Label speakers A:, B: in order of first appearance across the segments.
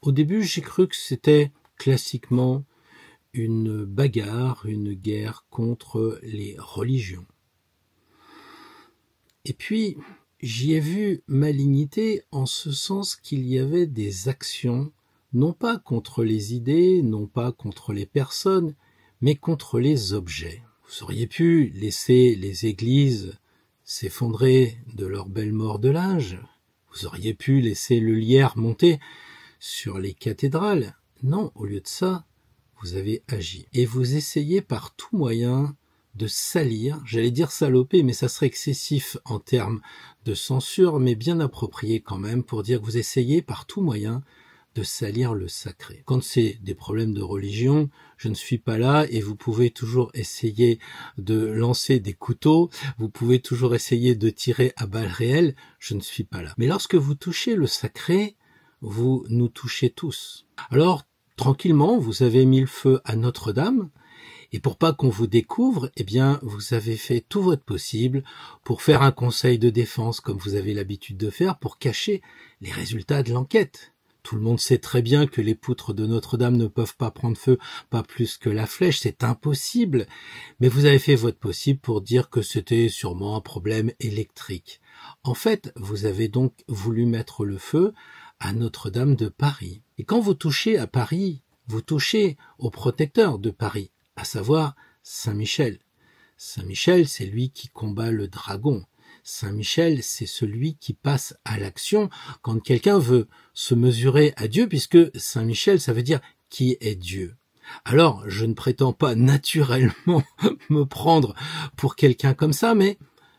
A: Au début, j'ai cru que c'était classiquement une bagarre, une guerre contre les religions. Et puis, j'y ai vu malignité en ce sens qu'il y avait des actions, non pas contre les idées, non pas contre les personnes, mais contre les objets. Vous auriez pu laisser les églises s'effondrer de leur belle mordelage, vous auriez pu laisser le lierre monter sur les cathédrales. Non, au lieu de ça, vous avez agi. Et vous essayez par tout moyen de salir, j'allais dire saloper, mais ça serait excessif en termes de censure, mais bien approprié quand même pour dire que vous essayez par tout moyen de salir le sacré. Quand c'est des problèmes de religion, je ne suis pas là et vous pouvez toujours essayer de lancer des couteaux, vous pouvez toujours essayer de tirer à balles réelles, je ne suis pas là. Mais lorsque vous touchez le sacré, vous nous touchez tous. Alors, tranquillement, vous avez mis le feu à Notre-Dame, et pour pas qu'on vous découvre, eh bien, vous avez fait tout votre possible pour faire un conseil de défense, comme vous avez l'habitude de faire, pour cacher les résultats de l'enquête. Tout le monde sait très bien que les poutres de Notre-Dame ne peuvent pas prendre feu, pas plus que la flèche, c'est impossible. Mais vous avez fait votre possible pour dire que c'était sûrement un problème électrique. En fait, vous avez donc voulu mettre le feu à Notre-Dame de Paris. Et quand vous touchez à Paris, vous touchez au protecteur de Paris, à savoir Saint-Michel. Saint-Michel, c'est lui qui combat le dragon. Saint-Michel, c'est celui qui passe à l'action quand quelqu'un veut se mesurer à Dieu, puisque Saint-Michel, ça veut dire qui est Dieu. Alors, je ne prétends pas naturellement me prendre pour quelqu'un comme ça, mais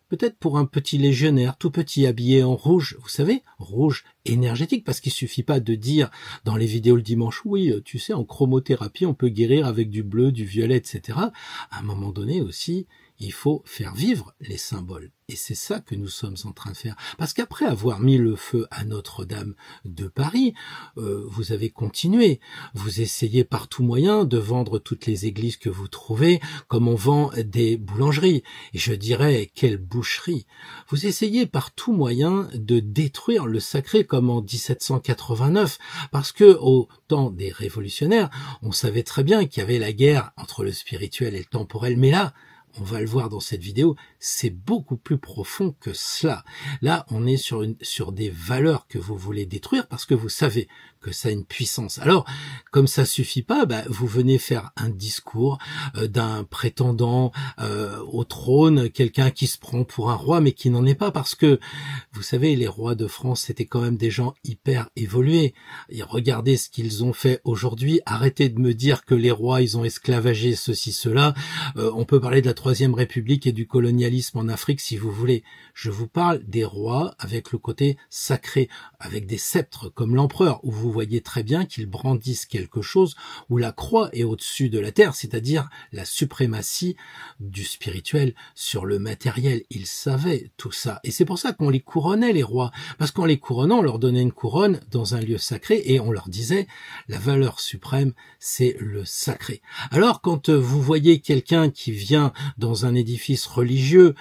A: peut-être pour un petit légionnaire, tout petit, habillé en rouge, vous savez, rouge énergétique, parce qu'il suffit pas de dire dans les vidéos le dimanche, oui, tu sais, en chromothérapie, on peut guérir avec du bleu, du violet, etc. À un moment donné aussi, il faut faire vivre les symboles. Et c'est ça que nous sommes en train de faire. Parce qu'après avoir mis le feu à Notre-Dame de Paris, vous avez continué. Vous essayez par tout moyen de vendre toutes les églises que vous trouvez, comme on vend des boulangeries. Et je dirais, quelle boucherie. Vous essayez par tout moyen de détruire le sacré, comme en 1789. Parce que au temps des révolutionnaires, on savait très bien qu'il y avait la guerre entre le spirituel et le temporel. Mais là, on va le voir dans cette vidéo, c'est beaucoup plus profond que cela. Là, on est sur des valeurs que vous voulez détruire parce que vous savez que ça a une puissance. Alors, comme ça suffit pas, vous venez faire un discours d'un prétendant au trône, quelqu'un qui se prend pour un roi, mais qui n'en est pas, parce que, vous savez, les rois de France, c'était quand même des gens hyper évolués. Et regardez ce qu'ils ont fait aujourd'hui. Arrêtez de me dire que les rois, ils ont esclavagé ceci, cela. On peut parler de la Troisième République et du colonialisme en Afrique, si vous voulez. Je vous parle des rois avec le côté sacré, avec des sceptres comme l'empereur, où vous voyez très bien qu'ils brandissent quelque chose où la croix est au-dessus de la terre, c'est-à-dire la suprématie du spirituel sur le matériel. Ils savaient tout ça. Et c'est pour ça qu'on les couronnait, les rois. Parce qu'en les couronnant, on leur donnait une couronne dans un lieu sacré et on leur disait, la valeur suprême, c'est le sacré. Alors, quand vous voyez quelqu'un qui vient dans un édifice religieux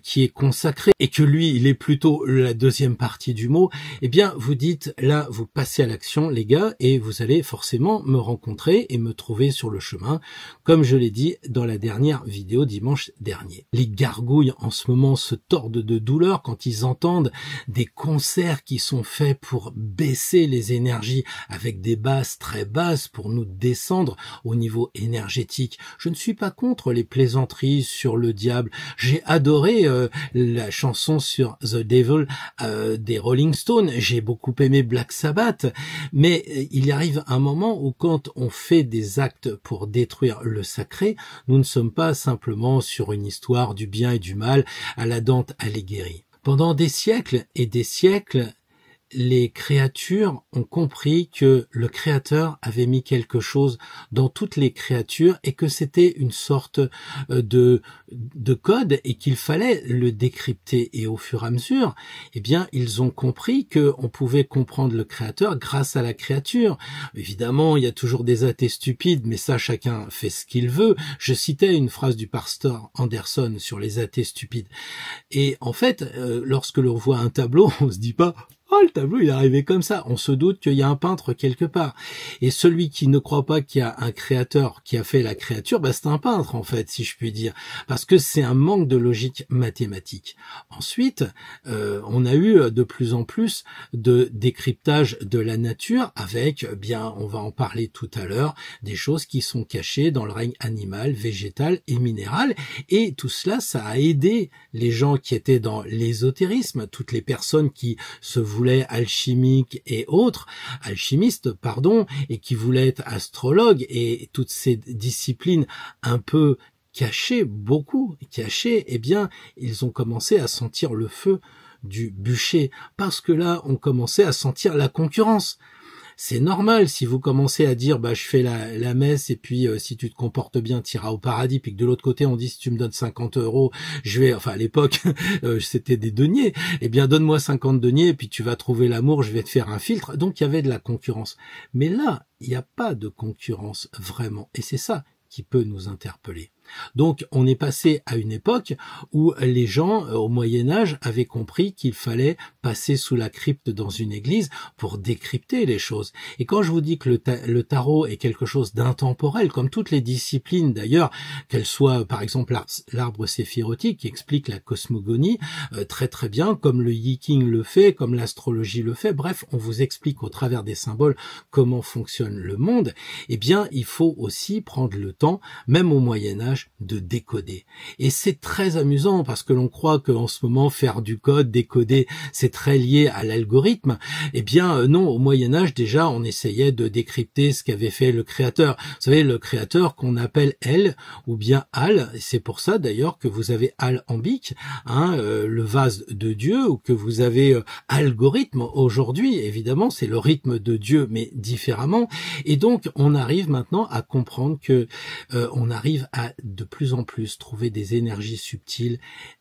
A: qui est consacré et que lui, il est plutôt la deuxième partie du mot, eh bien, vous dites, là, vous passez à l'action, les gars, et vous allez forcément me rencontrer et me trouver sur le chemin, comme je l'ai dit dans la dernière vidéo dimanche dernier. Les gargouilles, en ce moment, se tordent de douleur quand ils entendent des concerts qui sont faits pour baisser les énergies avec des basses très basses pour nous descendre au niveau énergétique. Je ne suis pas contre les plaisanteries sur le diable. J'ai adoré la chanson sur The Devil des Rolling Stones. J'ai beaucoup aimé Black Sabbath. Mais il arrive un moment où quand on fait des actes pour détruire le sacré, nous ne sommes pas simplement sur une histoire du bien et du mal à la Dante Alighieri. Pendant des siècles et des siècles, les créatures ont compris que le Créateur avait mis quelque chose dans toutes les créatures et que c'était une sorte de code et qu'il fallait le décrypter. Et au fur et à mesure, eh bien, ils ont compris qu'on pouvait comprendre le Créateur grâce à la créature. Évidemment, il y a toujours des athées stupides, mais ça, chacun fait ce qu'il veut. Je citais une phrase du pasteur Anderson sur les athées stupides. Et en fait, lorsque l'on voit un tableau, on se dit pas oh, le tableau, il est arrivé comme ça. On se doute qu'il y a un peintre quelque part. Et celui qui ne croit pas qu'il y a un créateur qui a fait la créature, bah, c'est un peintre, en fait, si je puis dire. Parce que c'est un manque de logique mathématique. Ensuite, on a eu de plus en plus de décryptage de la nature avec, bien, on va en parler tout à l'heure, des choses qui sont cachées dans le règne animal, végétal et minéral. Et tout cela, ça a aidé les gens qui étaient dans l'ésotérisme, toutes les personnes qui se voulaient alchimistes et qui voulaient être astrologues et toutes ces disciplines un peu beaucoup cachées, eh bien, ils ont commencé à sentir le feu du bûcher, parce que là, on commençait à sentir la concurrence. C'est normal si vous commencez à dire je fais la messe et puis si tu te comportes bien tu iras au paradis, puis que de l'autre côté on dit si tu me donnes 50 euros à l'époque c'était des deniers, eh bien donne-moi 50 deniers et puis tu vas trouver l'amour, je vais te faire un filtre. Donc il y avait de la concurrence, mais là il n'y a pas de concurrence vraiment, et c'est ça qui peut nous interpeller. Donc on est passé à une époque où les gens au Moyen-Âge avaient compris qu'il fallait passer sous la crypte dans une église pour décrypter les choses. Et quand je vous dis que le tarot est quelque chose d'intemporel, comme toutes les disciplines d'ailleurs, qu'elles soient par exemple l'arbre séphirotique qui explique la cosmogonie très très bien, comme le Yiking le fait, comme l'astrologie le fait, bref, on vous explique au travers des symboles comment fonctionne le monde. Eh bien, il faut aussi prendre le temps, même au Moyen-Âge, de décoder. Et c'est très amusant parce que l'on croit qu'en ce moment faire du code, décoder, c'est très lié à l'algorithme. Eh bien non, au Moyen-Âge déjà on essayait de décrypter ce qu'avait fait le créateur. Vous savez, le créateur qu'on appelle El ou bien Al, c'est pour ça d'ailleurs que vous avez Alambic, le vase de Dieu, ou que vous avez algorithme aujourd'hui. Évidemment, c'est le rythme de Dieu mais différemment. Et donc on arrive maintenant à comprendre que on arrive à de plus en plus trouver des énergies subtiles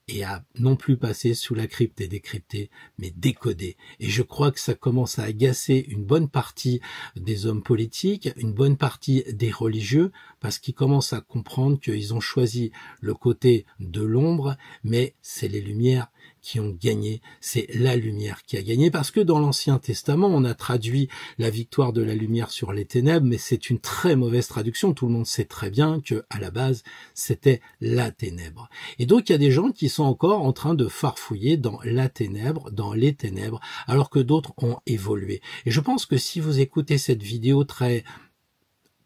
A: et à non plus passer sous la crypte et décrypter, mais décoder. Et je crois que ça commence à agacer une bonne partie des hommes politiques, une bonne partie des religieux, parce qu'ils commencent à comprendre qu'ils ont choisi le côté de l'ombre, mais c'est les lumières qui ont gagné, c'est la lumière qui a gagné, parce que dans l'Ancien Testament, on a traduit la victoire de la lumière sur les ténèbres, mais c'est une très mauvaise traduction. Tout le monde sait très bien que à la base, c'était la ténèbre. Et donc, il y a des gens qui sont encore en train de farfouiller dans la ténèbre, dans les ténèbres, alors que d'autres ont évolué. Et je pense que si vous écoutez cette vidéo très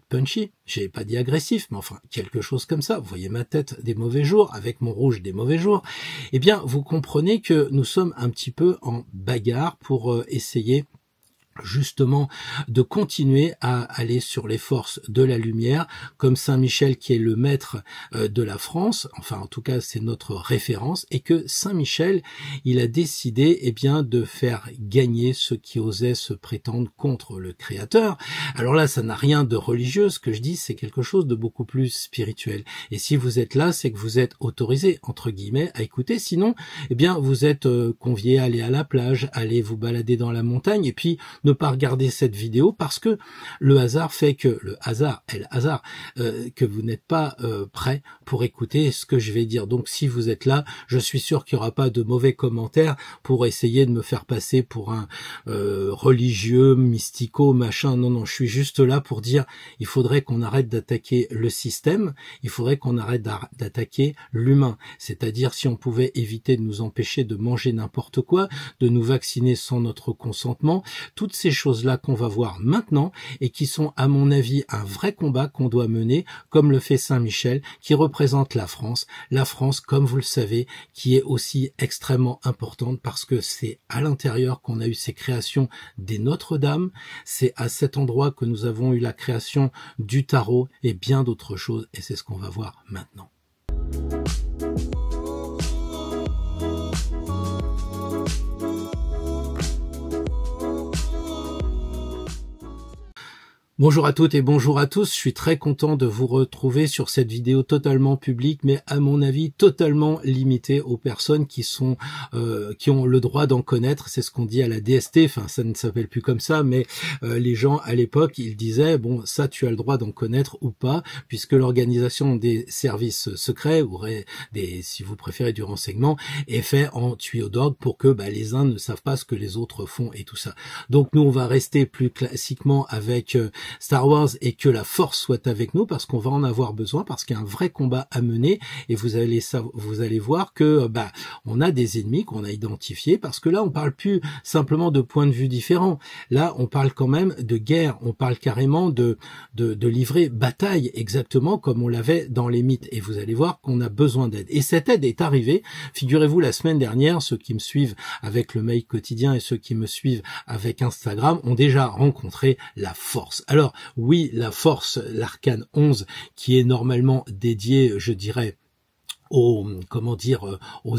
A: punchy, j'ai pas dit agressif, mais enfin quelque chose comme ça, vous voyez ma tête des mauvais jours avec mon rouge des mauvais jours, eh bien vous comprenez que nous sommes un petit peu en bagarre pour essayer justement de continuer à aller sur les forces de la lumière, comme Saint-Michel qui est le maître de la France, enfin en tout cas c'est notre référence, et que Saint-Michel, il a décidé de faire gagner ceux qui osaient se prétendre contre le Créateur. Alors là, ça n'a rien de religieux, ce que je dis, c'est quelque chose de beaucoup plus spirituel. Et si vous êtes là, c'est que vous êtes autorisé, entre guillemets, à écouter, sinon, vous êtes convié à aller à la plage, aller vous balader dans la montagne, et puis ne pas regarder cette vidéo parce que le hasard fait que, que vous n'êtes pas prêt pour écouter ce que je vais dire. Donc si vous êtes là, je suis sûr qu'il n'y aura pas de mauvais commentaires pour essayer de me faire passer pour un religieux, mystico, machin. Non, je suis juste là pour dire il faudrait qu'on arrête d'attaquer le système, il faudrait qu'on arrête d'attaquer l'humain. C'est-à-dire si on pouvait éviter de nous empêcher de manger n'importe quoi, de nous vacciner sans notre consentement, toutes ces choses-là qu'on va voir maintenant et qui sont, à mon avis, un vrai combat qu'on doit mener, comme le fait Saint-Michel, qui représente la France, comme vous le savez, qui est aussi extrêmement importante parce que c'est à l'intérieur qu'on a eu ces créations des Notre-Dame, c'est à cet endroit que nous avons eu la création du tarot et bien d'autres choses, et c'est ce qu'on va voir maintenant. Bonjour à toutes et bonjour à tous, je suis très content de vous retrouver sur cette vidéo totalement publique, mais à mon avis totalement limitée aux personnes qui ont le droit d'en connaître. C'est ce qu'on dit à la DST, enfin ça ne s'appelle plus comme ça, mais les gens à l'époque ils disaient bon ça tu as le droit d'en connaître ou pas, puisque l'organisation des services secrets ou si vous préférez du renseignement est fait en tuyau d'orgue pour que les uns ne savent pas ce que les autres font et tout ça. Donc nous on va rester plus classiquement avec Star Wars et que la Force soit avec nous parce qu'on va en avoir besoin, parce qu'il y a un vrai combat à mener et vous allez voir que on a des ennemis qu'on a identifiés, parce que là on parle plus simplement de points de vue différents, là on parle quand même de guerre, on parle carrément de livrer bataille exactement comme on l'avait dans les mythes, et vous allez voir qu'on a besoin d'aide, et cette aide est arrivée, figurez-vous, la semaine dernière. Ceux qui me suivent avec le mail quotidien et ceux qui me suivent avec Instagram ont déjà rencontré la Force. Alors oui, la Force, l'arcane 11, qui est normalement dédiée, je dirais, aux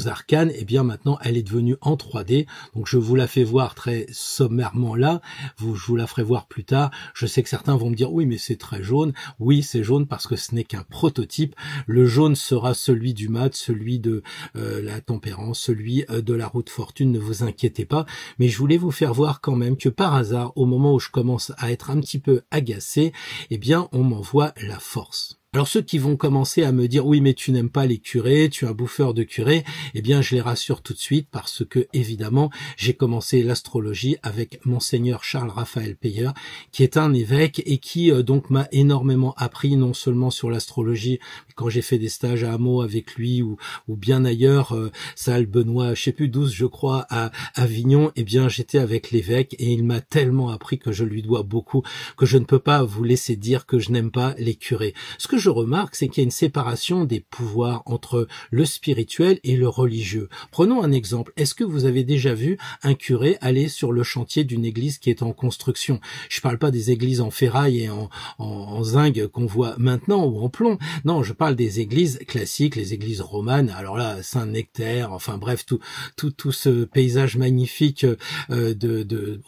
A: arcanes, et bien maintenant elle est devenue en 3D, donc je vous la fais voir très sommairement là, je vous la ferai voir plus tard. Je sais que certains vont me dire oui mais c'est très jaune. Oui, c'est jaune parce que ce n'est qu'un prototype. Le jaune sera celui du mat, celui de la tempérance, celui de la route fortune, ne vous inquiétez pas, mais je voulais vous faire voir quand même que par hasard, au moment où je commence à être un petit peu agacé, eh bien on m'envoie la Force. Alors ceux qui vont commencer à me dire oui mais tu n'aimes pas les curés, tu es un bouffeur de curés, eh bien je les rassure tout de suite, parce que évidemment j'ai commencé l'astrologie avec Monseigneur Charles Raphaël Peyer, qui est un évêque et qui donc m'a énormément appris, non seulement sur l'astrologie, quand j'ai fait des stages à Hameau avec lui ou bien ailleurs, salle Benoît, je sais plus 12 je crois, à Avignon, eh bien j'étais avec l'évêque et il m'a tellement appris que je lui dois beaucoup, que je ne peux pas vous laisser dire que je n'aime pas les curés. Ce que je remarque, c'est qu'il y a une séparation des pouvoirs entre le spirituel et le religieux. Prenons un exemple. Est-ce que vous avez déjà vu un curé aller sur le chantier d'une église qui est en construction? Je parle pas des églises en ferraille et en zinc qu'on voit maintenant ou en plomb. Non, je parle des églises classiques, les églises romanes. Alors là, Saint-Nectaire, enfin bref, tout ce paysage magnifique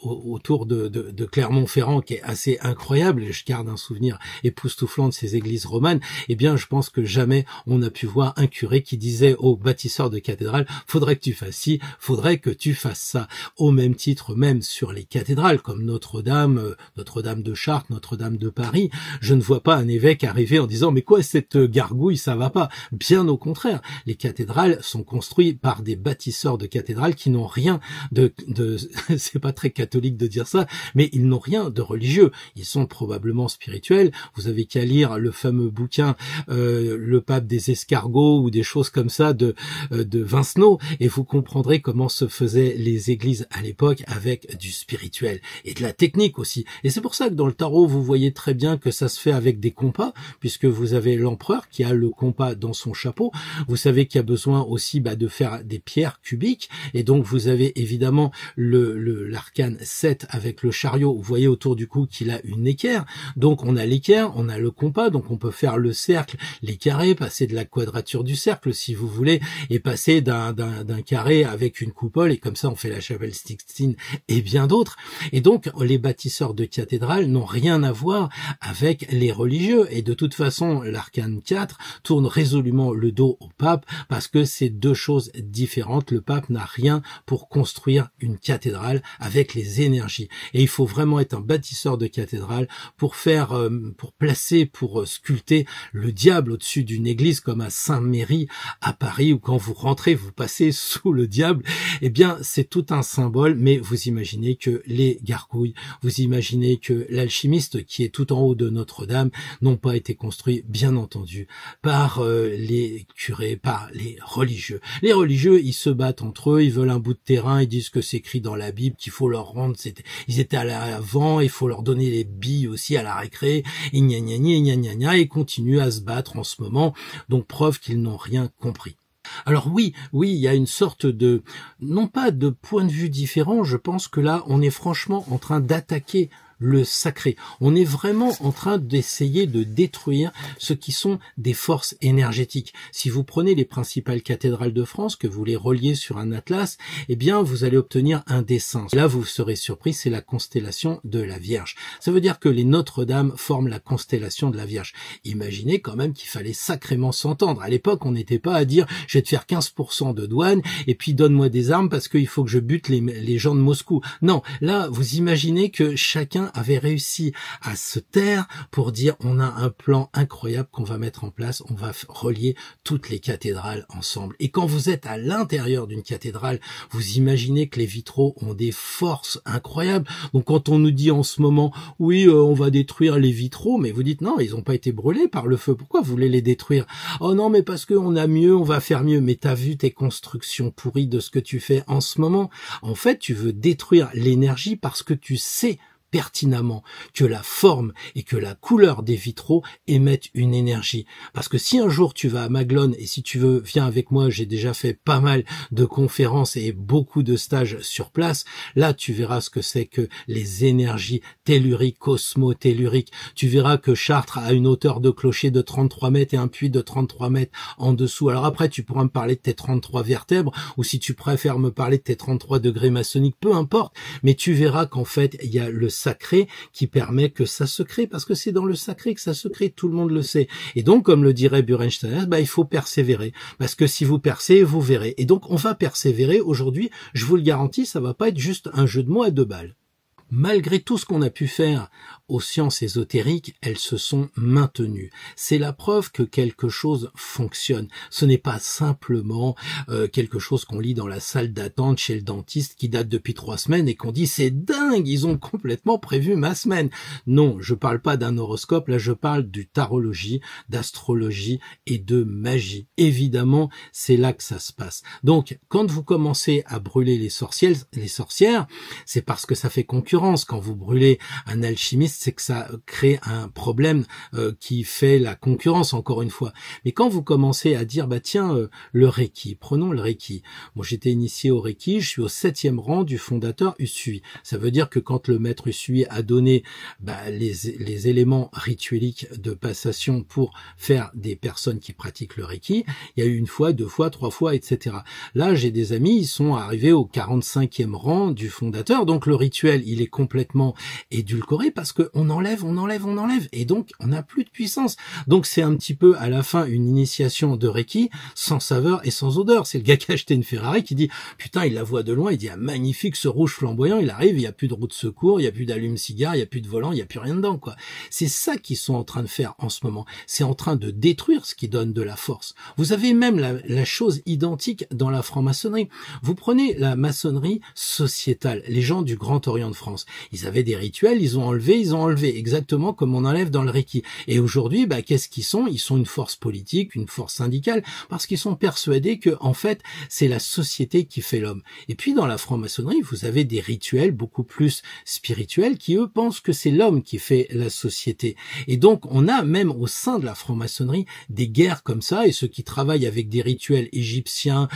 A: autour de Clermont-Ferrand qui est assez incroyable. Je garde un souvenir époustouflant de ces églises romanes. Eh bien, je pense que jamais on a pu voir un curé qui disait aux bâtisseurs de cathédrales « faudrait que tu fasses ci, faudrait que tu fasses ça ». Au même titre, même sur les cathédrales, comme Notre-Dame, Notre-Dame de Chartres, Notre-Dame de Paris, je ne vois pas un évêque arriver en disant « mais quoi, cette gargouille, ça va pas ». Bien au contraire, les cathédrales sont construites par des bâtisseurs de cathédrales qui n'ont rien c'est pas très catholique de dire ça, mais ils n'ont rien de religieux. Ils sont probablement spirituels. Vous avez qu'à lire le fameux bouquin Le pape des escargots ou des choses comme ça de Vincenot, et vous comprendrez comment se faisaient les églises à l'époque, avec du spirituel et de la technique aussi. Et c'est pour ça que dans le tarot vous voyez très bien que ça se fait avec des compas, puisque vous avez l'empereur qui a le compas dans son chapeau. Vous savez qu'il y a besoin aussi de faire des pierres cubiques, et donc vous avez évidemment l'arcane 7 avec le chariot. Vous voyez autour du cou qu'il a une équerre, donc on a l'équerre, on a le compas, donc on peut faire le cercle, les carrés, passer de la quadrature du cercle si vous voulez, et passer d'un carré avec une coupole, et comme ça on fait la chapelle Sixtine et bien d'autres. Et donc les bâtisseurs de cathédrales n'ont rien à voir avec les religieux, et de toute façon l'arcane 4 tourne résolument le dos au pape, parce que c'est deux choses différentes. Le pape n'a rien pour construire une cathédrale avec les énergies, et il faut vraiment être un bâtisseur de cathédrale pour sculpter le diable au-dessus d'une église, comme à Saint-Méry à Paris, où quand vous rentrez vous passez sous le diable. Eh bien c'est tout un symbole, mais vous imaginez que les gargouilles, vous imaginez que l'alchimiste qui est tout en haut de Notre-Dame n'ont pas été construits bien entendu par les curés, par les religieux. Les religieux, ils se battent entre eux, ils veulent un bout de terrain, ils disent que c'est écrit dans la Bible qu'il faut leur rendre, ils étaient à l'avant, il faut leur donner les billes aussi à la récré, et gna gna gna gna gna gna, et continuent à se battre en ce moment, donc preuve qu'ils n'ont rien compris. Alors oui, il y a une sorte non pas de point de vue différent, je pense que là, on est franchement en train d'attaquer le sacré. On est vraiment en train d'essayer de détruire ce qui sont des forces énergétiques. Si vous prenez les principales cathédrales de France, que vous les reliez sur un atlas, eh bien, vous allez obtenir un dessin. Là, vous serez surpris, c'est la constellation de la Vierge. Ça veut dire que les Notre-Dame forment la constellation de la Vierge. Imaginez quand même qu'il fallait sacrément s'entendre. À l'époque, on n'était pas à dire « je vais te faire 15% de douane et puis donne-moi des armes parce qu'il faut que je bute les gens de Moscou ». Non, là, vous imaginez que chacun avait réussi à se taire pour dire « on a un plan incroyable qu'on va mettre en place, on va relier toutes les cathédrales ensemble ». Et quand vous êtes à l'intérieur d'une cathédrale, vous imaginez que les vitraux ont des forces incroyables. Donc quand on nous dit en ce moment « oui, on va détruire les vitraux », mais vous dites « non, ils n'ont pas été brûlés par le feu, pourquoi vous voulez les détruire ?»« Oh non, mais parce qu'on a mieux, on va faire mieux. » Mais t'as vu tes constructions pourries de ce que tu fais en ce moment. En fait, tu veux détruire l'énergie parce que tu sais pertinemment que la forme et que la couleur des vitraux émettent une énergie. Parce que si un jour tu vas à Maglone, et si tu veux, viens avec moi, j'ai déjà fait pas mal de conférences et beaucoup de stages sur place, là tu verras ce que c'est que les énergies telluriques, cosmotelluriques. Tu verras que Chartres a une hauteur de clocher de 33 mètres et un puits de 33 mètres en dessous. Alors après, tu pourras me parler de tes 33 vertèbres, ou si tu préfères me parler de tes 33 degrés maçonniques, peu importe, mais tu verras qu'en fait, il y a le sacré qui permet que ça se crée, parce que c'est dans le sacré que ça se crée, tout le monde le sait. Et donc, comme le dirait Burenstein, il faut persévérer, parce que si vous percez, vous verrez. Et donc, on va persévérer aujourd'hui, je vous le garantis, ça va pas être juste un jeu de mots à 2 balles. Malgré tout ce qu'on a pu faire aux sciences ésotériques, elles se sont maintenues. C'est la preuve que quelque chose fonctionne. Ce n'est pas simplement quelque chose qu'on lit dans la salle d'attente chez le dentiste qui date depuis 3 semaines et qu'on dit « c'est dingue, ils ont complètement prévu ma semaine ». Non, je parle pas d'un horoscope, là je parle du tarologie, d'astrologie et de magie. Évidemment, c'est là que ça se passe. Donc, quand vous commencez à brûler les sorcières, c'est parce que ça fait concurrence. Quand vous brûlez un alchimiste, c'est que ça crée un problème qui fait la concurrence, encore une fois. Mais quand vous commencez à dire, le Reiki, prenons le Reiki. Moi, j'étais initié au Reiki, je suis au 7e rang du fondateur Usui. Ça veut dire que quand le maître Usui a donné les éléments ritueliques de passation pour faire des personnes qui pratiquent le Reiki, il y a eu 1 fois, 2 fois, 3 fois, etc. Là, j'ai des amis, ils sont arrivés au 45e rang du fondateur, donc le rituel, il est complètement édulcoré parce qu'on enlève, et donc on n'a plus de puissance. Donc c'est un petit peu à la fin une initiation de Reiki sans saveur et sans odeur. C'est le gars qui a acheté une Ferrari qui dit « putain, il la voit de loin, il dit ah, magnifique ce rouge flamboyant, il arrive, il n'y a plus de roue de secours, il n'y a plus d'allume-cigare, il n'y a plus de volant, il n'y a plus rien dedans, quoi. » C'est ça qu'ils sont en train de faire en ce moment. C'est en train de détruire ce qui donne de la force. Vous avez même la chose identique dans la franc-maçonnerie. Vous prenez la maçonnerie sociétale, les gens du Grand Orient de France. Ils avaient des rituels, ils ont enlevé, exactement comme on enlève dans le Reiki. Et aujourd'hui, qu'est-ce qu'ils sont? Ils sont une force politique, une force syndicale, parce qu'ils sont persuadés que, en fait, c'est la société qui fait l'homme. Et puis, dans la franc-maçonnerie, vous avez des rituels beaucoup plus spirituels qui, eux, pensent que c'est l'homme qui fait la société. Et donc, on a même au sein de la franc-maçonnerie des guerres comme ça, et ceux qui travaillent avec des rituels égyptiens,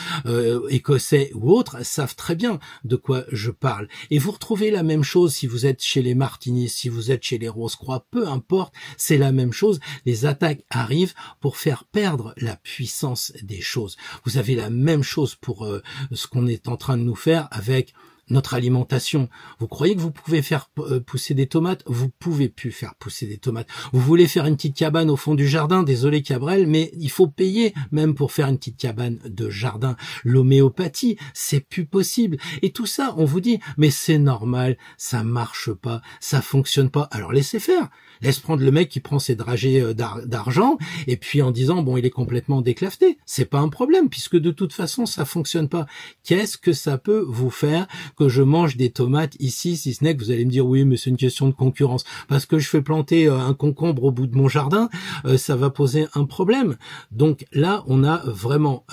A: écossais ou autres, savent très bien de quoi je parle. Et vous retrouvez la même chose si vous êtes chez les Martinistes, si vous êtes chez les Rose-Croix, peu importe, c'est la même chose. Les attaques arrivent pour faire perdre la puissance des choses. Vous avez la même chose pour ce qu'on est en train de nous faire avec notre alimentation. Vous croyez que vous pouvez faire pousser des tomates? Vous pouvez plus faire pousser des tomates. Vous voulez faire une petite cabane au fond du jardin? Désolé Cabrel, mais il faut payer même pour faire une petite cabane de jardin. L'homéopathie, c'est plus possible. Et tout ça, on vous dit, mais c'est normal, ça marche pas, ça fonctionne pas. Alors laissez faire. Laisse prendre le mec qui prend ses dragées d'argent et puis en disant, bon, il est complètement déclafeté. C'est pas un problème puisque de toute façon, ça fonctionne pas. Qu'est-ce que ça peut vous faire que je mange des tomates ici, si ce n'est que vous allez me dire oui, mais c'est une question de concurrence. Parce que je fais planter un concombre au bout de mon jardin, ça va poser un problème. Donc là, on a vraiment,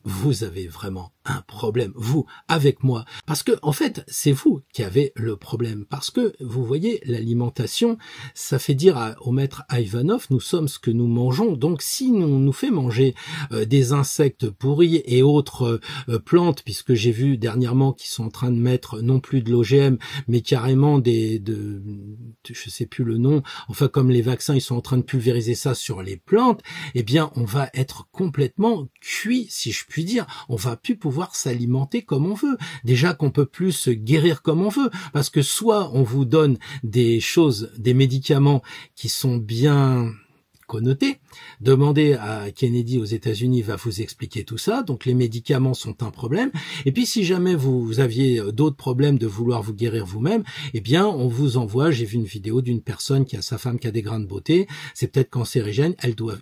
A: vous avez vraiment un problème, vous, avec moi. Parce que, en fait, c'est vous qui avez le problème. Parce que, vous voyez, l'alimentation, ça fait dire au maître Ivanov, nous sommes ce que nous mangeons. Donc, si on nous fait manger des insectes pourris et autres plantes, puisque j'ai vu dernièrement qu'ils sont en train de mettre non plus de l'OGM, mais carrément je sais plus le nom, enfin comme les vaccins, ils sont en train de pulvériser ça sur les plantes, eh bien on va être complètement cuit, si je puis dire. On va plus pouvoir s'alimenter comme on veut. Déjà qu'on peut plus se guérir comme on veut, parce que soit on vous donne des choses, des médicaments qui sont bien connoté. Demandez à Kennedy aux États-Unis, va vous expliquer tout ça. Donc les médicaments sont un problème. Et puis si jamais vous aviez d'autres problèmes de vouloir vous guérir vous-même, eh bien on vous envoie, j'ai vu une vidéo d'une personne qui a sa femme qui a des grains de beauté, c'est peut-être cancérigène,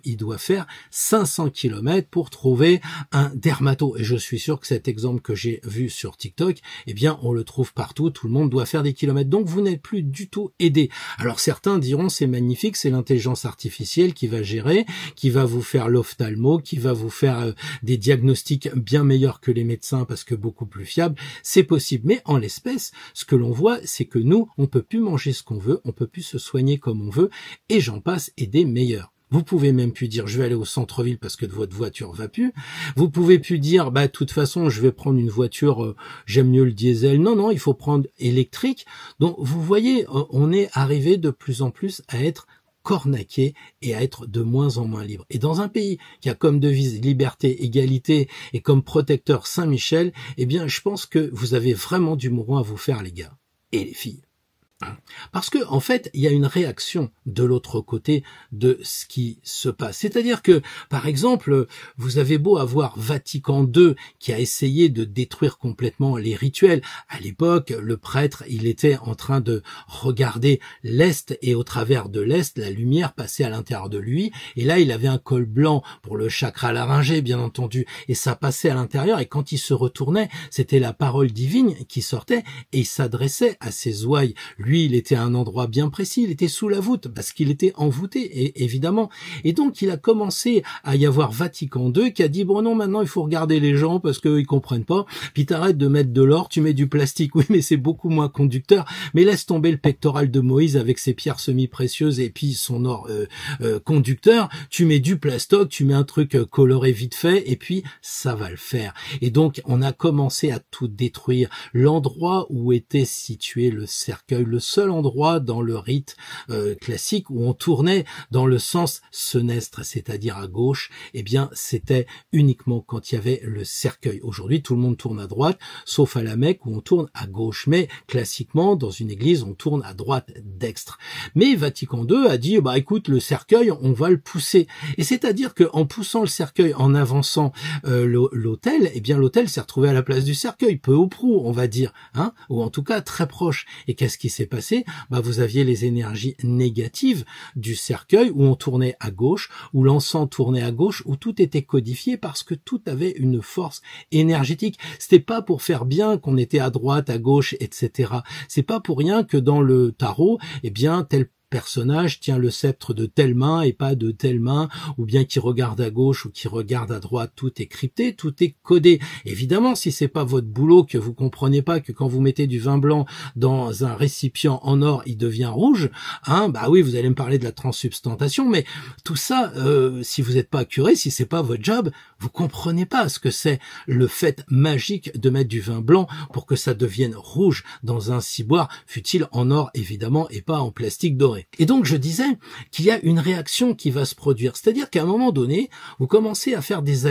A: il doit faire 500 km pour trouver un dermato. Et je suis sûr que cet exemple que j'ai vu sur TikTok, eh bien on le trouve partout, tout le monde doit faire des kilomètres. Donc vous n'êtes plus du tout aidé. Alors certains diront c'est magnifique, c'est l'intelligence artificielle qui va gérer, qui va vous faire l'ophtalmo, qui va vous faire des diagnostics bien meilleurs que les médecins parce que beaucoup plus fiables. C'est possible. Mais en l'espèce, ce que l'on voit, c'est que nous, on peut plus manger ce qu'on veut, on peut plus se soigner comme on veut, et j'en passe, et des meilleurs. Vous pouvez même plus dire je vais aller au centre-ville parce que votre voiture va plus. Vous pouvez plus dire de toute façon je vais prendre une voiture, j'aime mieux le diesel. Non, il faut prendre électrique. Donc vous voyez, on est arrivé de plus en plus à être cornaqué et à être de moins en moins libre. Et dans un pays qui a comme devise liberté, égalité et comme protecteur Saint-Michel, eh bien, je pense que vous avez vraiment du mouron à vous faire, les gars et les filles. Parce que en fait, il y a une réaction de l'autre côté de ce qui se passe. C'est-à-dire que, par exemple, vous avez beau avoir Vatican II qui a essayé de détruire complètement les rituels. À l'époque, le prêtre, il était en train de regarder l'Est et au travers de l'Est, la lumière passait à l'intérieur de lui. Et là, il avait un col blanc pour le chakra laryngé, bien entendu, et ça passait à l'intérieur. Et quand il se retournait, c'était la parole divine qui sortait et il s'adressait à ses ouailles. Lui, il était à un endroit bien précis, il était sous la voûte, parce qu'il était envoûté, et, évidemment. Et donc, il a commencé à y avoir Vatican II qui a dit, bon non, maintenant, il faut regarder les gens parce qu'ils comprennent pas, puis t'arrêtes de mettre de l'or, tu mets du plastique, oui, mais c'est beaucoup moins conducteur, mais laisse tomber le pectoral de Moïse avec ses pierres semi-précieuses et puis son or conducteur, tu mets du plastoc, tu mets un truc coloré vite fait, et puis ça va le faire. Et donc, on a commencé à tout détruire. L'endroit où était situé le cercueil, le seul endroit dans le rite classique où on tournait dans le sens senestre, c'est-à-dire à gauche, eh bien c'était uniquement quand il y avait le cercueil. Aujourd'hui, tout le monde tourne à droite, sauf à la Mecque où on tourne à gauche. Mais classiquement, dans une église, on tourne à droite, dextre. Mais Vatican II a dit, écoute, le cercueil, on va le pousser. Et c'est-à-dire que en poussant le cercueil, en avançant l'autel, eh bien l'autel s'est retrouvé à la place du cercueil, peu ou prou, on va dire, ou en tout cas très proche. Et qu'est-ce qui s'est passé? Vous aviez les énergies négatives du cercueil où on tournait à gauche, où l'encens tournait à gauche, où tout était codifié parce que tout avait une force énergétique. C'était pas pour faire bien qu'on était à droite, à gauche, etc. C'est pas pour rien que dans le tarot, eh bien, tel personnage tient le sceptre de telle main et pas de telle main, ou bien qui regarde à gauche ou qui regarde à droite, tout est crypté, tout est codé. Évidemment, si c'est pas votre boulot, que vous comprenez pas que quand vous mettez du vin blanc dans un récipient en or, il devient rouge, oui, vous allez me parler de la transsubstantation, mais tout ça, si vous n'êtes pas curé, si c'est pas votre job, vous comprenez pas ce que c'est le fait magique de mettre du vin blanc pour que ça devienne rouge dans un ciboire, fût-il en or évidemment et pas en plastique doré. Et donc je disais qu'il y a une réaction qui va se produire, c'est-à-dire qu'à un moment donné, vous commencez à faire des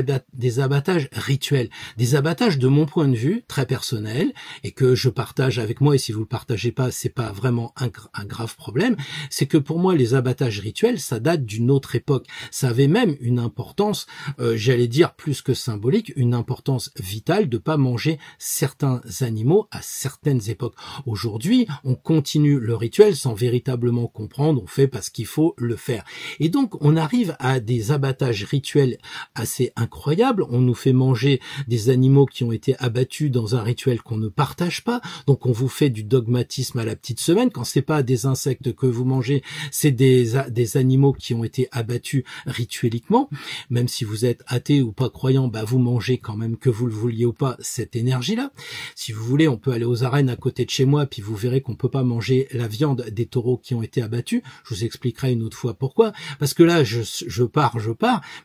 A: abattages rituels, des abattages de mon point de vue très personnel et que je partage avec moi, et si vous le partagez pas, c'est pas vraiment un grave problème, c'est que pour moi les abattages rituels, ça date d'une autre époque, ça avait même une importance, j'allais dire plus que symbolique, une importance vitale de pas manger certains animaux à certaines époques. Aujourd'hui, on continue le rituel sans véritablement comprendre, on fait parce qu'il faut le faire. Et donc, on arrive à des abattages rituels assez incroyables. On nous fait manger des animaux qui ont été abattus dans un rituel qu'on ne partage pas. Donc, on vous fait du dogmatisme à la petite semaine. Quand c'est pas des insectes que vous mangez, c'est des animaux qui ont été abattus ritueliquement. Même si vous êtes athée ou ou pas croyant, bah vous mangez quand même, que vous le vouliez ou pas, cette énergie-là. Si vous voulez, on peut aller aux arènes à côté de chez moi, puis vous verrez qu'on peut pas manger la viande des taureaux qui ont été abattus. Je vous expliquerai une autre fois pourquoi. Parce que là, je pars,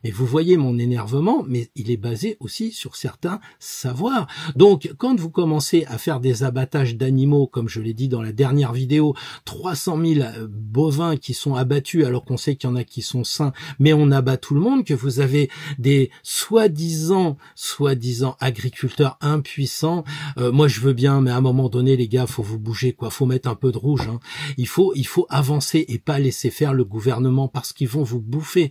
A: mais vous voyez mon énervement, mais il est basé aussi sur certains savoirs. Donc, quand vous commencez à faire des abattages d'animaux, comme je l'ai dit dans la dernière vidéo, 300 000 bovins qui sont abattus alors qu'on sait qu'il y en a qui sont sains, mais on abat tout le monde, que vous avez des soi-disant agriculteurs impuissants. Moi, je veux bien, mais à un moment donné, les gars, faut vous bouger, quoi. Faut mettre un peu de rouge, hein. Il faut avancer et pas laisser faire le gouvernement parce qu'ils vont vous bouffer.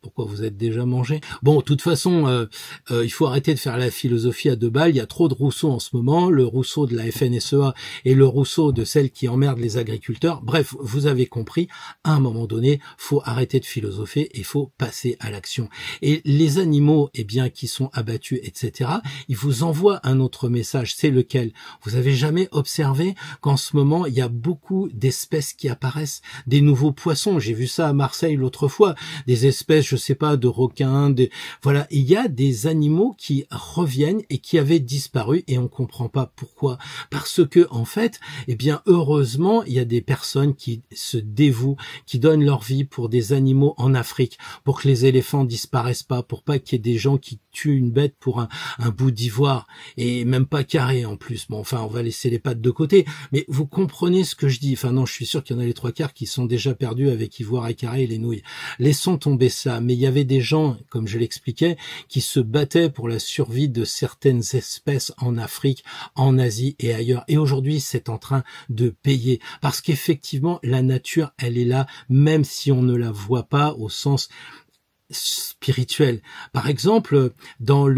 A: Pourquoi vous êtes déjà mangé? Bon, de toute façon, il faut arrêter de faire la philosophie à deux balles. Il y a trop de Rousseau en ce moment, le Rousseau de la FNSEA et le Rousseau de celle qui emmerde les agriculteurs. Bref, vous avez compris, à un moment donné, faut arrêter de philosopher et faut passer à l'action. Et les animaux, eh bien, qui sont abattus, etc., ils vous envoient un autre message. C'est lequel? Vous avez jamais observé qu'en ce moment, il y a beaucoup d'espèces qui apparaissent, des nouveaux poissons. J'ai vu ça à Marseille l'autre fois, des espèces, je sais pas, de requins, voilà, il y a des animaux qui reviennent et qui avaient disparu et on comprend pas pourquoi. Parce que, en fait, eh bien, heureusement, il y a des personnes qui se dévouent, qui donnent leur vie pour des animaux en Afrique, pour que les éléphants disparaissent pas, pour pas qu'il y ait des gens qui tuent une bête pour un bout d'ivoire, et même pas carré en plus. Bon, enfin, on va laisser les pattes de côté, mais vous comprenez ce que je dis. Enfin non, je suis sûr qu'il y en a les 3/4 qui sont déjà perdus avec ivoire et carré et les nouilles. Laissons tomber ça, mais il y avait des gens, comme je l'expliquais, qui se battaient pour la survie de certaines espèces en Afrique, en Asie et ailleurs. Et aujourd'hui, c'est en train de payer. Parce qu'effectivement, la nature, elle est là, même si on ne la voit pas au sens spirituel. Par exemple, dans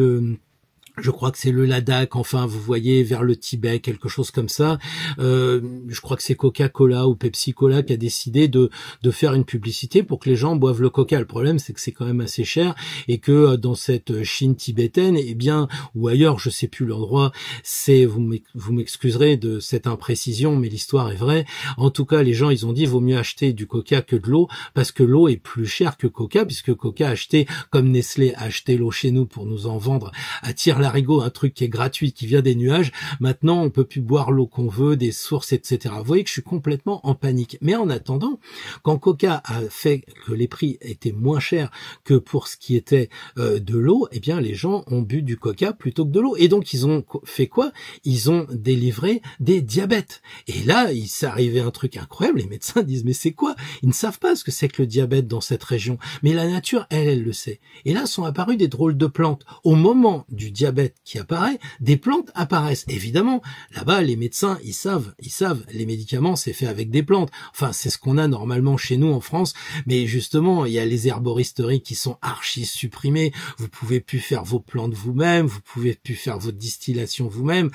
A: je crois que c'est le Ladakh, enfin, vous voyez, vers le Tibet, quelque chose comme ça. Je crois que c'est Coca-Cola ou Pepsi-Cola qui a décidé de faire une publicité pour que les gens boivent le coca. Le problème, c'est que c'est quand même assez cher et que dans cette Chine tibétaine, eh bien, ou ailleurs, je sais plus l'endroit, vous m'excuserez de cette imprécision, mais l'histoire est vraie. En tout cas, les gens, ils ont dit, vaut mieux acheter du coca que de l'eau parce que l'eau est plus chère que coca, puisque coca a acheté, comme Nestlé a acheté l'eau chez nous pour nous en vendre, attire l'arigot, un truc qui est gratuit, qui vient des nuages. Maintenant, on peut plus boire l'eau qu'on veut, des sources, etc. Vous voyez que je suis complètement en panique. Mais en attendant, quand Coca a fait que les prix étaient moins chers que pour ce qui était de l'eau, eh bien, les gens ont bu du Coca plutôt que de l'eau. Et donc, ils ont fait quoi? Ils ont délivré des diabètes. Et là, il s'est arrivé un truc incroyable. Les médecins disent, mais c'est quoi? Ils ne savent pas ce que c'est que le diabète dans cette région. Mais la nature, elle le sait. Et là, sont apparues des drôles de plantes. Au moment du diabète qui apparaît, des plantes apparaissent. Évidemment, là-bas, les médecins, ils savent, les médicaments, c'est fait avec des plantes. Enfin, c'est ce qu'on a normalement chez nous en France, mais justement, il y a les herboristeries qui sont archi supprimées. Vous pouvez plus faire vos plantes vous-même, vous pouvez plus faire votre distillation vous-même.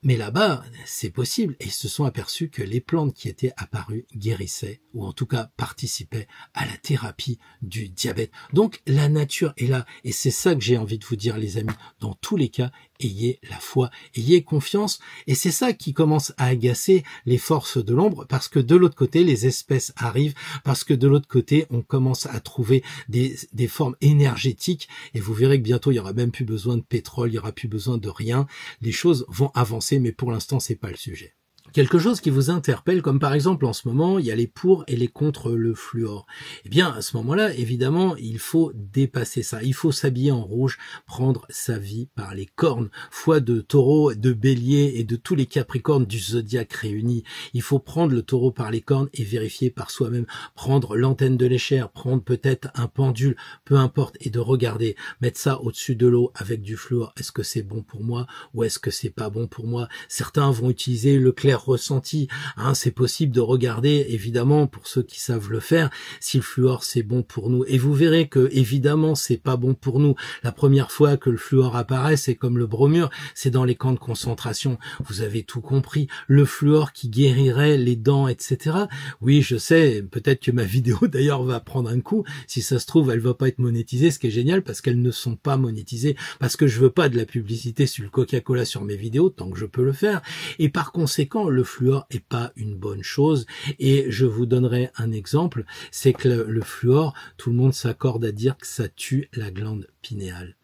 A: Mais là-bas, c'est possible. Et ils se sont aperçus que les plantes qui étaient apparues guérissaient, ou en tout cas participaient à la thérapie du diabète. Donc la nature est là. Et c'est ça que j'ai envie de vous dire, les amis. Dans tous les cas, ayez la foi, ayez confiance. Et c'est ça qui commence à agacer les forces de l'ombre, parce que de l'autre côté, les espèces arrivent, parce que de l'autre côté, on commence à trouver des formes énergétiques. Et vous verrez que bientôt, il y aura même plus besoin de pétrole, il y aura plus besoin de rien. Les choses vont avancer, mais pour l'instant, c'est pas le sujet. Quelque chose qui vous interpelle, comme par exemple en ce moment, il y a les pour et les contre le fluor. Eh bien, à ce moment-là, évidemment, il faut dépasser ça. Il faut s'habiller en rouge, prendre sa vie par les cornes, foi de taureau, de bélier et de tous les capricornes du zodiaque réunis. Il faut prendre le taureau par les cornes et vérifier par soi-même, prendre l'antenne de l'échelle, prendre peut-être un pendule, peu importe, et de regarder, mettre ça au-dessus de l'eau avec du fluor. Est-ce que c'est bon pour moi ou est-ce que c'est pas bon pour moi? Certains vont utiliser le clair ressenti, hein, c'est possible de regarder, évidemment, pour ceux qui savent le faire, si le fluor c'est bon pour nous. Et vous verrez que, évidemment, c'est pas bon pour nous. La première fois que le fluor apparaît, c'est comme le bromure, c'est dans les camps de concentration. Vous avez tout compris. Le fluor qui guérirait les dents, etc. Oui, je sais, peut-être que ma vidéo, d'ailleurs, va prendre un coup. Si ça se trouve, elle va pas être monétisée, ce qui est génial, parce qu'elles ne sont pas monétisées, parce que je veux pas de la publicité sur le Coca-Cola sur mes vidéos, tant que je peux le faire. Et par conséquent, le fluor est pas une bonne chose. Et je vous donnerai un exemple, c'est que le fluor, tout le monde s'accorde à dire que ça tue la glande pinéale.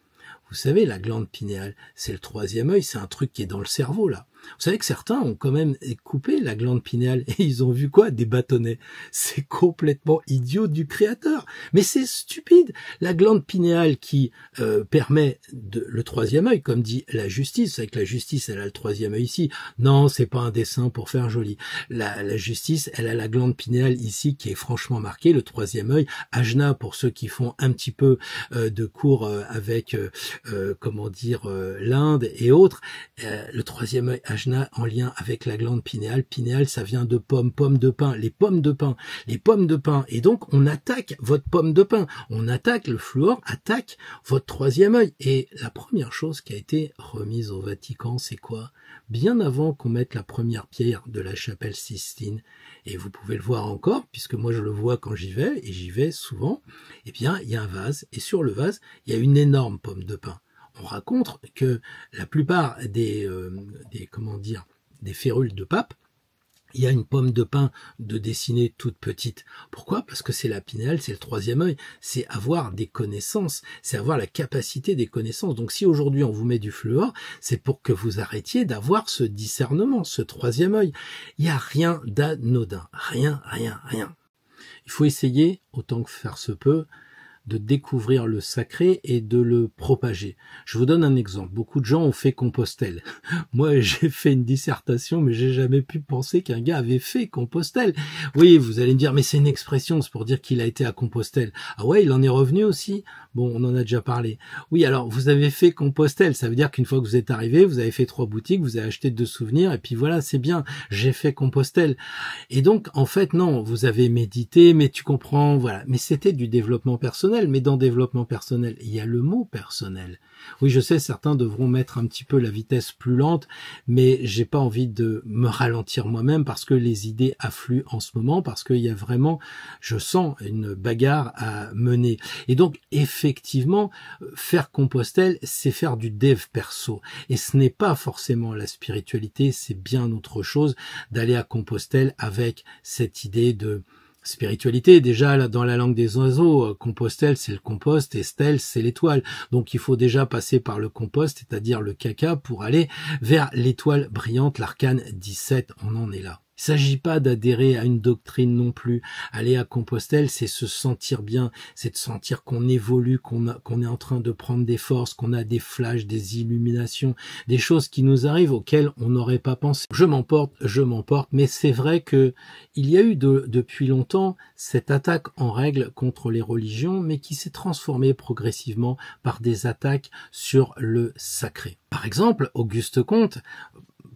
A: Vous savez, la glande pinéale, c'est le troisième œil, c'est un truc qui est dans le cerveau, là. Vous savez que certains ont quand même coupé la glande pinéale et ils ont vu quoi? Des bâtonnets. C'est complètement idiot du créateur. Mais c'est stupide. La glande pinéale qui permet le troisième œil, comme dit la justice. Vous savez que la justice, elle a le troisième œil ici. Non, c'est pas un dessin pour faire joli. La justice, elle a la glande pinéale ici qui est franchement marquée, le troisième œil. Ajna, pour ceux qui font un petit peu de cours avec, comment dire, l'Inde et autres, le troisième œil Ajna en lien avec la glande pinéale. Pinéale, ça vient de pommes de pin. Les pommes de pin. Et donc, on attaque votre pomme de pin. On attaque, le fluor attaque votre troisième œil. Et la première chose qui a été remise au Vatican, c'est quoi? Bien avant qu'on mette la première pierre de la chapelle Sistine, et vous pouvez le voir encore, puisque moi je le vois quand j'y vais, et j'y vais souvent, eh bien, il y a un vase, et sur le vase, il y a une énorme pomme de pin. On raconte que la plupart des férules de pape, il y a une pomme de pin de dessinée toute petite. Pourquoi? Parce que c'est la pinéale, c'est le troisième œil, c'est avoir des connaissances, c'est avoir la capacité des connaissances. Donc si aujourd'hui on vous met du fluor, c'est pour que vous arrêtiez d'avoir ce discernement, ce troisième œil. Il n'y a rien d'anodin, rien. Il faut essayer, autant que faire se peut, de découvrir le sacré et de le propager. Je vous donne un exemple. Beaucoup de gens ont fait Compostelle. Moi, j'ai fait une dissertation, mais j'ai jamais pu penser qu'un gars avait fait Compostelle. Oui, vous allez me dire, mais c'est une expression, c'est pour dire qu'il a été à Compostelle. Ah ouais, il en est revenu aussi? Bon, on en a déjà parlé. Oui, alors, vous avez fait Compostelle. Ça veut dire qu'une fois que vous êtes arrivé, vous avez fait 3 boutiques, vous avez acheté 2 souvenirs, et puis voilà, c'est bien. J'ai fait Compostelle. Et donc, en fait, non, vous avez médité, mais tu comprends, voilà. Mais c'était du développement personnel. Mais dans développement personnel, il y a le mot personnel. Oui, je sais, certains devront mettre un petit peu la vitesse plus lente, mais j'ai pas envie de me ralentir moi-même parce que les idées affluent en ce moment, parce qu'il y a vraiment, je sens une bagarre à mener. Et donc, effectivement, faire Compostelle, c'est faire du dev perso. Et ce n'est pas forcément la spiritualité, c'est bien autre chose d'aller à Compostelle avec cette idée de spiritualité. Déjà, là, dans la langue des oiseaux, Compostelle, c'est le compost et stèle, c'est l'étoile. Donc, il faut déjà passer par le compost, c'est-à-dire le caca, pour aller vers l'étoile brillante, l'arcane 17. On en est là. Il ne s'agit pas d'adhérer à une doctrine non plus. Aller à Compostelle, c'est se sentir bien, c'est de sentir qu'on évolue, qu'on est en train de prendre des forces, qu'on a des flashs, des illuminations, des choses qui nous arrivent auxquelles on n'aurait pas pensé. Je m'emporte, mais c'est vrai que il y a eu depuis longtemps cette attaque en règle contre les religions, mais qui s'est transformée progressivement par des attaques sur le sacré. Par exemple, Auguste Comte,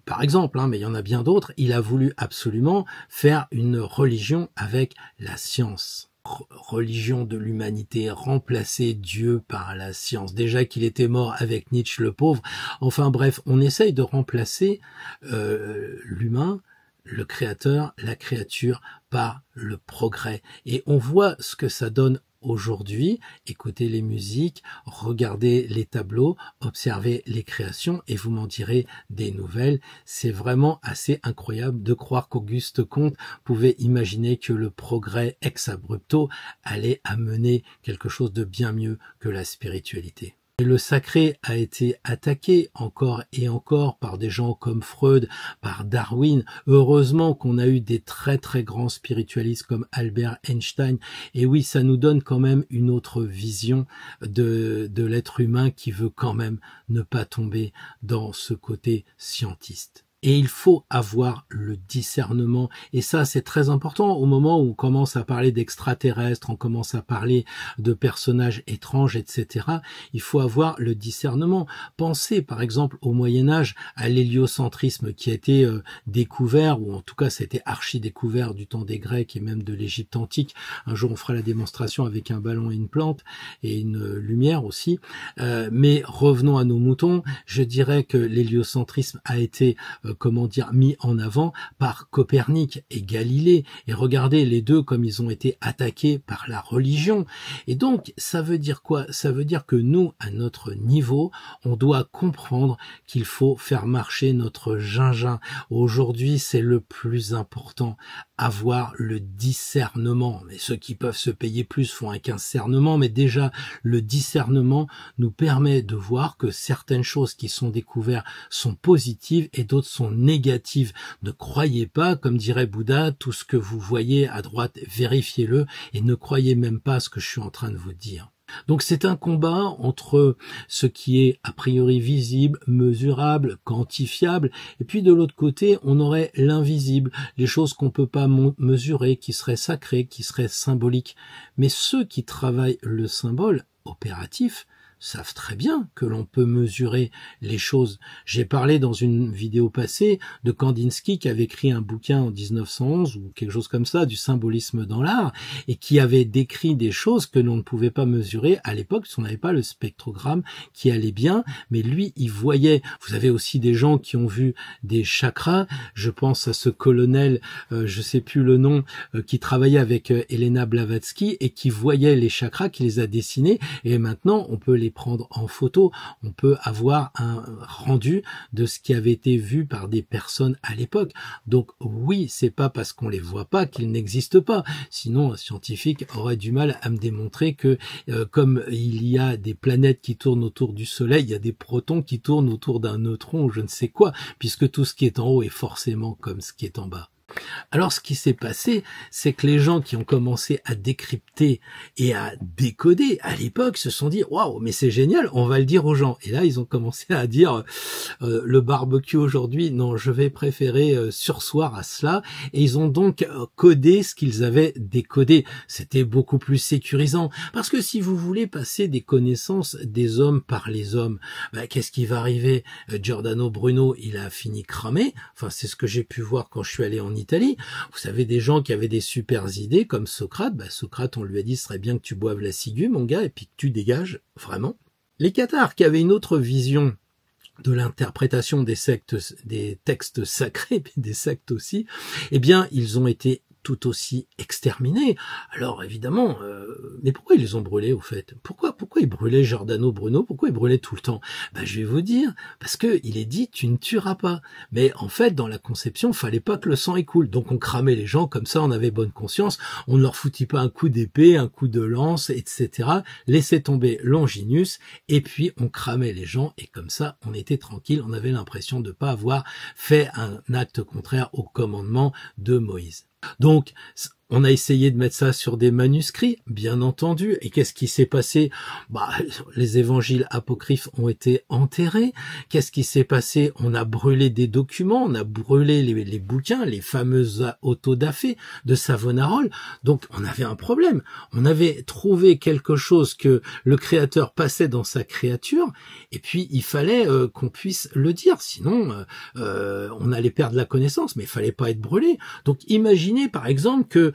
A: mais il y en a bien d'autres, il a voulu absolument faire une religion avec la science. Religion de l'humanité, remplacer Dieu par la science. Déjà qu'il était mort avec Nietzsche le pauvre. Enfin bref, on essaye de remplacer l'humain, le créateur, la créature par le progrès. Et on voit ce que ça donne aujourd'hui. Écoutez les musiques, regardez les tableaux, observez les créations et vous m'en direz des nouvelles. C'est vraiment assez incroyable de croire qu'Auguste Comte pouvait imaginer que le progrès ex abrupto allait amener quelque chose de bien mieux que la spiritualité. Et le sacré a été attaqué encore et encore par des gens comme Freud, par Darwin. Heureusement qu'on a eu des très très grands spiritualistes comme Albert Einstein. Et oui, ça nous donne quand même une autre vision de l'être humain qui veut quand même ne pas tomber dans ce côté scientiste. Et il faut avoir le discernement. Et ça, c'est très important au moment où on commence à parler d'extraterrestres, on commence à parler de personnages étranges, etc. Il faut avoir le discernement. Pensez, par exemple, au Moyen-Âge, à l'héliocentrisme qui a été découvert, ou en tout cas, ça a été archi-découvert du temps des Grecs et même de l'Égypte antique. Un jour, on fera la démonstration avec un ballon et une plante, et une lumière aussi. Mais revenons à nos moutons. Je dirais que l'héliocentrisme a été comment dire, mis en avant par Copernic et Galilée. Et regardez les deux comme ils ont été attaqués par la religion. Et donc, ça veut dire quoi? Ça veut dire que nous, à notre niveau, on doit comprendre qu'il faut faire marcher notre gingiva. Aujourd'hui, c'est le plus important, avoir le discernement. Mais ceux qui peuvent se payer plus font un discernement, mais déjà, le discernement nous permet de voir que certaines choses qui sont découvertes sont positives et d'autres sont négatives. Ne croyez pas, comme dirait Bouddha, tout ce que vous voyez à droite, vérifiez-le et ne croyez même pas ce que je suis en train de vous dire. Donc c'est un combat entre ce qui est a priori visible, mesurable, quantifiable, et puis de l'autre côté, on aurait l'invisible, les choses qu'on peut pas mesurer, qui seraient sacrées, qui seraient symboliques. Mais ceux qui travaillent le symbole opératif savent très bien que l'on peut mesurer les choses. J'ai parlé dans une vidéo passée de Kandinsky qui avait écrit un bouquin en 1911 ou quelque chose comme ça, du symbolisme dans l'art, et qui avait décrit des choses que l'on ne pouvait pas mesurer à l'époque, parce qu'on n'avait pas le spectrogramme qui allait bien, mais lui, il voyait. Vous avez aussi des gens qui ont vu des chakras, je pense à ce colonel, je sais plus le nom, qui travaillait avec Elena Blavatsky et qui voyait les chakras, qui les a dessinés, et maintenant, on peut les prendre en photo, on peut avoir un rendu de ce qui avait été vu par des personnes à l'époque. Donc oui, c'est pas parce qu'on les voit pas qu'ils n'existent pas. Sinon, un scientifique aurait du mal à me démontrer que comme il y a des planètes qui tournent autour du Soleil, il y a des protons qui tournent autour d'un neutron ou je ne sais quoi, puisque tout ce qui est en haut est forcément comme ce qui est en bas. Alors ce qui s'est passé, c'est que les gens qui ont commencé à décrypter et à décoder à l'époque se sont dit « Waouh, mais c'est génial, on va le dire aux gens ». Et là, ils ont commencé à dire le barbecue aujourd'hui, non, je vais préférer surseoir à cela. Et ils ont donc codé ce qu'ils avaient décodé. C'était beaucoup plus sécurisant. Parce que si vous voulez passer des connaissances des hommes par les hommes, qu'est-ce qui va arriver? Giordano Bruno, il a fini cramé. Enfin, c'est ce que j'ai pu voir quand je suis allé en Italie. Vous savez, des gens qui avaient des super idées comme Socrate. Socrate, on lui a dit, ce serait bien que tu boives la ciguë, mon gars, et puis que tu dégages, vraiment. Les cathares, qui avaient une autre vision de l'interprétation des textes sacrés, puis des sectes aussi, eh bien, ils ont été tout aussi exterminés. Alors évidemment, mais pourquoi ils les ont brûlés au fait? Pourquoi ils brûlaient Giordano Bruno? Pourquoi ils brûlaient tout le temps? Je vais vous dire, parce que il est dit tu ne tueras pas. Mais en fait, dans la conception, fallait pas que le sang écoule. Donc on cramait les gens comme ça, on avait bonne conscience, on ne leur foutit pas un coup d'épée, un coup de lance, etc. Laissait tomber Longinus, et puis on cramait les gens, et comme ça, on était tranquille, on avait l'impression de ne pas avoir fait un acte contraire au commandement de Moïse. Donc, on a essayé de mettre ça sur des manuscrits, bien entendu. Et qu'est-ce qui s'est passé? Les évangiles apocryphes ont été enterrés. Qu'est-ce qui s'est passé? On a brûlé des documents, on a brûlé les bouquins, les fameuses autodafés de Savonarole. Donc, on avait un problème. On avait trouvé quelque chose que le Créateur passait dans sa créature, et puis il fallait qu'on puisse le dire. Sinon, on allait perdre la connaissance, mais il fallait pas être brûlé. Donc, imaginez par exemple que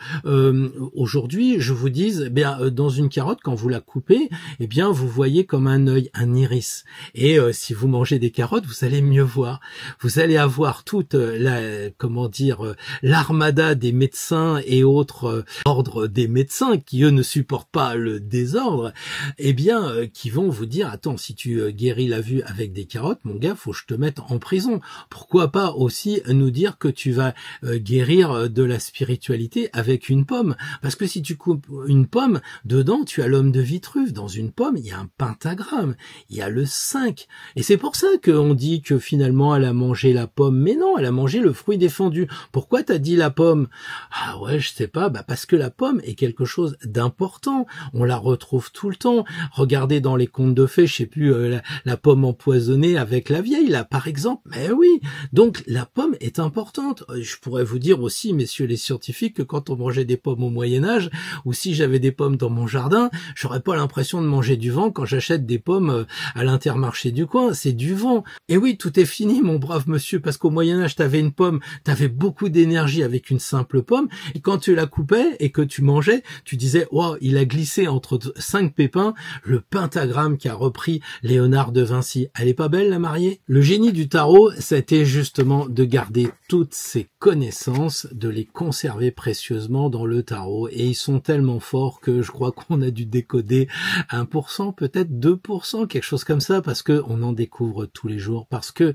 A: aujourd'hui, je vous dise, dans une carotte, quand vous la coupez, vous voyez comme un œil, un iris. Et si vous mangez des carottes, vous allez mieux voir. Vous allez avoir toute l'armada des médecins et autres ordres des médecins qui eux ne supportent pas le désordre, qui vont vous dire attends, si tu guéris la vue avec des carottes, mon gars, faut que je te mette en prison. Pourquoi pas aussi nous dire que tu vas guérir de la spiritualité avec une pomme, parce que si tu coupes une pomme, dedans tu as l'homme de Vitruve, dans une pomme il y a un pentagramme, il y a le 5, et c'est pour ça qu'on dit que finalement elle a mangé la pomme, mais non, elle a mangé le fruit défendu. Pourquoi t'as dit la pomme? Ah ouais, je sais pas, parce que la pomme est quelque chose d'important, on la retrouve tout le temps. Regardez dans les contes de fées, je sais plus, la pomme empoisonnée avec la vieille, là par exemple, mais oui, donc la pomme est importante. Je pourrais vous dire aussi, messieurs les scientifiques, que quand on mangeais des pommes au Moyen-Âge, ou si j'avais des pommes dans mon jardin, j'aurais pas l'impression de manger du vent quand j'achète des pommes à l'Intermarché du coin. C'est du vent. Et oui, tout est fini, mon brave monsieur, parce qu'au Moyen-Âge, t'avais une pomme, t'avais beaucoup d'énergie avec une simple pomme, et quand tu la coupais et que tu mangeais, tu disais, wow, il a glissé entre 5 pépins le pentagramme qu'a repris Léonard de Vinci. Elle est pas belle, la mariée? Le génie du tarot, c'était justement de garder toutes ces connaissances, de les conserver précieusement dans le tarot, et ils sont tellement forts que je crois qu'on a dû décoder 1%, peut-être 2%, quelque chose comme ça, parce que on en découvre tous les jours, parce que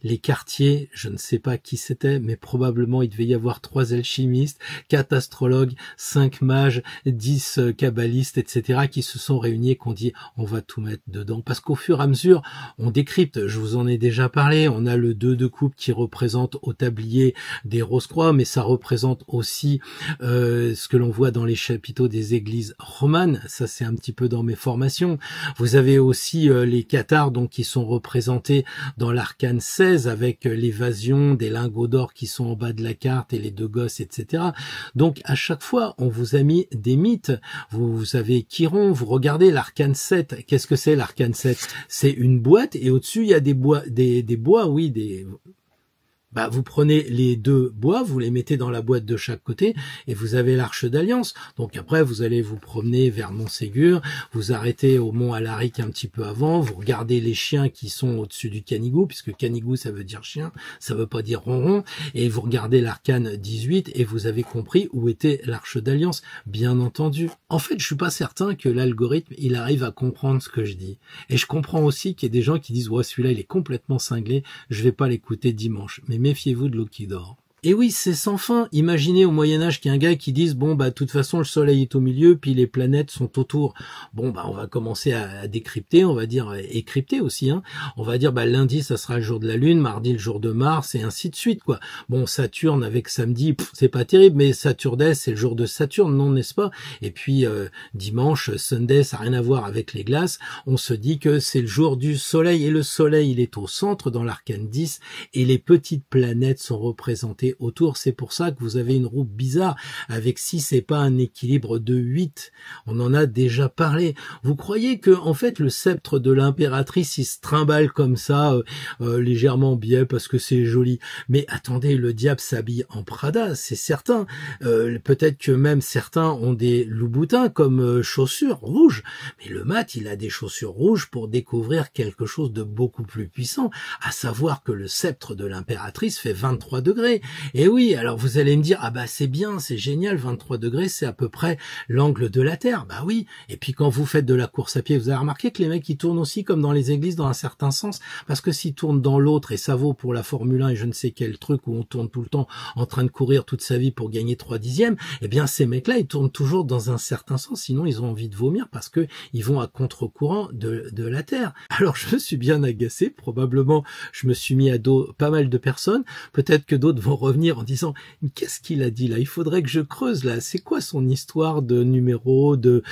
A: les quartiers, je ne sais pas qui c'était, mais probablement il devait y avoir 3 alchimistes, 4 astrologues, 5 mages, 10 kabbalistes, etc., qui se sont réunis et qui ont dit on va tout mettre dedans, parce qu'au fur et à mesure on décrypte, je vous en ai déjà parlé, on a le 2 de coupe qui représente au tablier des Rose-Croix, mais ça représente aussi ce que l'on voit dans les chapiteaux des églises romanes, ça c'est un petit peu dans mes formations. Vous avez aussi les cathares donc qui sont représentés dans l'arcane 16 avec l'évasion des lingots d'or qui sont en bas de la carte et les 2 gosses, etc. Donc à chaque fois on vous a mis des mythes. Vous avez Chiron, vous regardez l'arcane 7. Qu'est-ce que c'est l'arcane 7? C'est une boîte et au-dessus il y a des bois, vous prenez les 2 bois, vous les mettez dans la boîte de chaque côté et vous avez l'arche d'alliance. Donc après, vous allez vous promener vers Montségur, vous arrêtez au mont Alaric un petit peu avant, vous regardez les chiens qui sont au-dessus du canigou, puisque canigou ça veut dire chien, ça veut pas dire ronron, et vous regardez l'arcane 18 et vous avez compris où était l'arche d'alliance, bien entendu. En fait, je suis pas certain que l'algorithme, il arrive à comprendre ce que je dis. Et je comprends aussi qu'il y a des gens qui disent « ouais, celui-là, il est complètement cinglé, je vais pas l'écouter dimanche ». Mais méfiez-vous de l'eau qui dort. Et oui, c'est sans fin. Imaginez au Moyen-Âge qu'il y a un gars qui dise bon de toute façon le soleil est au milieu puis les planètes sont autour. On va commencer à décrypter, on va dire et crypter aussi On va dire lundi ça sera le jour de la lune, mardi le jour de Mars et ainsi de suite quoi. Saturne avec samedi, c'est pas terrible, mais Saturday c'est le jour de Saturne, non n'est-ce pas? Et puis dimanche, Sunday, ça n'a rien à voir avec les glaces. On se dit que c'est le jour du soleil et le soleil il est au centre dans l'arcane 10 et les petites planètes sont représentées autour. C'est pour ça que vous avez une roue bizarre avec 6 et pas un équilibre de 8. On en a déjà parlé. Vous croyez que en fait le sceptre de l'impératrice il se trimballe comme ça légèrement biais parce que c'est joli. Mais attendez, le diable s'habille en Prada, c'est certain. Peut-être que même certains ont des loups-boutins comme chaussures rouges. Mais le mat, il a des chaussures rouges pour découvrir quelque chose de beaucoup plus puissant, à savoir que le sceptre de l'impératrice fait 23 degrés. Et oui, alors vous allez me dire, c'est bien, c'est génial, 23 degrés, c'est à peu près l'angle de la Terre. Oui. Et puis quand vous faites de la course à pied, vous avez remarqué que les mecs, ils tournent aussi comme dans les églises dans un certain sens, parce que s'ils tournent dans l'autre, et ça vaut pour la Formule 1 et je ne sais quel truc où on tourne tout le temps en train de courir toute sa vie pour gagner 3 dixièmes, ces mecs-là, ils tournent toujours dans un certain sens, sinon ils ont envie de vomir parce que ils vont à contre-courant de la Terre. Alors je me suis bien agacé, probablement je me suis mis à dos pas mal de personnes, peut-être que d'autres vont revenir en disant qu'est-ce qu'il a dit là, il faudrait que je creuse là, c'est quoi son histoire de numéros, de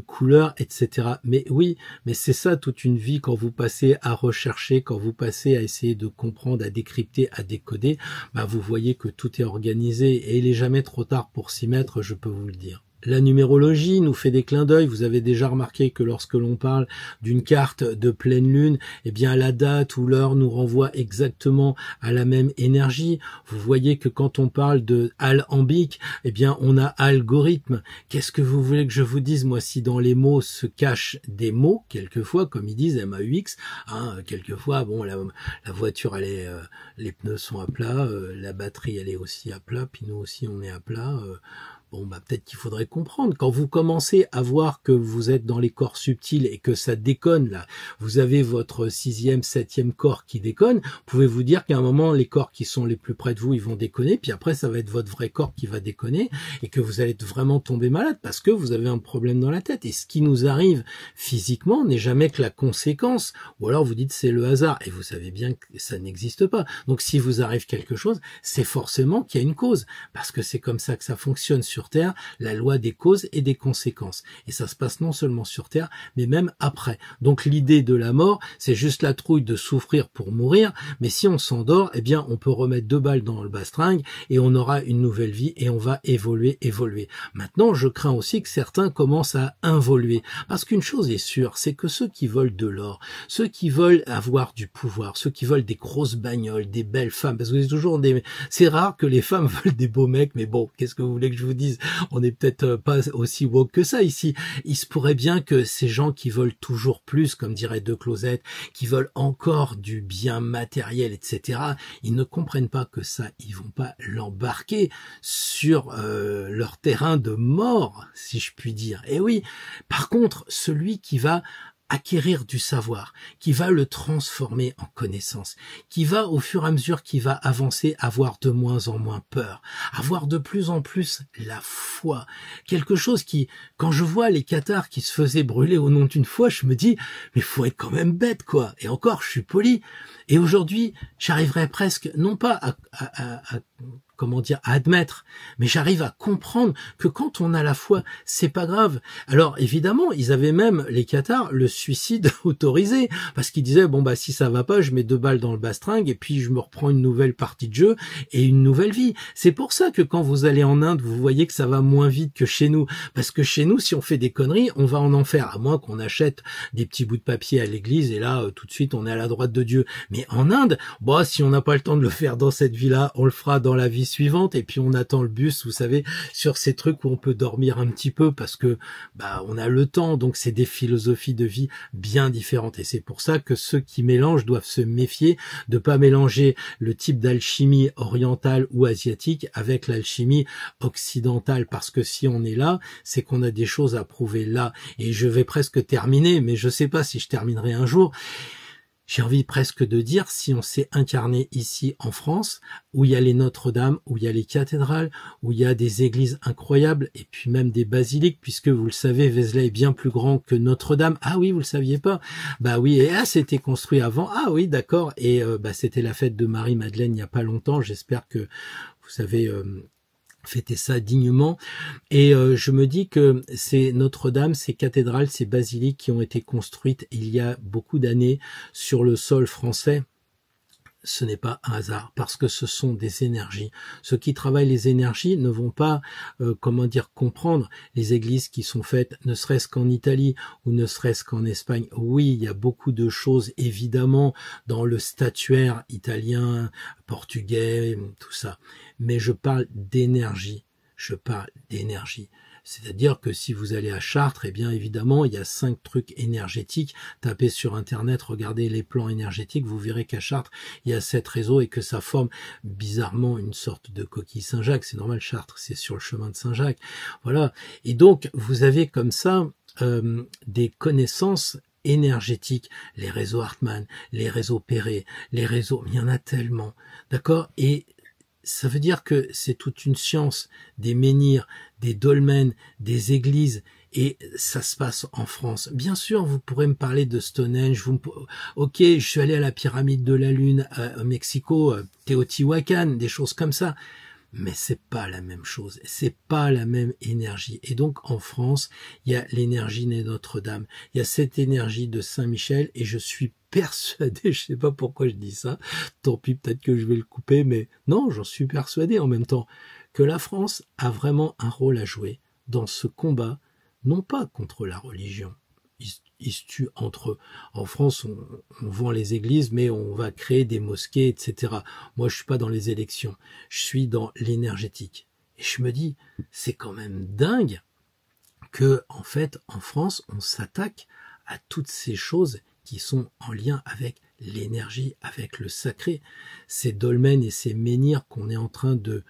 A: couleurs, etc. Mais oui, mais c'est ça toute une vie quand vous passez à rechercher, quand vous passez à essayer de comprendre, à décrypter, à décoder, vous voyez que tout est organisé et il est jamais trop tard pour s'y mettre, je peux vous le dire. La numérologie nous fait des clins d'œil. Vous avez déjà remarqué que lorsque l'on parle d'une carte de pleine lune, la date ou l'heure nous renvoie exactement à la même énergie. Vous voyez que quand on parle de alambic, on a algorithme. Qu'est-ce que vous voulez que je vous dise, moi, si dans les mots se cachent des mots, quelquefois, comme ils disent MAUX, quelquefois, la voiture, elle est, les pneus sont à plat, la batterie, elle est aussi à plat, puis nous aussi, on est à plat, peut-être qu'il faudrait comprendre. Quand vous commencez à voir que vous êtes dans les corps subtils et que ça déconne, là, vous avez votre 6e, 7e corps qui déconne, pouvez-vous dire qu'à un moment, les corps qui sont les plus près de vous, ils vont déconner, puis après, ça va être votre vrai corps qui va déconner, et que vous allez vraiment tomber malade parce que vous avez un problème dans la tête. Et ce qui nous arrive physiquement n'est jamais que la conséquence, ou alors vous dites c'est le hasard, et vous savez bien que ça n'existe pas. Donc si vous arrive quelque chose, c'est forcément qu'il y a une cause, parce que c'est comme ça que ça fonctionne sur sur Terre, la loi des causes et des conséquences. Et ça se passe non seulement sur Terre, mais même après. Donc l'idée de la mort, c'est juste la trouille de souffrir pour mourir, mais si on s'endort, eh bien on peut remettre 2 balles dans le bastringue et on aura une nouvelle vie et on va évoluer. Maintenant, je crains aussi que certains commencent à involuer. Parce qu'une chose est sûre, c'est que ceux qui veulent de l'or, ceux qui veulent avoir du pouvoir, ceux qui veulent des grosses bagnoles, des belles femmes, parce que c'est rare que les femmes veulent des beaux mecs, mais bon, qu'est-ce que vous voulez que je vous dise? On n'est peut-être pas aussi woke que ça ici. Il se pourrait bien que ces gens qui veulent toujours plus, comme dirait De Closet, qui veulent encore du bien matériel, etc., ils ne comprennent pas que ça, ils vont pas l'embarquer sur leur terrain de mort, si je puis dire. Et oui, par contre, celui qui va acquérir du savoir, qui va le transformer en connaissance, qui va au fur et à mesure qu'il va avancer avoir de moins en moins peur, avoir de plus en plus la foi, quelque chose qui, quand je vois les cathares qui se faisaient brûler au nom d'une foi, je me dis mais faut être quand même bête quoi. Et encore, je suis poli. Et aujourd'hui, j'arriverai presque non pas à admettre, mais j'arrive à comprendre que quand on a la foi, c'est pas grave. Alors évidemment, ils avaient même, les cathares, le suicide autorisé, parce qu'ils disaient, bon bah si ça va pas, je mets 2 balles dans le bastringue, et puis je me reprends une nouvelle partie de jeu, et une nouvelle vie. C'est pour ça que quand vous allez en Inde, vous voyez que ça va moins vite que chez nous, parce que chez nous, si on fait des conneries, on va en enfer, à moins qu'on achète des petits bouts de papier à l'église, et là, tout de suite, on est à la droite de Dieu. Mais en Inde, bah si on n'a pas le temps de le faire dans cette vie-là, on le fera dans la vie suivante, et puis on attend le bus, vous savez, sur ces trucs où on peut dormir un petit peu parce que bah on a le temps. Donc c'est des philosophies de vie bien différentes, et c'est pour ça que ceux qui mélangent doivent se méfier de pas mélanger le type d'alchimie orientale ou asiatique avec l'alchimie occidentale, parce que si on est là, c'est qu'on a des choses à prouver là. Et je vais presque terminer, mais je sais pas si je terminerai un jour. J'ai envie presque de dire, si on s'est incarné ici en France, où il y a les Notre-Dame, où il y a les cathédrales, où il y a des églises incroyables, et puis même des basiliques, puisque vous le savez, Vézelay est bien plus grand que Notre-Dame. Ah oui, vous le saviez pas? Bah oui, et c'était construit avant. Ah oui, d'accord. Et c'était la fête de Marie-Madeleine il y a pas longtemps. J'espère que vous savez fêter ça dignement. Et je me dis que c'est Notre-Dame, ces cathédrales, ces basiliques qui ont été construites il y a beaucoup d'années sur le sol français. Ce n'est pas un hasard, parce que ce sont des énergies. Ceux qui travaillent les énergies ne vont pas, comprendre les églises qui sont faites, ne serait-ce qu'en Italie ou ne serait-ce qu'en Espagne. Oui, il y a beaucoup de choses, évidemment, dans le statuaire italien, portugais, tout ça. Mais je parle d'énergie. C'est-à-dire que si vous allez à Chartres, eh bien évidemment, il y a 5 trucs énergétiques. Tapez sur Internet, regardez les plans énergétiques, vous verrez qu'à Chartres, il y a 7 réseaux et que ça forme bizarrement une sorte de coquille Saint-Jacques. C'est normal, Chartres, c'est sur le chemin de Saint-Jacques. Voilà. Et donc, vous avez comme ça des connaissances énergétiques, les réseaux Hartmann, les réseaux Perret, les réseaux, il y en a tellement. D'accord? Et ça veut dire que c'est toute une science, des menhirs, des dolmens, des églises, et ça se passe en France. Bien sûr, vous pourrez me parler de Stonehenge. Ok, je suis allé à la pyramide de la Lune au Mexico, Teotihuacan, des choses comme ça. Mais c'est pas la même chose, c'est pas la même énergie. Et donc en France, il y a l'énergie de Notre-Dame, il y a cette énergie de Saint-Michel, et je suis persuadé, je sais pas pourquoi je dis ça, tant pis, peut-être que je vais le couper, mais non, j'en suis persuadé en même temps, que la France a vraiment un rôle à jouer dans ce combat, non pas contre la religion. Ils se tuent entre eux. En France, on vend les églises, mais on va créer des mosquées, etc. Moi, je suis pas dans les élections. Je suis dans l'énergétique. Et je me dis, c'est quand même dingue que, en fait, en France, on s'attaque à toutes ces choses qui sont en lien avec l'énergie, avec le sacré. Ces dolmens et ces menhirs qu'on est en train de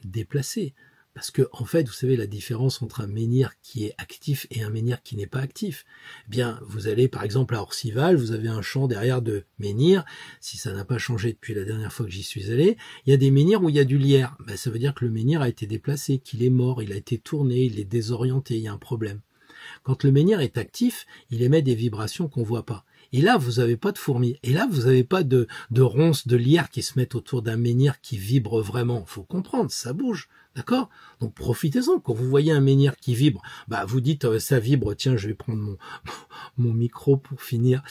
A: déplacer. Parce que, en fait, vous savez la différence entre un menhir qui est actif et un menhir qui n'est pas actif. Eh bien, vous allez, par exemple, à Orcival, vous avez un champ derrière de menhirs. Si ça n'a pas changé depuis la dernière fois que j'y suis allé, il y a des menhirs où il y a du lierre. Ben, ça veut dire que le menhir a été déplacé, qu'il est mort, il a été tourné, il est désorienté, il y a un problème. Quand le menhir est actif, il émet des vibrations qu'on voit pas. Et là, vous n'avez pas de fourmis. Et là, vous n'avez pas de ronces, de lierres qui se mettent autour d'un menhir qui vibre vraiment. Faut comprendre, ça bouge. D'accord? Donc profitez-en. Quand vous voyez un menhir qui vibre, bah vous dites ça vibre, tiens, je vais prendre mon micro pour finir.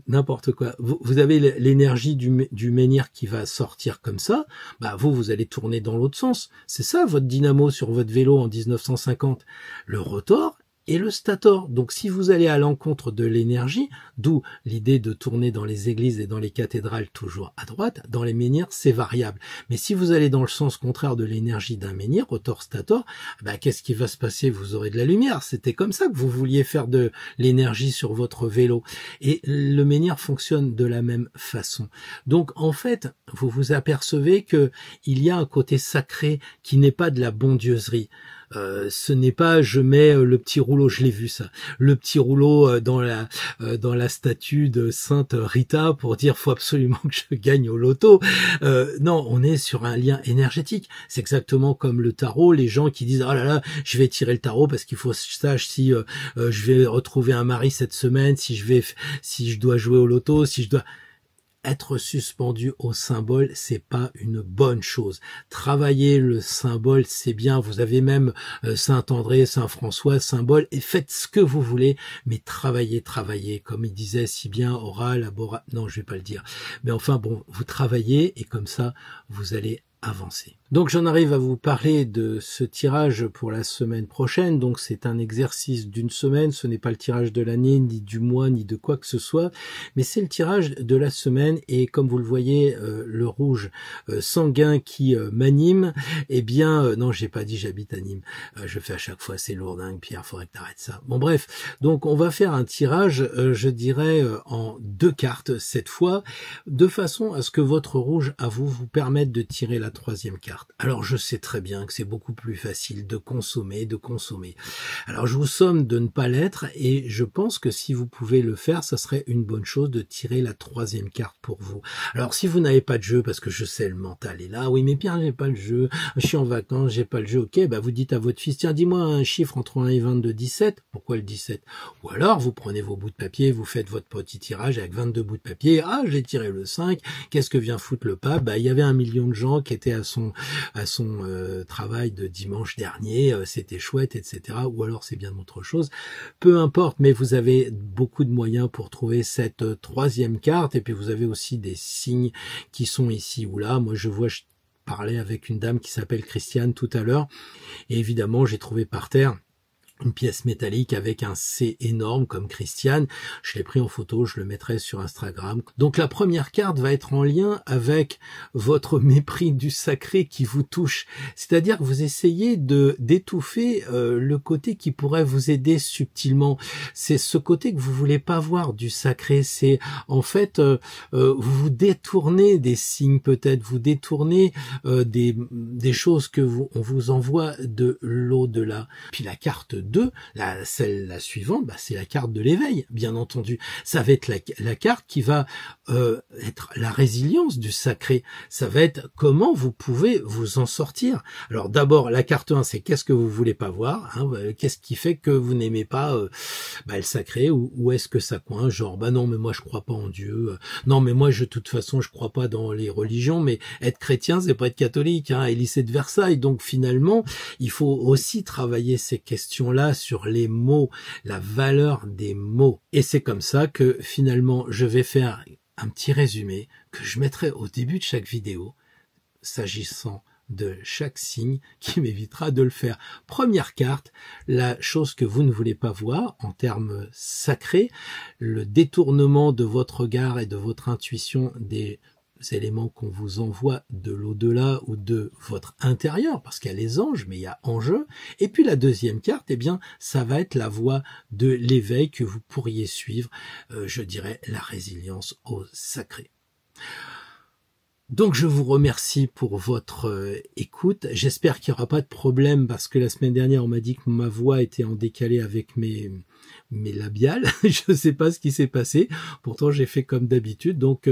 A: N'importe quoi. Vous avez l'énergie du menhir qui va sortir comme ça, bah vous allez tourner dans l'autre sens. C'est ça votre dynamo sur votre vélo en 1950. Le rotor et le stator. Donc si vous allez à l'encontre de l'énergie, d'où l'idée de tourner dans les églises et dans les cathédrales toujours à droite, dans les menhirs c'est variable. Mais si vous allez dans le sens contraire de l'énergie d'un menhir, rotor-stator, ben, qu'est-ce qui va se passer? Vous aurez de la lumière. C'était comme ça que vous vouliez faire de l'énergie sur votre vélo. Et le menhir fonctionne de la même façon. Donc en fait, vous vous apercevez que il y a un côté sacré qui n'est pas de la bondieuserie. Ce n'est pas je mets le petit rouleau, je l'ai vu ça, le petit rouleau dans la statue de Sainte Rita pour dire faut absolument que je gagne au loto. Non, on est sur un lien énergétique. C'est exactement comme le tarot, les gens qui disent oh là là, je vais tirer le tarot parce qu'il faut que je sache si je vais retrouver un mari cette semaine, si je dois jouer au loto, si je dois être suspendu au symbole, c'est pas une bonne chose. Travailler le symbole, c'est bien. Vous avez même Saint-André, Saint-François, symbole, et faites ce que vous voulez, mais travaillez, comme il disait si bien, oral, labora... Non, je vais pas le dire. Mais enfin, bon, vous travaillez, et comme ça, vous allez avancer. Donc j'en arrive à vous parler de ce tirage pour la semaine prochaine. Donc c'est un exercice d'une semaine, ce n'est pas le tirage de l'année, ni du mois, ni de quoi que ce soit, mais c'est le tirage de la semaine. Et comme vous le voyez, le rouge sanguin qui m'anime, eh bien, non, j'ai pas dit j'habite à Nîmes, je fais à chaque fois, c'est lourdingue, Pierre, faudrait que t'arrêtes ça. Bon bref, donc on va faire un tirage, je dirais, en 2 cartes cette fois, de façon à ce que votre rouge à vous permette de tirer la 3e carte. Alors je sais très bien que c'est beaucoup plus facile de consommer. Alors je vous somme de ne pas l'être et je pense que si vous pouvez le faire, ça serait une bonne chose de tirer la 3e carte pour vous. Alors si vous n'avez pas de jeu, parce que je sais le mental est là, oui mais Pierre j'ai pas le jeu, je suis en vacances, j'ai pas le jeu, ok, bah vous dites à votre fils, tiens dis-moi un chiffre entre 1 et 22, 17, pourquoi le 17? Ou alors vous prenez vos bouts de papier, vous faites votre petit tirage avec 22 bouts de papier, ah j'ai tiré le 5, qu'est-ce que vient foutre le pape? Bah il y avait 1 million de gens qui étaient à son travail de dimanche dernier, c'était chouette, etc. Ou alors c'est bien autre chose. Peu importe, mais vous avez beaucoup de moyens pour trouver cette 3e carte. Et puis vous avez aussi des signes qui sont ici ou là. Moi je parlais avec une dame qui s'appelle Christiane tout à l'heure. Et évidemment j'ai trouvé par terre une pièce métallique avec un C énorme comme Christiane. Je l'ai pris en photo, je le mettrai sur Instagram. Donc la première carte va être en lien avec votre mépris du sacré qui vous touche. C'est-à-dire que vous essayez d'étouffer le côté qui pourrait vous aider subtilement. C'est ce côté que vous voulez pas voir du sacré. C'est en fait, vous vous détournez des signes peut-être, vous détournez des choses que on vous envoie de l'au-delà. Puis la carte 2, la suivante, bah, c'est la carte de l'éveil, bien entendu. Ça va être la carte qui va être la résilience du sacré. Ça va être comment vous pouvez vous en sortir. Alors d'abord, la carte 1, c'est qu'est-ce que vous voulez pas voir, hein, qu'est-ce qui fait que vous n'aimez pas le sacré, ou est-ce que ça coince, genre bah non mais moi je crois pas en Dieu, non mais moi de toute façon je crois pas dans les religions, mais être chrétien c'est pas être catholique, hein, et lycée de Versailles. Donc finalement, il faut aussi travailler ces questions-là sur les mots, la valeur des mots. Et c'est comme ça que finalement je vais faire un petit résumé que je mettrai au début de chaque vidéo s'agissant de chaque signe qui m'évitera de le faire. Première carte, la chose que vous ne voulez pas voir en termes sacrés, le détournement de votre regard et de votre intuition des éléments qu'on vous envoie de l'au-delà ou de votre intérieur, parce qu'il y a les anges, mais il y a enjeu. Et puis la deuxième carte, eh bien, ça va être la voie de l'éveil que vous pourriez suivre, je dirais la résilience au sacré. Donc je vous remercie pour votre écoute. J'espère qu'il n'y aura pas de problème parce que la semaine dernière on m'a dit que ma voix était en décalé avec mes labiales. Je ne sais pas ce qui s'est passé. Pourtant j'ai fait comme d'habitude. Donc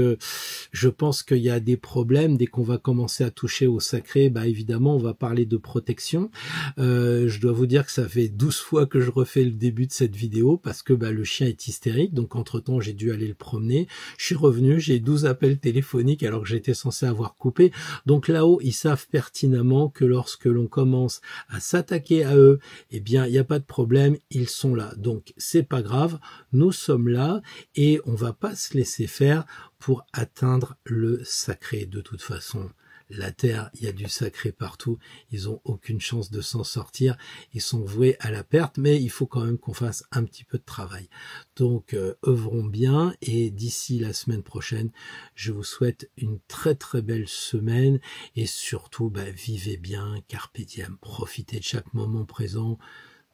A: je pense qu'il y a des problèmes dès qu'on va commencer à toucher au sacré. Bah évidemment on va parler de protection. Je dois vous dire que ça fait 12 fois que je refais le début de cette vidéo parce que le chien est hystérique. Donc entre temps j'ai dû aller le promener. Je suis revenu, j'ai 12 appels téléphoniques alors que j'étais censé avoir coupé. Donc là-haut, ils savent pertinemment que lorsque l'on commence à s'attaquer à eux, eh bien, il n'y a pas de problème, ils sont là. Donc, c'est pas grave, nous sommes là et on va pas se laisser faire pour atteindre le sacré. De toute façon, la terre, il y a du sacré partout, ils ont aucune chance de s'en sortir, ils sont voués à la perte, mais il faut quand même qu'on fasse un petit peu de travail. Donc œuvrons bien et d'ici la semaine prochaine, je vous souhaite une très très belle semaine et surtout vivez bien, carpe diem, profitez de chaque moment présent.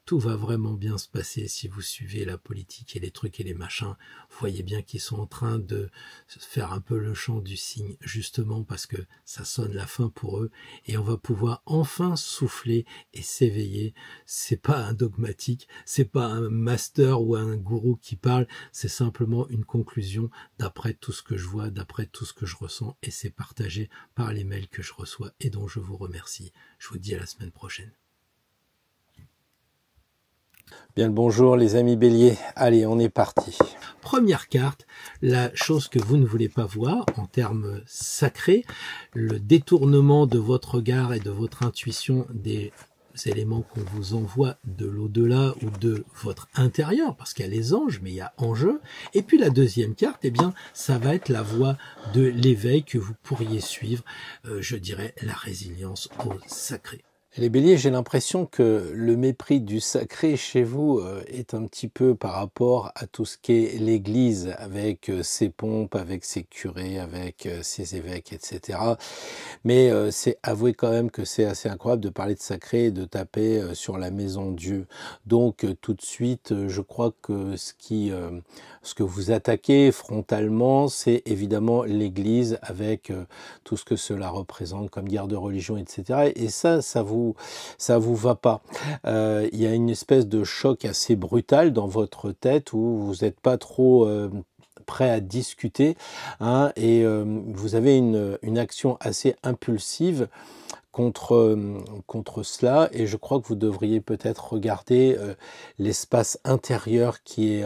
A: Tout va vraiment bien se passer si vous suivez la politique et les trucs et les machins. Vous voyez bien qu'ils sont en train de faire un peu le chant du cygne, justement parce que ça sonne la fin pour eux et on va pouvoir enfin souffler et s'éveiller. C'est pas un dogmatique, c'est pas un master ou un gourou qui parle, c'est simplement une conclusion d'après tout ce que je vois, d'après tout ce que je ressens et c'est partagé par les mails que je reçois et dont je vous remercie. Je vous dis à la semaine prochaine.
B: Bien le bonjour les amis béliers, allez on est parti.
A: Première carte, la chose que vous ne voulez pas voir en termes sacrés, le détournement de votre regard et de votre intuition des éléments qu'on vous envoie de l'au-delà ou de votre intérieur, parce qu'il y a les anges, mais il y a enjeu. Et puis la deuxième carte, eh bien, ça va être la voie de l'éveil que vous pourriez suivre, je dirais la résilience au sacré.
B: Les béliers, j'ai l'impression que le mépris du sacré chez vous est un petit peu par rapport à tout ce qu'est l'Église, avec ses pompes, avec ses curés, avec ses évêques, etc. Mais c'est avouer quand même que c'est assez incroyable de parler de sacré et de taper sur la maison de Dieu. Donc tout de suite, je crois que ce que vous attaquez frontalement, c'est évidemment l'Église avec tout ce que cela représente comme guerre de religion, etc. Et ça vous va pas. Il y a une espèce de choc assez brutal dans votre tête où vous n'êtes pas trop prêt à discuter, hein, et vous avez une action assez impulsive contre cela, et je crois que vous devriez peut-être regarder l'espace intérieur qui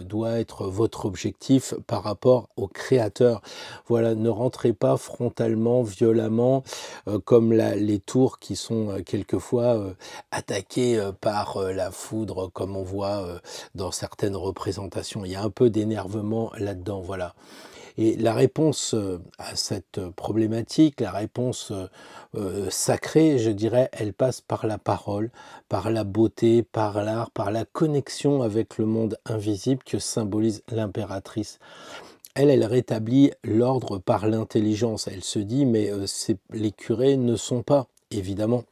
B: doit être votre objectif par rapport au Créateur. Voilà, ne rentrez pas frontalement, violemment, comme les tours qui sont quelquefois attaquées par la foudre, comme on voit dans certaines représentations. Il y a un peu d'énervement là-dedans, voilà. Et la réponse à cette problématique, la réponse sacrée, je dirais, elle passe par la parole, par la beauté, par l'art, par la connexion avec le monde invisible que symbolise l'impératrice. Elle rétablit l'ordre par l'intelligence. Elle se dit, mais les curés ne sont pas, évidemment,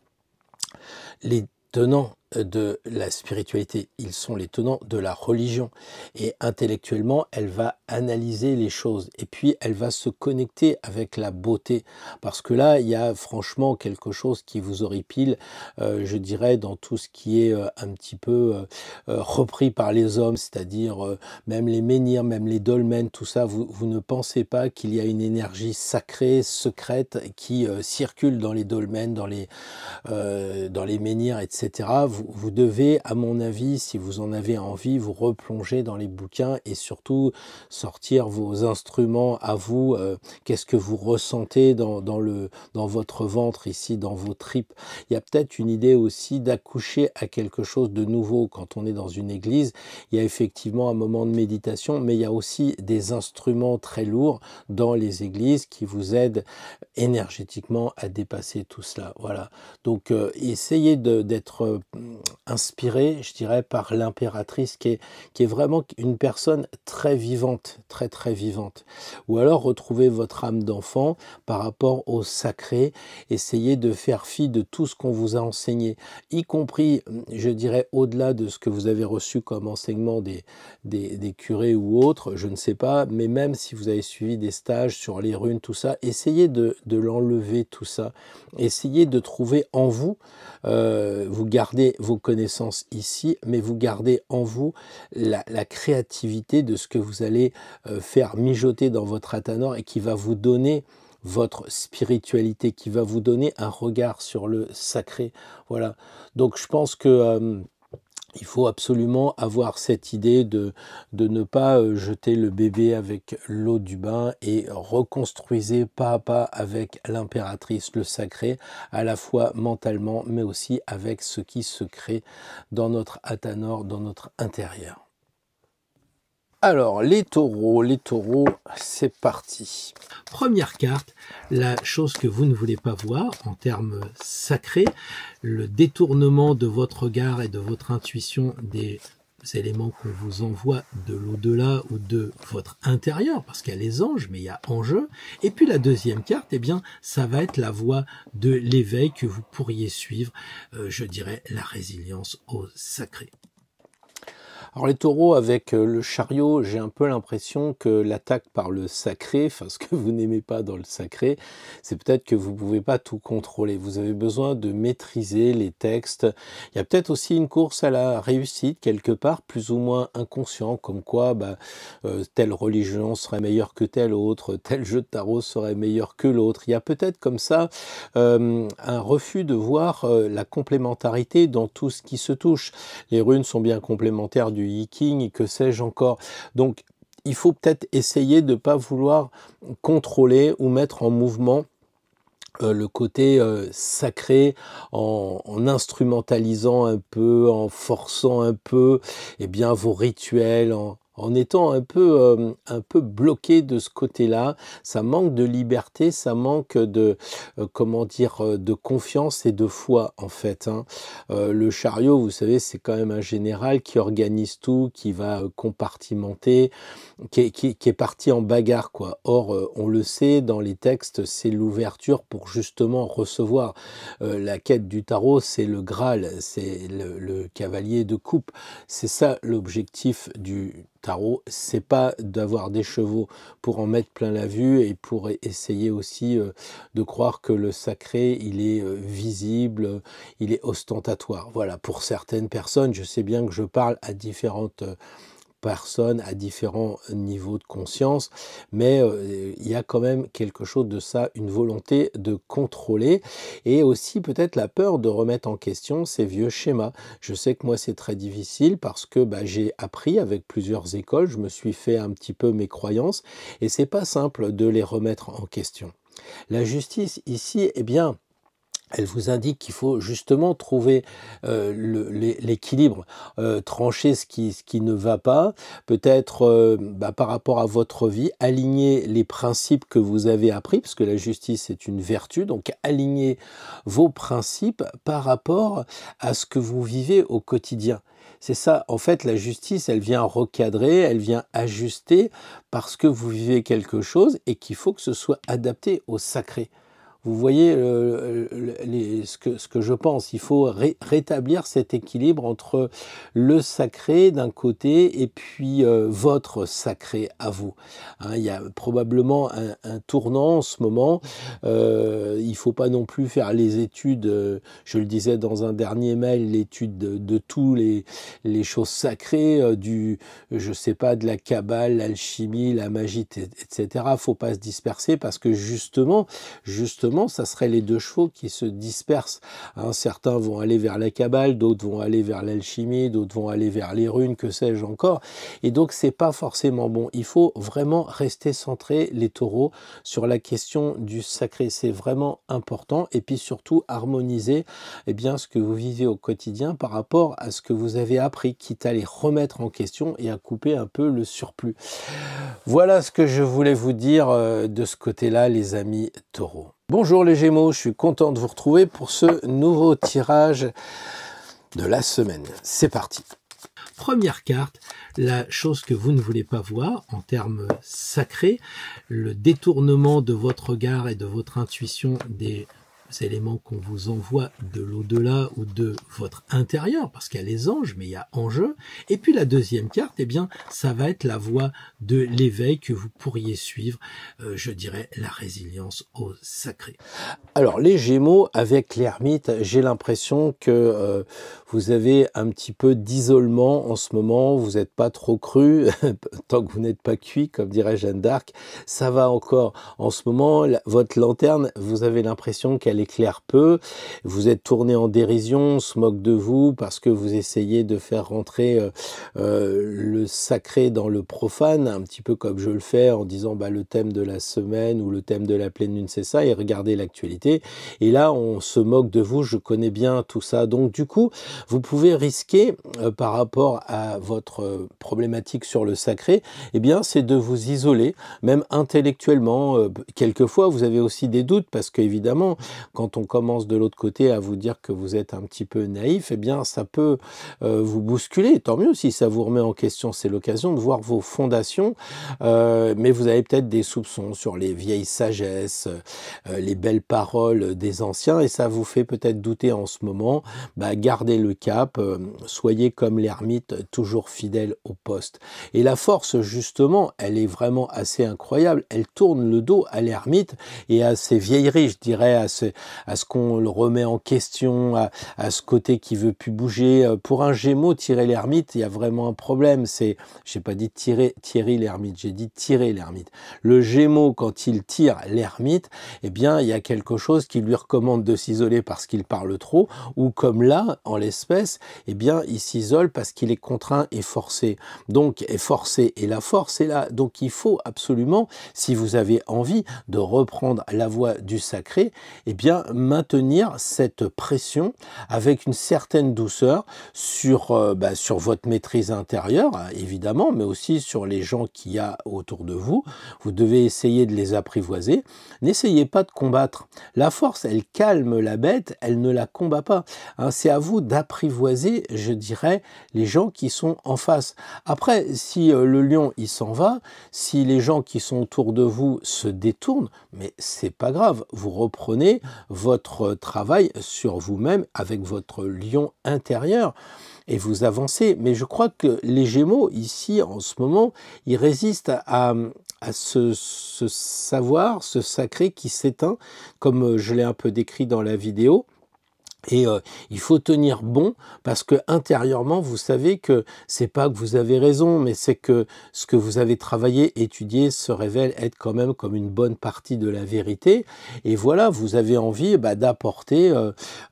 B: les tenants de la spiritualité, ils sont les tenants de la religion. Et intellectuellement, elle va analyser les choses et puis elle va se connecter avec la beauté. Parce que là, il y a franchement quelque chose qui vous horripile, je dirais, dans tout ce qui est un petit peu repris par les hommes, c'est-à-dire même les menhirs, même les dolmens, tout ça, vous ne pensez pas qu'il y a une énergie sacrée, secrète, qui circule dans les dolmens, dans les menhirs, etc. Vous devez, à mon avis, si vous en avez envie, vous replonger dans les bouquins et surtout sortir vos instruments à vous. Qu'est-ce que vous ressentez dans votre ventre ici, dans vos tripes? Il y a peut-être une idée aussi d'accoucher à quelque chose de nouveau. Quand on est dans une église, il y a effectivement un moment de méditation, mais il y a aussi des instruments très lourds dans les églises qui vous aident énergétiquement à dépasser tout cela. Voilà. Donc, essayez d'être inspiré, je dirais, par l'impératrice qui est vraiment une personne très vivante, très très vivante. Ou alors retrouvez votre âme d'enfant par rapport au sacré, essayez de faire fi de tout ce qu'on vous a enseigné, y compris, je dirais, au-delà de ce que vous avez reçu comme enseignement des curés ou autres, je ne sais pas, mais même si vous avez suivi des stages sur les runes, tout ça, essayez de l'enlever tout ça, essayez de trouver en vous, vous gardez vos connaissances ici, mais vous gardez en vous la créativité de ce que vous allez faire mijoter dans votre athanor et qui va vous donner votre spiritualité, qui va vous donner un regard sur le sacré. Voilà. Donc je pense que il faut absolument avoir cette idée de ne pas jeter le bébé avec l'eau du bain et reconstruisez pas à pas avec l'impératrice le sacré, à la fois mentalement, mais aussi avec ce qui se crée dans notre athanor, dans notre intérieur. Alors, les taureaux, c'est parti.
A: Première carte, la chose que vous ne voulez pas voir en termes sacrés, le détournement de votre regard et de votre intuition des éléments qu'on vous envoie de l'au-delà ou de votre intérieur, parce qu'il y a les anges, mais il y a enjeu. Et puis la deuxième carte, eh bien, ça va être la voie de l'éveil que vous pourriez suivre, je dirais, la résilience au sacré.
B: Alors les taureaux avec le chariot, j'ai un peu l'impression que l'attaque par le sacré, enfin ce que vous n'aimez pas dans le sacré, c'est peut-être que vous ne pouvez pas tout contrôler. Vous avez besoin de maîtriser les textes. Il y a peut-être aussi une course à la réussite quelque part, plus ou moins inconscient, comme quoi telle religion serait meilleure que telle autre, tel jeu de tarot serait meilleur que l'autre. Il y a peut-être comme ça un refus de voir la complémentarité dans tout ce qui se touche. Les runes sont bien complémentaires du Yi-King et que sais-je encore. Donc, il faut peut-être essayer de ne pas vouloir contrôler ou mettre en mouvement le côté sacré en instrumentalisant un peu, en forçant un peu eh bien, vos rituels, en étant un peu bloqué de ce côté-là. Ça manque de liberté, ça manque de de confiance et de foi en fait. Le chariot, vous savez, c'est quand même un général qui organise tout, qui va compartimenter, qui est parti en bagarre quoi. Or, on le sait dans les textes, c'est l'ouverture pour justement recevoir. La quête du tarot, c'est le Graal, c'est le cavalier de coupe. C'est ça l'objectif du tarot, c'est pas d'avoir des chevaux pour en mettre plein la vue et pour essayer aussi de croire que le sacré, il est visible, il est ostentatoire. Voilà, pour certaines personnes, je sais bien que je parle à différentes personnes à différents niveaux de conscience, mais il y a quand même quelque chose de ça, une volonté de contrôler et aussi peut-être la peur de remettre en question ces vieux schémas. Je sais que moi c'est très difficile parce que j'ai appris avec plusieurs écoles, je me suis fait un petit peu mes croyances et c'est pas simple de les remettre en question. La justice ici, eh bien, elle vous indique qu'il faut justement trouver l'équilibre, trancher ce qui ne va pas, peut-être par rapport à votre vie, aligner les principes que vous avez appris, parce que la justice est une vertu, donc aligner vos principes par rapport à ce que vous vivez au quotidien. C'est ça, en fait, la justice, elle vient recadrer, elle vient ajuster parce que vous vivez quelque chose et qu'il faut que ce soit adapté au sacré. Vous voyez ce que je pense, il faut rétablir cet équilibre entre le sacré d'un côté et puis votre sacré à vous. Il y a probablement un tournant en ce moment, il ne faut pas non plus faire les études, je le disais dans un dernier mail, l'étude de tous les choses sacrées, je sais pas, de la cabale, l'alchimie, la magie, etc. Il ne faut pas se disperser parce que justement, ça serait les deux chevaux qui se dispersent. Certains vont aller vers la cabale, d'autres vont aller vers l'alchimie, d'autres vont aller vers les runes, que sais-je encore. Et donc, c'est pas forcément bon. Il faut vraiment rester centré, les taureaux, sur la question du sacré. C'est vraiment important. Et puis surtout, harmoniser ce que vous vivez au quotidien par rapport à ce que vous avez appris, quitte à les remettre en question et à couper un peu le surplus. Voilà ce que je voulais vous dire de ce côté-là, les amis taureaux. Bonjour les Gémeaux, je suis content de vous retrouver pour ce nouveau tirage de la semaine. C'est parti.
A: Première carte, la chose que vous ne voulez pas voir en termes sacrés, le détournement de votre regard et de votre intuition des éléments qu'on vous envoie de l'au-delà ou de votre intérieur, parce qu'il y a les anges, mais il y a enjeu. Et puis la deuxième carte, eh bien, ça va être la voie de l'éveil que vous pourriez suivre, je dirais la résilience au sacré.
B: Alors les Gémeaux avec l'ermite, j'ai l'impression que vous avez un petit peu d'isolement en ce moment, vous n'êtes pas trop cru, tant que vous n'êtes pas cuit, comme dirait Jeanne d'Arc, ça va encore. En ce moment, votre lanterne, vous avez l'impression qu'elle éclaire peu, vous êtes tourné en dérision, on se moque de vous parce que vous essayez de faire rentrer le sacré dans le profane, un petit peu comme je le fais en disant bah, le thème de la semaine ou le thème de la pleine lune c'est ça, et regardez l'actualité. Et là, on se moque de vous, je connais bien tout ça. Donc du coup, vous pouvez risquer par rapport à votre problématique sur le sacré, eh bien, c'est de vous isoler, même intellectuellement. Quelquefois, vous avez aussi des doutes parce qu'évidemment, quand on commence de l'autre côté à vous dire que vous êtes un petit peu naïf, eh bien, ça peut vous bousculer. Tant mieux si ça vous remet en question. C'est l'occasion de voir vos fondations, mais vous avez peut-être des soupçons sur les vieilles sagesses, les belles paroles des anciens, et ça vous fait peut-être douter en ce moment. Bah, gardez le cap, soyez comme l'ermite, toujours fidèle au poste. Et la force, justement, elle est vraiment assez incroyable. Elle tourne le dos à l'ermite et à ses vieilleries, je dirais, à ce qu'on le remet en question, à ce côté qui veut plus bouger. Pour un Gémeaux, tirer l'ermite, il y a vraiment un problème. C'est, j'ai pas dit Thierry l'ermite, j'ai dit tirer l'ermite. Le Gémeaux, quand il tire l'ermite, eh bien, il y a quelque chose qui lui recommande de s'isoler parce qu'il parle trop, ou comme là, en l'espèce, eh bien, il s'isole parce qu'il est contraint et forcé. Donc, est forcé, et la force est là. Donc, il faut absolument, si vous avez envie de reprendre la voie du sacré, eh bien, maintenir cette pression avec une certaine douceur sur, sur votre maîtrise intérieure, évidemment, mais aussi sur les gens qu'il y a autour de vous. Vous devez essayer de les apprivoiser. N'essayez pas de combattre. La force, elle calme la bête, elle ne la combat pas. Hein, c'est à vous d'apprivoiser, je dirais, les gens qui sont en face. Après, si le lion, il s'en va, si les gens qui sont autour de vous se détournent, mais c'est pas grave. Vous reprenez votre travail sur vous-même avec votre lion intérieur et vous avancez. Mais je crois que les Gémeaux, ici, en ce moment, ils résistent à ce savoir, ce sacré qui s'éteint, comme je l'ai un peu décrit dans la vidéo. Et il faut tenir bon parce que intérieurement, vous savez que c'est pas que vous avez raison, mais c'est que ce que vous avez travaillé, étudié, se révèle être quand même comme une bonne partie de la vérité. Et voilà, vous avez envie d'apporter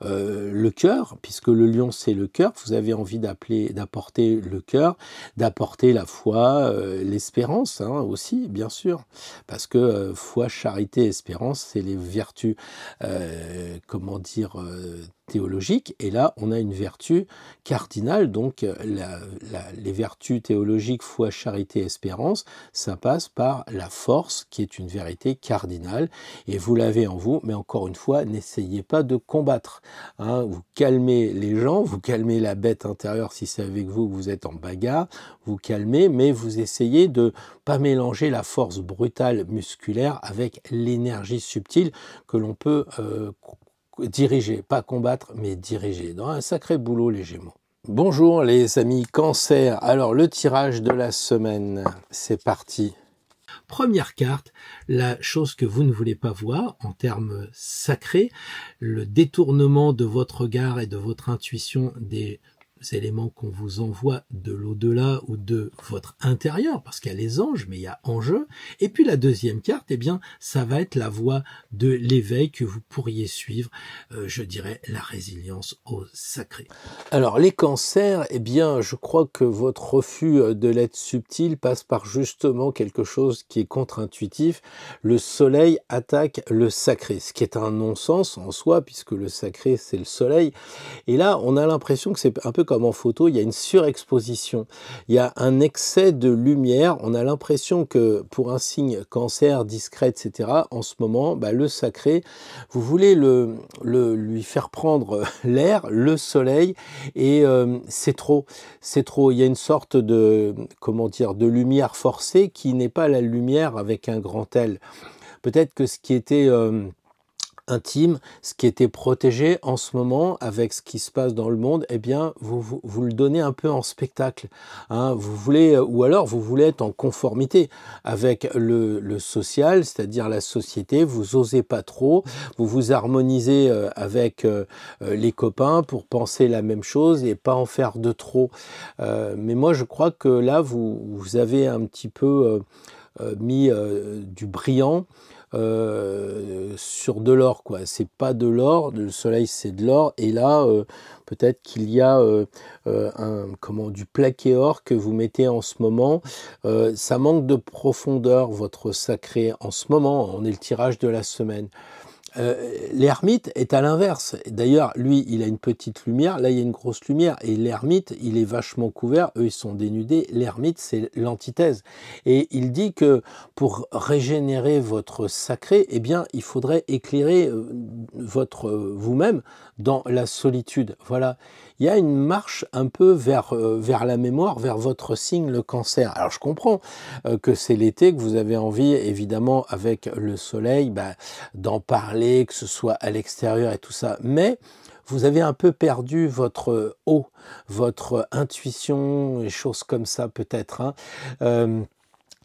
B: le cœur, puisque le lion c'est le cœur. Vous avez envie d'apporter le cœur, d'apporter la foi, l'espérance aussi, bien sûr, parce que foi, charité, espérance, c'est les vertus, comment dire. Théologique, et là on a une vertu cardinale, donc les vertus théologiques, foi, charité, espérance, ça passe par la force qui est une vérité cardinale, et vous l'avez en vous, mais encore une fois, n'essayez pas de combattre, vous calmez les gens, vous calmez la bête intérieure si c'est avec vous que vous êtes en bagarre, vous calmez, mais vous essayez de pas mélanger la force brutale musculaire avec l'énergie subtile que l'on peut diriger, pas combattre, mais diriger. Dans un sacré boulot, les Gémeaux. Bonjour les amis Cancer. Alors, le tirage de la semaine, c'est parti.
A: Première carte, la chose que vous ne voulez pas voir en termes sacrés, le détournement de votre regard et de votre intuition des éléments qu'on vous envoie de l'au-delà ou de votre intérieur, parce qu'il y a les anges, mais il y a enjeu. Et puis la deuxième carte, eh bien, ça va être la voie de l'éveil que vous pourriez suivre, je dirais la résilience au sacré.
B: Alors les cancers, eh bien, je crois que votre refus de l'être subtil passe par justement quelque chose qui est contre-intuitif. Le soleil attaque le sacré, ce qui est un non-sens en soi, puisque le sacré, c'est le soleil. Et là, on a l'impression que c'est un peu comme comme en photo, il y a une surexposition. Il y a un excès de lumière. On a l'impression que pour un signe cancer, discret, etc., en ce moment, le sacré, vous voulez lui faire prendre l'air, le soleil, et c'est trop. C'est trop. Il y a une sorte de, comment dire, de lumière forcée qui n'est pas la lumière avec un grand L. Peut-être que ce qui était intime, ce qui était protégé en ce moment avec ce qui se passe dans le monde, eh bien, vous le donnez un peu en spectacle. Hein. Vous voulez, ou alors vous voulez être en conformité avec le social, c'est-à-dire la société. Vous osez pas trop, vous vous harmonisez avec les copains pour penser la même chose et pas en faire de trop. Mais moi, je crois que là, vous avez un petit peu mis du brillant sur de l'or, quoi. C'est pas de l'or, le soleil c'est de l'or, et là peut-être qu'il y a du plaqué or que vous mettez en ce moment. Ça manque de profondeur, votre sacré en ce moment. On est le tirage de la semaine. L'ermite est à l'inverse. D'ailleurs, lui, il a une petite lumière. Là, il y a une grosse lumière. Et l'ermite, il est vachement couvert. Eux, ils sont dénudés. L'ermite, c'est l'antithèse. Et il dit que pour régénérer votre sacré, eh bien, il faudrait éclairer vous-même dans la solitude. Voilà. Il y a une marche un peu vers la mémoire, vers votre signe, le cancer. Alors, je comprends que c'est l'été, que vous avez envie, évidemment, avec le soleil, d'en parler, que ce soit à l'extérieur et tout ça. Mais vous avez un peu perdu votre eau, votre intuition, et choses comme ça, peut-être. Hein.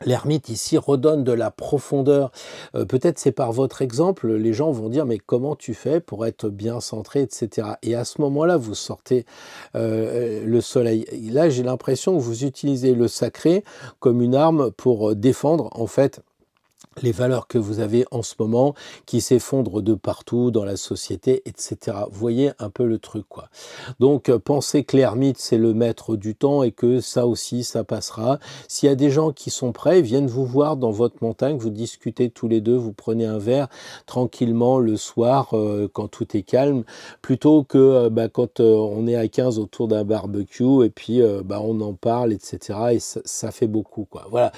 B: L'ermite ici redonne de la profondeur. Peut-être c'est par votre exemple, les gens vont dire mais comment tu fais pour être bien centré, etc. Et à ce moment-là, vous sortez le soleil. Et là, j'ai l'impression que vous utilisez le sacré comme une arme pour défendre en fait les valeurs que vous avez en ce moment, qui s'effondrent de partout dans la société, etc. Vous voyez un peu le truc, quoi. Donc, pensez que l'ermite, c'est le maître du temps et que ça aussi, ça passera. S'il y a des gens qui sont prêts, viennent vous voir dans votre montagne, vous discutez tous les deux, vous prenez un verre tranquillement le soir, quand tout est calme, plutôt que quand on est à 15 autour d'un barbecue et puis on en parle, etc. Et ça fait beaucoup, quoi. Voilà.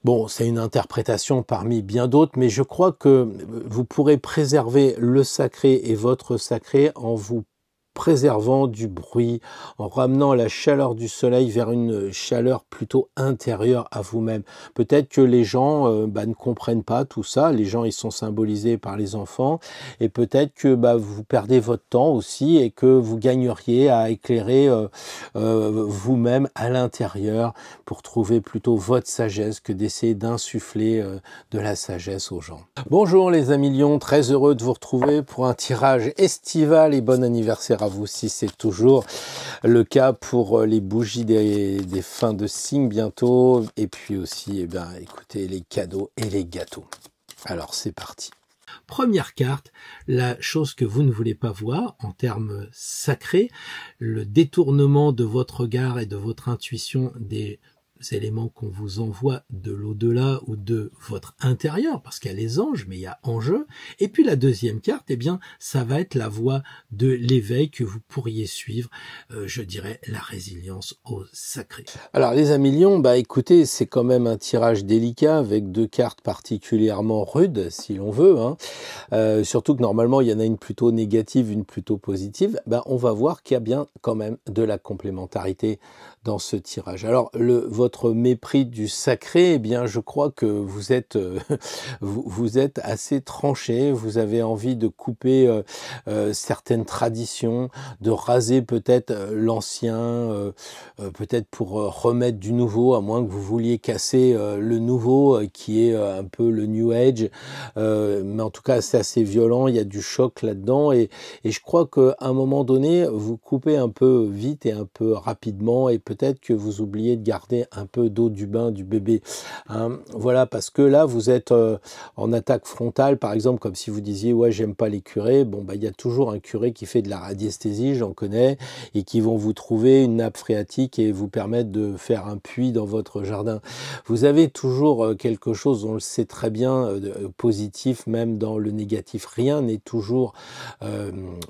B: Bon, c'est une interprétation parmi bien d'autres, mais je crois que vous pourrez préserver le sacré et votre sacré en vous préservant du bruit, en ramenant la chaleur du soleil vers une chaleur plutôt intérieure à vous-même. Peut-être que les gens ne comprennent pas tout ça, les gens ils sont symbolisés par les enfants, et peut-être que vous perdez votre temps aussi et que vous gagneriez à éclairer vous-même à l'intérieur pour trouver plutôt votre sagesse que d'essayer d'insuffler de la sagesse aux gens. Bonjour les amis lions, très heureux de vous retrouver pour un tirage estival et bon anniversaire à vous si c'est toujours le cas pour les bougies des fins de signe bientôt, et puis aussi écoutez, les cadeaux et les gâteaux. Alors c'est parti.
A: Première carte, la chose que vous ne voulez pas voir en termes sacrés, le détournement de votre regard et de votre intuition des éléments qu'on vous envoie de l'au-delà ou de votre intérieur, parce qu'il y a les anges, mais il y a enjeu. Et puis la deuxième carte, ça va être la voie de l'éveil que vous pourriez suivre, je dirais la résilience au sacré.
B: Alors les amis lions, écoutez, c'est quand même un tirage délicat avec deux cartes particulièrement rudes, si l'on veut. Hein. Surtout que normalement, il y en a une plutôt négative, une plutôt positive. On va voir qu'il y a bien quand même de la complémentarité dans ce tirage. Alors votre mépris du sacré, je crois que vous êtes vous êtes assez tranché, vous avez envie de couper certaines traditions, de raser peut-être l'ancien, peut-être pour remettre du nouveau, à moins que vous vouliez casser le nouveau qui est un peu le New Age, mais en tout cas c'est assez violent, il y a du choc là-dedans, et je crois qu'à un moment donné, vous coupez un peu vite et un peu rapidement, et peut-être que vous oubliez de garder un peu d'eau du bain du bébé, hein. Voilà, parce que là, vous êtes en attaque frontale, par exemple, comme si vous disiez, ouais, j'aime pas les curés. Bon, bah, il y a toujours un curé qui fait de la radiesthésie, j'en connais, et qui vont vous trouver une nappe phréatique et vous permettre de faire un puits dans votre jardin. Vous avez toujours quelque chose, on le sait très bien, positif, même dans le négatif. Rien n'est toujours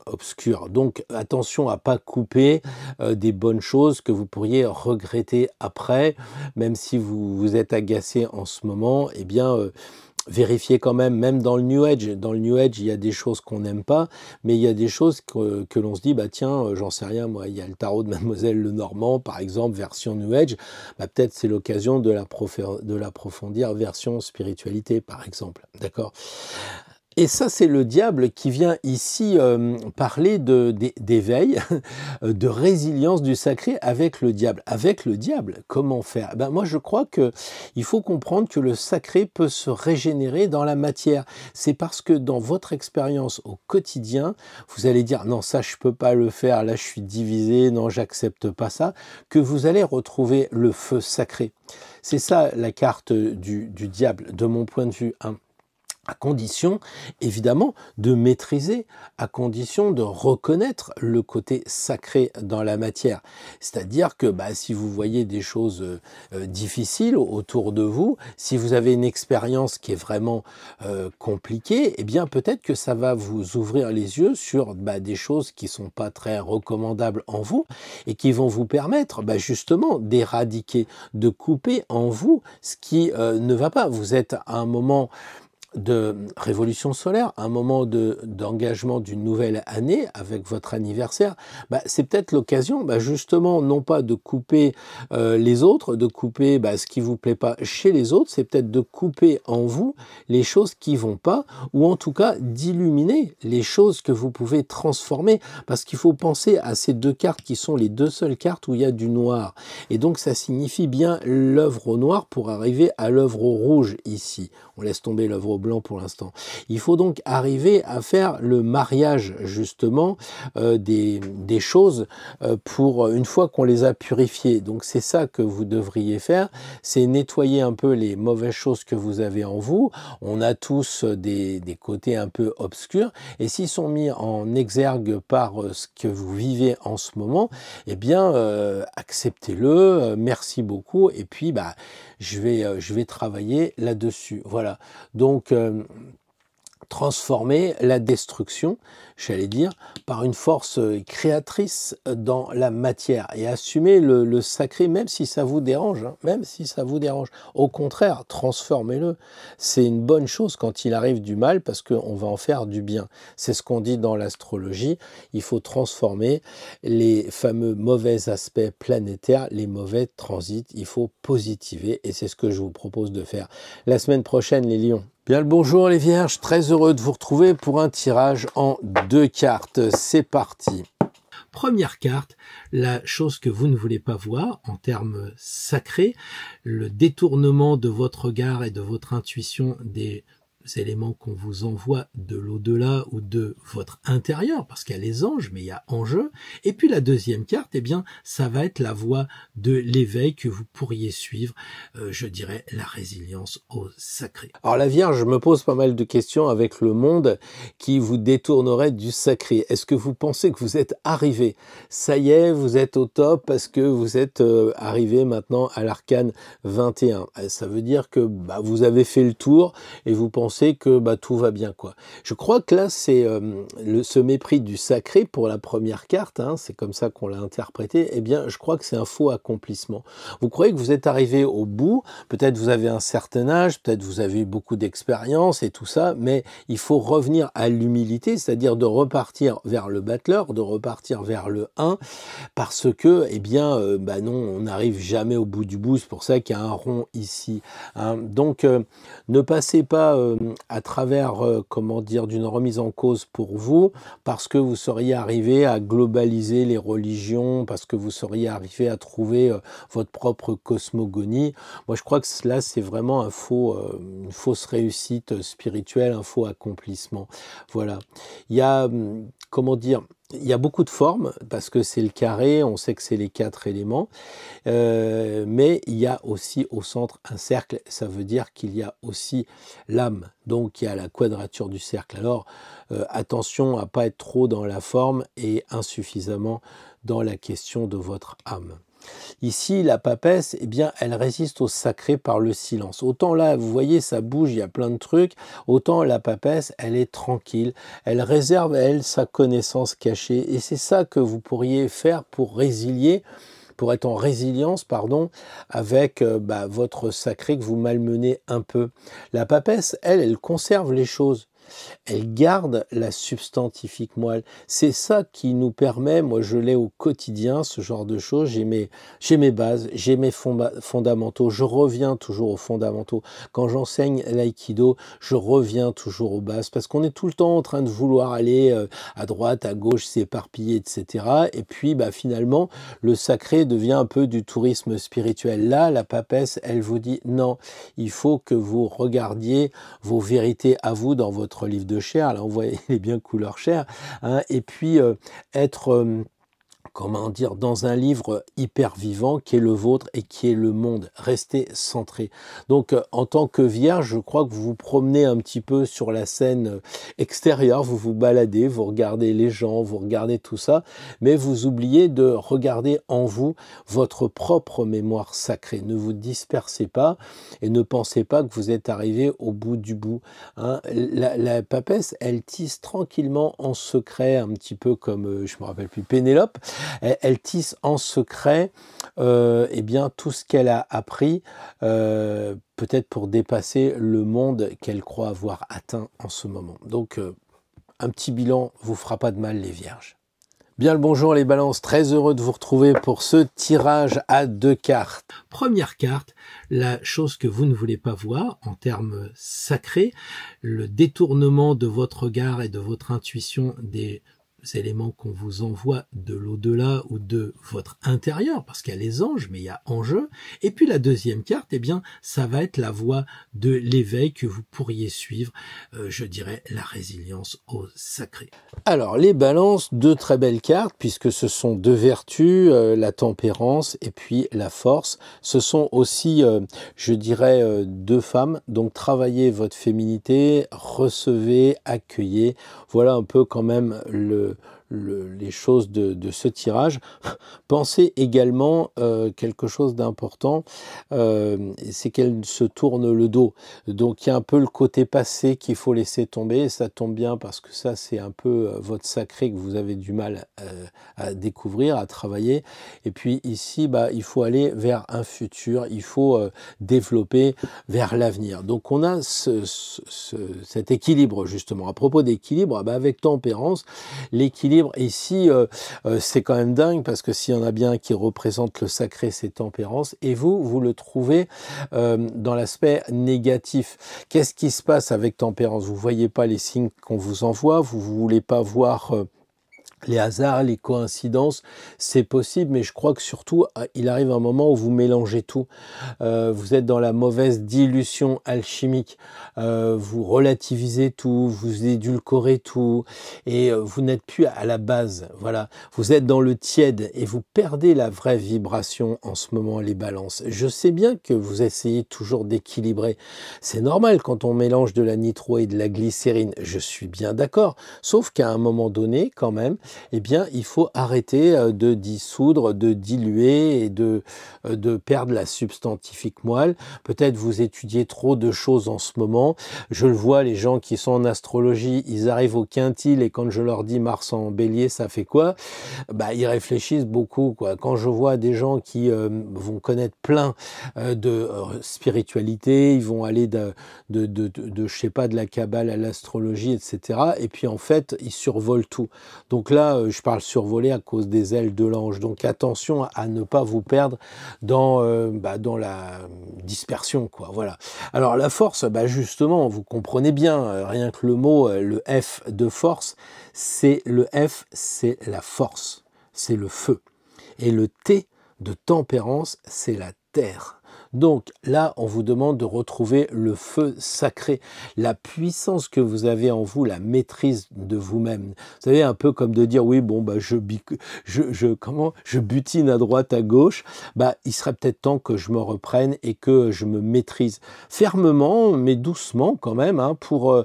B: obscur. Donc, attention à pas couper des bonnes choses que vous pourriez regretter après, même si vous vous êtes agacé en ce moment, eh bien, vérifiez quand même dans le New Age. Dans le New Age, il y a des choses qu'on n'aime pas, mais il y a des choses que l'on se dit, bah tiens, j'en sais rien, moi, il y a le tarot de Mademoiselle Lenormand, par exemple, version New Age, bah peut-être c'est l'occasion de l'approfondir version spiritualité, par exemple, d'accord? Et ça, c'est le diable qui vient ici parler d'éveil, de résilience du sacré avec le diable. Avec le diable, comment faire? Ben, moi, je crois que il faut comprendre que le sacré peut se régénérer dans la matière. C'est parce que dans votre expérience au quotidien, vous allez dire non, ça, je peux pas le faire, là, je suis divisé, non, j'accepte pas ça, que vous allez retrouver le feu sacré. C'est ça la carte du diable, de mon point de vue, hein. À condition, évidemment, de maîtriser, à condition de reconnaître le côté sacré dans la matière. C'est-à-dire que bah, si vous voyez des choses difficiles autour de vous, si vous avez une expérience qui est vraiment compliquée, eh bien peut-être que ça va vous ouvrir les yeux sur des choses qui sont pas très recommandables en vous et qui vont vous permettre justement d'éradiquer, de couper en vous ce qui ne va pas. Vous êtes à un moment de révolution solaire, un moment d'engagement d'une nouvelle année avec votre anniversaire, c'est peut-être l'occasion justement non pas de couper les autres, de couper ce qui vous plaît pas chez les autres, c'est peut-être de couper en vous les choses qui vont pas, ou en tout cas d'illuminer les choses que vous pouvez transformer, parce qu'il faut penser à ces deux cartes qui sont les deux seules cartes où il y a du noir, et donc ça signifie bien l'œuvre au noir pour arriver à l'œuvre au rouge ici. On laisse tomber l'œuvre au blanc pour l'instant. Il faut donc arriver à faire le mariage justement des choses pour une fois qu'on les a purifiées. Donc c'est ça que vous devriez faire, c'est nettoyer un peu les mauvaises choses que vous avez en vous. On a tous des côtés un peu obscurs, et s'ils sont mis en exergue par ce que vous vivez en ce moment, eh bien acceptez-le, merci beaucoup, et puis je vais travailler là-dessus. Voilà. Donc, transformer la destruction, j'allais dire, par une force créatrice dans la matière, et assumer le sacré, même si ça vous dérange, hein, même si ça vous dérange. Au contraire, transformez-le. C'est une bonne chose quand il arrive du mal, parce qu'on va en faire du bien. C'est ce qu'on dit dans l'astrologie. Il faut transformer les fameux mauvais aspects planétaires, les mauvais transits. Il faut positiver, et c'est ce que je vous propose de faire la semaine prochaine, les lions. Bien le bonjour les vierges, très heureux de vous retrouver pour un tirage en 2 cartes. C'est parti.
A: Première carte, la chose que vous ne voulez pas voir en termes sacrés, le détournement de votre regard et de votre intuition des éléments qu'on vous envoie de l'au-delà ou de votre intérieur, parce qu'il y a les anges, mais il y a enjeu. Et puis la deuxième carte, eh bien, ça va être la voie de l'éveil que vous pourriez suivre, je dirais la résilience au sacré.
B: Alors la Vierge me pose pas mal de questions avec le monde qui vous détournerait du sacré. Est-ce que vous pensez que vous êtes arrivé? Ça y est, vous êtes au top parce que vous êtes arrivé maintenant à l'arcane 21. Ça veut dire que vous avez fait le tour et vous pensez que tout va bien, quoi. Je crois que là, c'est ce mépris du sacré pour la première carte, hein, c'est comme ça qu'on l'a interprété, eh bien, je crois que c'est un faux accomplissement. Vous croyez que vous êtes arrivé au bout, peut-être vous avez un certain âge, peut-être vous avez eu beaucoup d'expérience et tout ça, mais il faut revenir à l'humilité, c'est-à-dire de repartir vers le battleur, de repartir vers le 1, parce que, eh bien, non, on n'arrive jamais au bout du bout, c'est pour ça qu'il y a un rond ici, hein. Donc, ne passez pas à travers, comment dire, d'une remise en cause pour vous, parce que vous seriez arrivé à globaliser les religions, parce que vous seriez arrivé à trouver votre propre cosmogonie. Moi, je crois que là, c'est vraiment une fausse réussite spirituelle, un faux accomplissement. Voilà. Il y a, comment dire, il y a beaucoup de formes, parce que c'est le carré, on sait que c'est les 4 éléments, mais il y a aussi au centre un cercle, ça veut dire qu'il y a aussi l'âme, donc il y a la quadrature du cercle. Alors attention à pas être trop dans la forme et insuffisamment dans la question de votre âme. Ici, la papesse, eh bien, elle résiste au sacré par le silence. Autant là, vous voyez, ça bouge, il y a plein de trucs. Autant la papesse, elle est tranquille. Elle réserve à elle sa connaissance cachée. Et c'est ça que vous pourriez faire pour résilier, pour être en résilience, pardon, avec votre sacré que vous malmenez un peu. La papesse, elle conserve les choses. Elle garde la substantifique moelle. C'est ça qui nous permet, moi je l'ai au quotidien, ce genre de choses. J'ai mes bases, j'ai mes fondamentaux. Je reviens toujours aux fondamentaux. Quand j'enseigne l'aïkido, je reviens toujours aux bases parce qu'on est tout le temps en train de vouloir aller à droite, à gauche, s'éparpiller, etc. Et puis finalement, le sacré devient un peu du tourisme spirituel. Là, la papesse, elle vous dit non, il faut que vous regardiez vos vérités à vous dans votre livre de chair, là on voit il est bien couleur chair, hein, et puis être comment dire, dans un livre hyper vivant qui est le vôtre et qui est le monde. Restez centré. Donc, en tant que vierge, je crois que vous vous promenez un petit peu sur la scène extérieure, vous vous baladez, vous regardez les gens, vous regardez tout ça, mais vous oubliez de regarder en vous votre propre mémoire sacrée. Ne vous dispersez pas et ne pensez pas que vous êtes arrivé au bout du bout. Hein. La papesse, elle tisse tranquillement en secret, un petit peu comme, je me rappelle plus, Pénélope. Elle tisse en secret eh bien, tout ce qu'elle a appris, peut-être pour dépasser le monde qu'elle croit avoir atteint en ce moment. Donc, un petit bilan vous fera pas de mal, les vierges. Bien le bonjour les balances, très heureux de vous retrouver pour ce tirage à 2 cartes.
A: Première carte, la chose que vous ne voulez pas voir en termes sacrés, le détournement de votre regard et de votre intuition des éléments qu'on vous envoie de l'au-delà ou de votre intérieur, parce qu'il y a les anges, mais il y a enjeu. Et puis la deuxième carte, eh bien, ça va être la voie de l'éveil que vous pourriez suivre, je dirais la résilience au sacré.
B: Alors, les balances, 2 très belles cartes, puisque ce sont 2 vertus, la tempérance et puis la force. Ce sont aussi, je dirais, 2 femmes, donc travaillez votre féminité, recevez, accueillez. Voilà un peu quand même les choses de ce tirage. Pensez également quelque chose d'important, c'est qu'elle se tourne le dos. Donc il y a un peu le côté passé qu'il faut laisser tomber, et ça tombe bien parce que ça c'est un peu votre sacré que vous avez du mal à découvrir, à travailler. Et puis ici, il faut aller vers un futur, il faut développer vers l'avenir. Donc on a cet équilibre justement. À propos d'équilibre, avec tempérance, l'équilibre ici, c'est quand même dingue parce que s'il y en a bien qui représente le sacré, c'est tempérance. Et vous le trouvez dans l'aspect négatif. Qu'est-ce qui se passe avec tempérance? Vous voyez pas les signes qu'on vous envoie, vous voulez pas voir les hasards, les coïncidences, c'est possible, mais je crois que surtout, il arrive un moment où vous mélangez tout. Vous êtes dans la mauvaise dilution alchimique. Vous relativisez tout, vous édulcorez tout, et vous n'êtes plus à la base. Voilà, vous êtes dans le tiède et vous perdez la vraie vibration en ce moment, les balances. Je sais bien que vous essayez toujours d'équilibrer. C'est normal quand on mélange de la nitro et de la glycérine. Je suis bien d'accord. Sauf qu'à un moment donné, quand même, eh bien, il faut arrêter de dissoudre, de diluer et de perdre la substantifique moelle. Peut-être vous étudiez trop de choses en ce moment. Je le vois, les gens qui sont en astrologie, ils arrivent au quintile et quand je leur dis Mars en bélier, ça fait quoi? Ils réfléchissent beaucoup, quoi. Quand je vois des gens qui vont connaître plein de spiritualité, ils vont aller de je sais pas, de la Kabbale à l'astrologie, etc. Et puis en fait, ils survolent tout. Donc là, je parle survoler à cause des ailes de l'ange. Donc attention à ne pas vous perdre dans la dispersion, quoi. Voilà. Alors la force, justement, vous comprenez bien, rien que le mot, le F de force, c'est la force, c'est le feu. Et le T de tempérance, c'est la terre. Donc là, on vous demande de retrouver le feu sacré, la puissance que vous avez en vous, la maîtrise de vous-même. Vous savez, un peu comme de dire, oui, bon, bah, je butine à droite, à gauche. Bah, il serait peut-être temps que je me reprenne et que je me maîtrise fermement, mais doucement quand même, hein, pour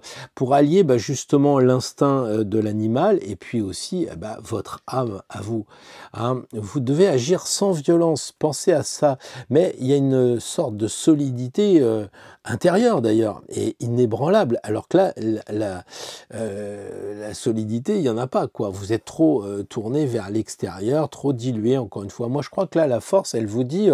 B: allier bah, justement l'instinct de l'animal et puis aussi bah, votre âme à vous. Hein. Vous devez agir sans violence, pensez à ça. Mais il y a une sorte de solidité intérieure d'ailleurs, et inébranlable. Alors que là, la solidité, il n'y en a pas, quoi. Vous êtes trop tourné vers l'extérieur, trop dilué, encore une fois. Moi, je crois que là, la force, elle vous dit,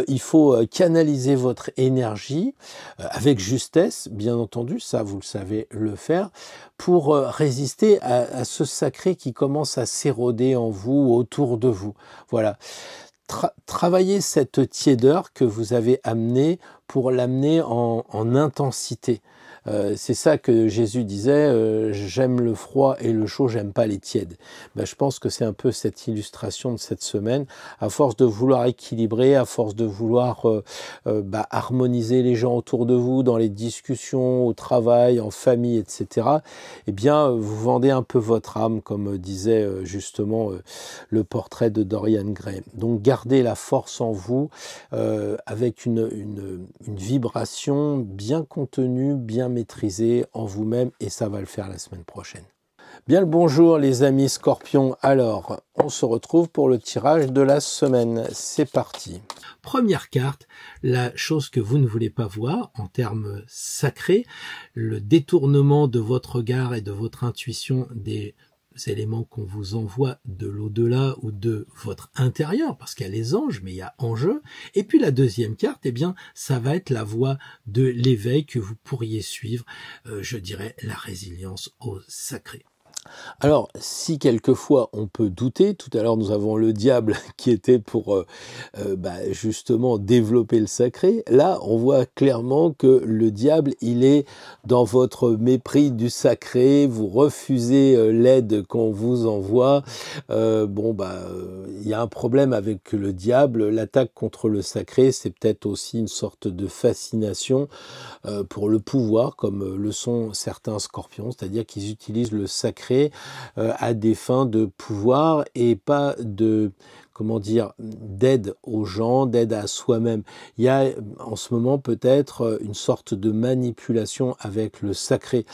B: il faut canaliser votre énergie avec justesse, bien entendu, ça, vous le savez le faire, pour résister à ce sacré qui commence à s'éroder en vous, autour de vous. Voilà. Travaillez cette tiédeur que vous avez amenée pour l'amener en intensité. C'est ça que Jésus disait, j'aime le froid et le chaud, j'aime pas les tièdes. Ben, je pense que c'est un peu cette illustration de cette semaine. À force de vouloir équilibrer, à force de vouloir bah, harmoniser les gens autour de vous dans les discussions, au travail, en famille, etc., eh bien, vous vendez un peu votre âme, comme disait justement le portrait de Dorian Gray. Donc, gardez la force en vous avec une vibration bien contenue, bien maîtrisée en vous-même, et ça va le faire la semaine prochaine. Bien le bonjour les amis Scorpions, alors on se retrouve pour le tirage de la semaine, c'est parti.
A: Première carte, la chose que vous ne voulez pas voir en termes sacrés, le détournement de votre regard et de votre intuition des éléments qu'on vous envoie de l'au-delà ou de votre intérieur, parce qu'il y a les anges, mais il y a enjeu. Et puis la deuxième carte, eh bien, ça va être la voie de l'éveil que vous pourriez suivre, je dirais la résilience au sacré.
B: Alors, si quelquefois on peut douter, tout à l'heure nous avons le diable qui était pour bah, justement développer le sacré, là on voit clairement que le diable il est dans votre mépris du sacré, vous refusez l'aide qu'on vous envoie, bon bah il y a un problème avec le diable, l'attaque contre le sacré c'est peut-être aussi une sorte de fascination pour le pouvoir comme le sont certains scorpions, c'est-à-dire qu'ils utilisent le sacré à des fins de pouvoir et pas de, comment dire, d'aide aux gens, d'aide à soi-même. Il y a en ce moment peut-être une sorte de manipulation avec le sacré.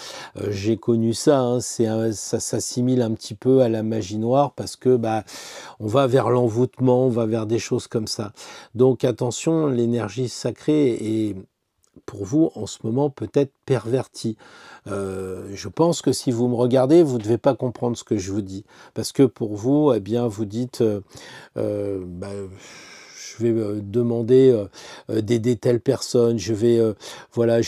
B: J'ai connu ça, hein, ça s'assimile un petit peu à la magie noire parce que bah, on va vers l'envoûtement, on va vers des choses comme ça. Donc attention, l'énergie sacrée est pour vous en ce moment peut-être perverti. Je pense que si vous me regardez, vous ne devez pas comprendre ce que je vous dis. Parce que pour vous, eh bien, vous dites, bah, je vais demander d'aider telle personne, voilà,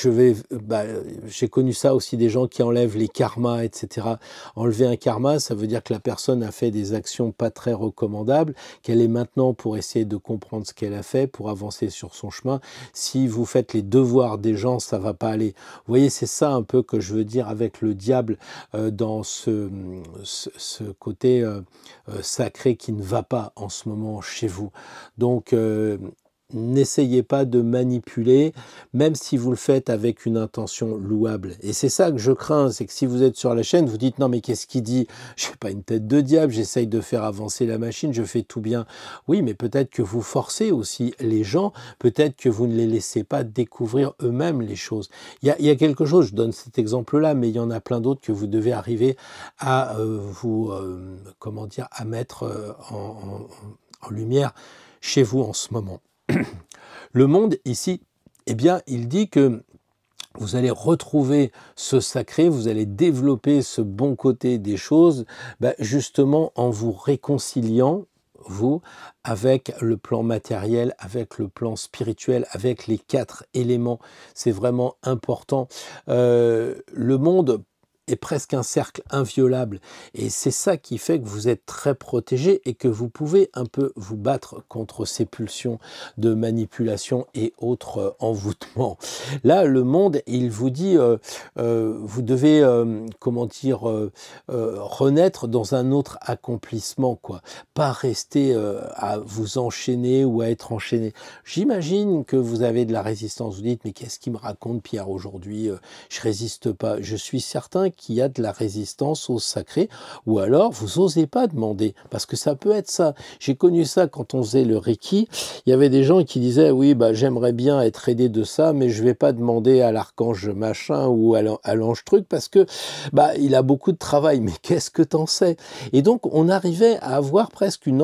B: bah, j'ai connu ça aussi des gens qui enlèvent les karmas, etc. Enlever un karma, ça veut dire que la personne a fait des actions pas très recommandables, qu'elle est maintenant pour essayer de comprendre ce qu'elle a fait, pour avancer sur son chemin. Si vous faites les devoirs des gens, ça va pas aller. Vous voyez, c'est ça un peu que je veux dire avec le diable dans ce côté sacré qui ne va pas en ce moment chez vous. Donc, n'essayez pas de manipuler, même si vous le faites avec une intention louable. Et c'est ça que je crains, c'est que si vous êtes sur la chaîne, vous dites « Non, mais qu'est-ce qu'il dit? Je n'ai pas une tête de diable, j'essaye de faire avancer la machine, je fais tout bien. » Oui, mais peut-être que vous forcez aussi les gens, peut-être que vous ne les laissez pas découvrir eux-mêmes les choses. Il y a quelque chose, je donne cet exemple-là, mais il y en a plein d'autres que vous devez arriver à comment dire, à mettre en lumière chez vous en ce moment. Le monde ici, eh bien, il dit que vous allez retrouver ce sacré, vous allez développer ce bon côté des choses, bah, justement en vous réconciliant, vous, avec le plan matériel, avec le plan spirituel, avec les 4 éléments. C'est vraiment important. Le monde est presque un cercle inviolable. Et c'est ça qui fait que vous êtes très protégé et que vous pouvez un peu vous battre contre ces pulsions de manipulation et autres envoûtements. Là, le monde, il vous dit, vous devez, comment dire, renaître dans un autre accomplissement, quoi. Pas rester à vous enchaîner ou à être enchaîné. J'imagine que vous avez de la résistance. Vous dites, mais qu'est-ce qu'il me raconte Pierre aujourd'hui? Je résiste pas. Je suis certain qu'il y a de la résistance au sacré, ou alors vous osez pas demander, parce que ça peut être ça. J'ai connu ça quand on faisait le Reiki. Il y avait des gens qui disaient, oui, bah j'aimerais bien être aidé de ça, mais je vais pas demander à l'archange machin ou à l'ange truc, parce que bah il a beaucoup de travail. Mais qu'est-ce que t'en sais? Et donc on arrivait à avoir presque une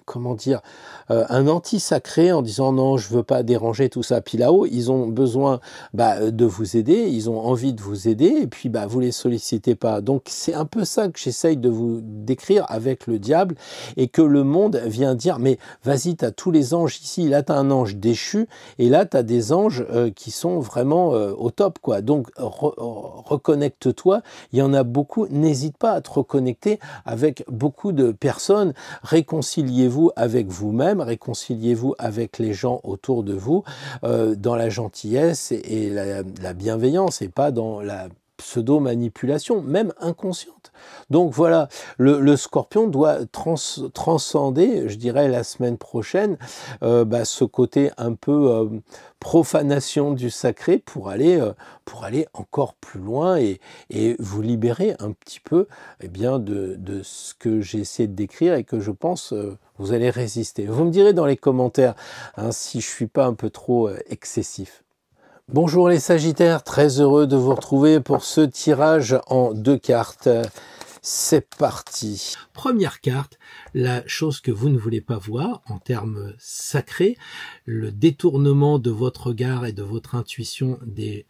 B: comment dire, un anti-sacré en disant non, je veux pas déranger tout ça. Puis là-haut, ils ont besoin de vous aider, ils ont envie de vous aider, et puis vous les sollicitez pas. Donc c'est un peu ça que j'essaye de vous décrire avec le diable, et que le monde vient dire, mais vas-y, t'as tous les anges ici, là t'as un ange déchu, et là t'as des anges qui sont vraiment au top, quoi. Donc reconnecte-toi, il y en a beaucoup, n'hésite pas à te reconnecter avec beaucoup de personnes, réconciliez-vous avec vous-même, réconciliez-vous avec les gens autour de vous, dans la gentillesse et la bienveillance, et pas dans la pseudo-manipulation, même inconsciente. Donc voilà, le Scorpion doit transcender, je dirais la semaine prochaine, ce côté un peu profanation du sacré pour aller encore plus loin et vous libérer un petit peu de ce que j'ai essayé de décrire et que je pense vous allez résister. Vous me direz dans les commentaires si je suis pas un peu trop excessif. Bonjour les Sagittaires, très heureux de vous retrouver pour ce tirage en 2 cartes. C'est parti.
A: Première carte, la chose que vous ne voulez pas voir en termes sacrés, le détournement de votre regard et de votre intuition des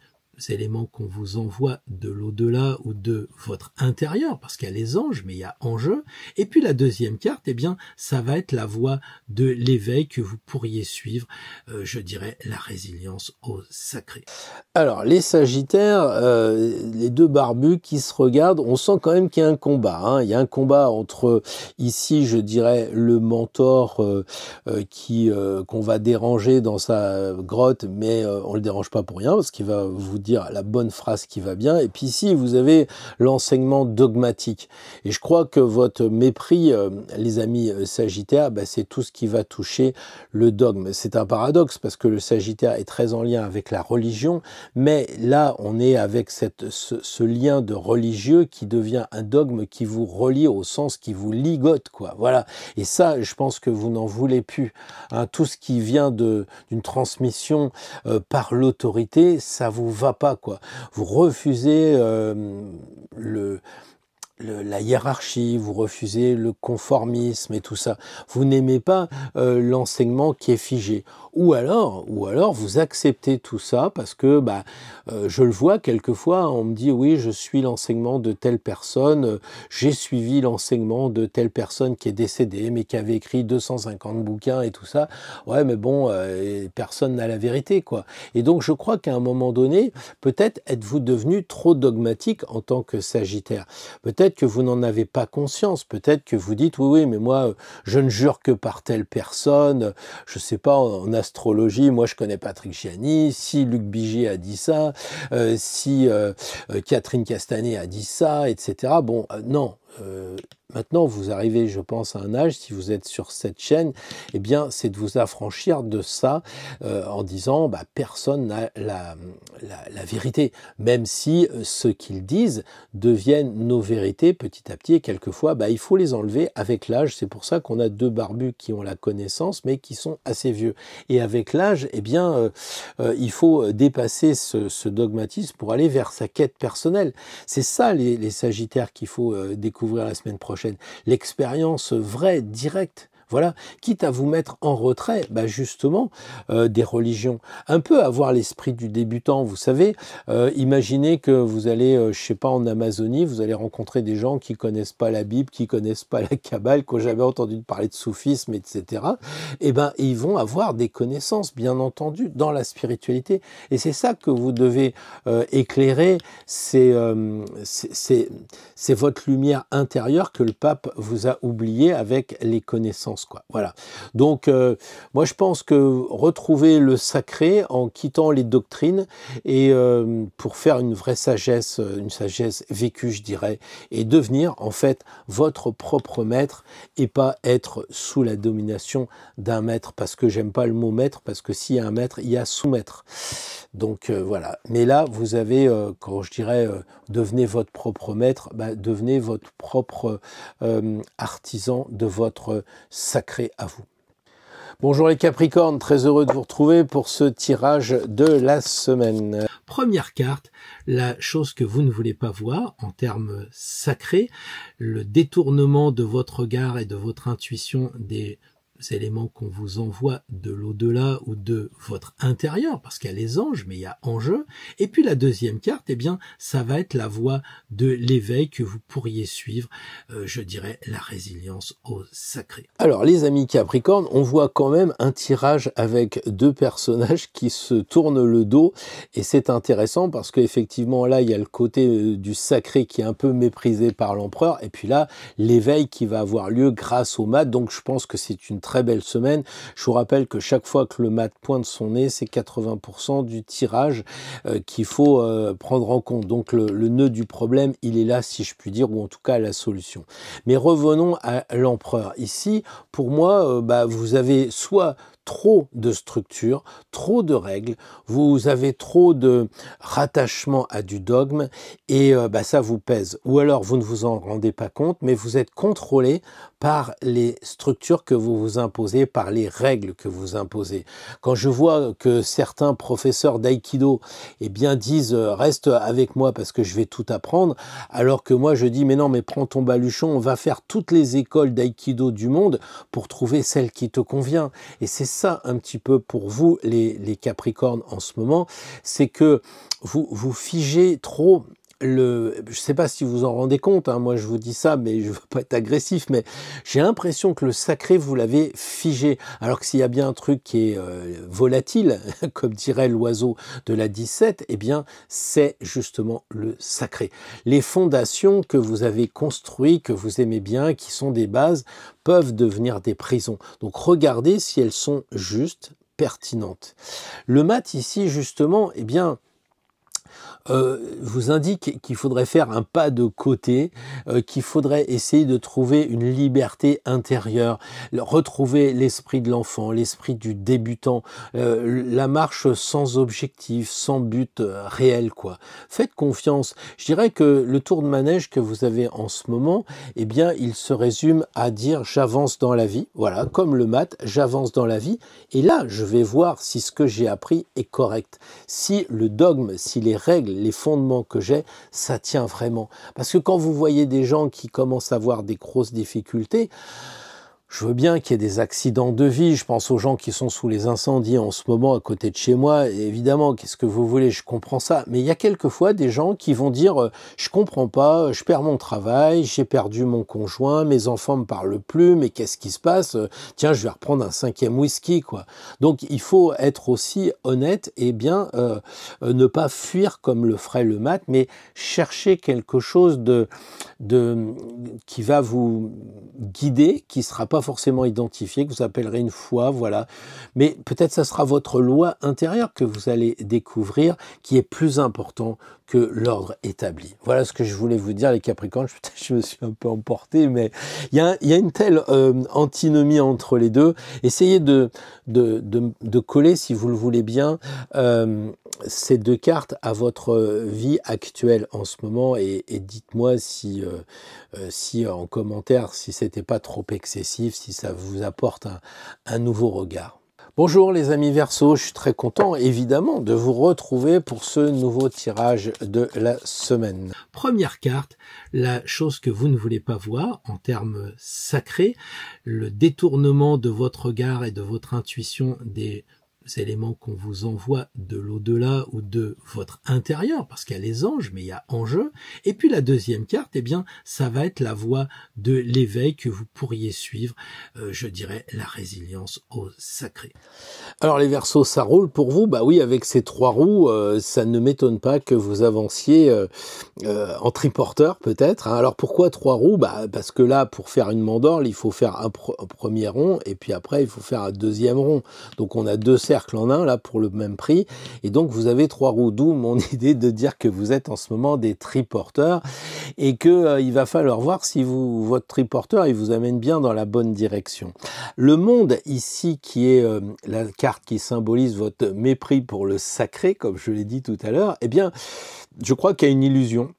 A: éléments qu'on vous envoie de l'au-delà ou de votre intérieur, parce qu'il y a les anges, mais il y a enjeu. Et puis la deuxième carte, ça va être la voie de l'éveil que vous pourriez suivre, je dirais la résilience au sacré.
B: Alors, les Sagittaires, les deux barbus qui se regardent, on sent quand même qu'il y a un combat. Il y a un combat entre, ici, je dirais, le mentor qu'on va déranger dans sa grotte, mais on le dérange pas pour rien, parce qu'il va vous dire la bonne phrase qui va bien. Et puis ici, vous avez l'enseignement dogmatique. Et je crois que votre mépris, les amis Sagittaires, c'est tout ce qui va toucher le dogme. C'est un paradoxe, parce que le Sagittaire est très en lien avec la religion, mais là, on est avec ce lien de religieux qui devient un dogme qui vous relie au sens qui vous ligote, quoi. Voilà. Et ça, je pense que vous n'en voulez plus. Tout ce qui vient d'une transmission par l'autorité, ça vous va pas, quoi. Vous refusez la hiérarchie, vous refusez le conformisme et tout ça. Vous n'aimez pas l'enseignement qui est figé. Ou alors vous acceptez tout ça parce que je le vois quelquefois, on me dit oui, je suis l'enseignement de telle personne, j'ai suivi l'enseignement de telle personne qui est décédée, mais qui avait écrit 250 bouquins et tout ça. Ouais, mais bon, personne n'a la vérité, quoi. Et donc je crois qu'à un moment donné, peut-être êtes-vous devenu trop dogmatique en tant que Sagittaire. Peut-être que vous n'en avez pas conscience, peut-être que vous dites oui, mais moi je ne jure que par telle personne, je sais pas, en astrologie, moi je connais Patrick Gianni, si Luc Biget a dit ça, si Catherine Castanet a dit ça, etc. Bon, non. Maintenant, vous arrivez, je pense, à un âge, si vous êtes sur cette chaîne, c'est de vous affranchir de ça en disant, personne n'a la vérité, même si ce qu'ils disent deviennent nos vérités petit à petit, et quelquefois, il faut les enlever avec l'âge. C'est pour ça qu'on a deux barbus qui ont la connaissance, mais qui sont assez vieux. Et avec l'âge, il faut dépasser ce dogmatisme pour aller vers sa quête personnelle. C'est ça, les Sagittaires qu'il faut découvrir la semaine prochaine. L'expérience vraie, directe. Voilà, quitte à vous mettre en retrait, bah justement, des religions. Un peu avoir l'esprit du débutant, vous savez. Imaginez que vous allez, je sais pas, en Amazonie, vous allez rencontrer des gens qui connaissent pas la Bible, qui connaissent pas la Kabbale, qui n'ont jamais entendu parler de soufisme, etc. Eh ben, ils vont avoir des connaissances, bien entendu, dans la spiritualité. Et c'est ça que vous devez éclairer. C'est votre lumière intérieure que le pape vous a oublié avec les connaissances, quoi. Voilà. Donc, moi, je pense que retrouver le sacré en quittant les doctrines et pour faire une vraie sagesse, une sagesse vécue, je dirais, et devenir en fait votre propre maître et pas être sous la domination d'un maître, parce que j'aime pas le mot maître, parce que s'il y a un maître, il y a sous-maître. Donc voilà. Mais là, vous avez, quand je dirais, devenez votre propre maître, bah, devenez votre propre artisan de votre sacré à vous. Bonjour les Capricornes, très heureux de vous retrouver pour ce tirage de la semaine.
A: Première carte, la chose que vous ne voulez pas voir en termes sacrés, le détournement de votre regard et de votre intuition des éléments qu'on vous envoie de l'au-delà ou de votre intérieur, parce qu'il y a les anges, mais il y a enjeu. Et puis la deuxième carte, eh bien, ça va être la voie de l'éveil que vous pourriez suivre, je dirais la résilience au sacré.
B: Alors les amis Capricornes, on voit quand même un tirage avec deux personnages qui se tournent le dos, et c'est intéressant parce qu'effectivement là, il y a le côté du sacré qui est un peu méprisé par l'empereur, et puis là, l'éveil qui va avoir lieu grâce au mat, donc je pense que c'est une très belle semaine. Je vous rappelle que chaque fois que le mat pointe son nez, c'est 80% du tirage qu'il faut prendre en compte. Donc le nœud du problème, il est là, si je puis dire, ou en tout cas la solution. Mais revenons à l'empereur. Ici, pour moi, vous avez soit trop de structures, trop de règles, vous avez trop de rattachement à du dogme et ça vous pèse. Ou alors vous ne vous en rendez pas compte, mais vous êtes contrôlé par les structures que vous vous imposez, par les règles que vous imposez. Quand je vois que certains professeurs d'aïkido disent reste avec moi parce que je vais tout apprendre, alors que moi je dis mais non, mais prends ton baluchon, on va faire toutes les écoles d'aïkido du monde pour trouver celle qui te convient. Et c'est ça un petit peu pour vous les Capricornes en ce moment, c'est que vous figez trop je sais pas si vous en rendez compte, hein, moi je vous dis ça, mais je veux pas être agressif, mais j'ai l'impression que le sacré, vous l'avez figé. Alors que s'il y a bien un truc qui est volatile, comme dirait l'oiseau de la 17, eh bien, c'est justement le sacré. Les fondations que vous avez construites, que vous aimez bien, qui sont des bases, peuvent devenir des prisons. Donc regardez si elles sont justes, pertinentes. Le mat ici, justement, eh bien, vous indique qu'il faudrait faire un pas de côté, qu'il faudrait essayer de trouver une liberté intérieure, retrouver l'esprit de l'enfant, l'esprit du débutant, la marche sans objectif, sans but réel, quoi. Faites confiance. Je dirais que le tour de manège que vous avez en ce moment, eh bien, il se résume à dire j'avance dans la vie, voilà, comme le maths, j'avance dans la vie, et là, je vais voir si ce que j'ai appris est correct, si le dogme, si les règles, les fondements que j'ai, ça tient vraiment. Parce que quand vous voyez des gens qui commencent à avoir des grosses difficultés, je veux bien qu'il y ait des accidents de vie, je pense aux gens qui sont sous les incendies en ce moment à côté de chez moi, et évidemment, qu'est-ce que vous voulez, je comprends ça, mais il y a quelquefois des gens qui vont dire je comprends pas, je perds mon travail, j'ai perdu mon conjoint, mes enfants me parlent plus, mais qu'est-ce qui se passe? Tiens, je vais reprendre un 5e whisky, quoi. Donc il faut être aussi honnête et bien ne pas fuir comme le ferait le mat, mais chercher quelque chose qui va vous guider, qui sera pas forcément identifié, que vous appellerez une foi, voilà. Mais peut-être ça sera votre loi intérieure que vous allez découvrir, qui est plus important que l'ordre établi. Voilà ce que je voulais vous dire, les Capricornes. Je me suis un peu emporté, mais il y a une telle antinomie entre les deux. Essayez de coller, si vous le voulez bien, ces deux cartes à votre vie actuelle en ce moment, et dites-moi si en commentaire, si c'était pas trop excessif, si ça vous apporte un nouveau regard. Bonjour les amis Verseau, je suis très content évidemment de vous retrouver pour ce nouveau tirage de la semaine.
A: Première carte, la chose que vous ne voulez pas voir en termes sacrés, le détournement de votre regard et de votre intuition des éléments qu'on vous envoie de l'au-delà ou de votre intérieur, parce qu'il y a les anges, mais il y a enjeu. Et puis la deuxième carte, eh bien, ça va être la voie de l'éveil que vous pourriez suivre, je dirais la résilience au sacré.
B: Alors les Verseaux, ça roule pour vous? Bah oui, avec ces 3 roues, ça ne m'étonne pas que vous avanciez en triporteur peut-être. Hein. Alors pourquoi 3 roues? Bah parce que là, pour faire une mandorle, il faut faire un premier rond et puis après il faut faire un deuxième rond. Donc on a 2 cercles en un là pour le même prix et donc vous avez 3 roues, d'où mon idée de dire que vous êtes en ce moment des triporteurs et que il va falloir voir si votre triporteur il vous amène bien dans la bonne direction. Le monde ici qui est la carte qui symbolise votre mépris pour le sacré, comme je l'ai dit tout à l'heure, eh bien je crois qu'il y a une illusion.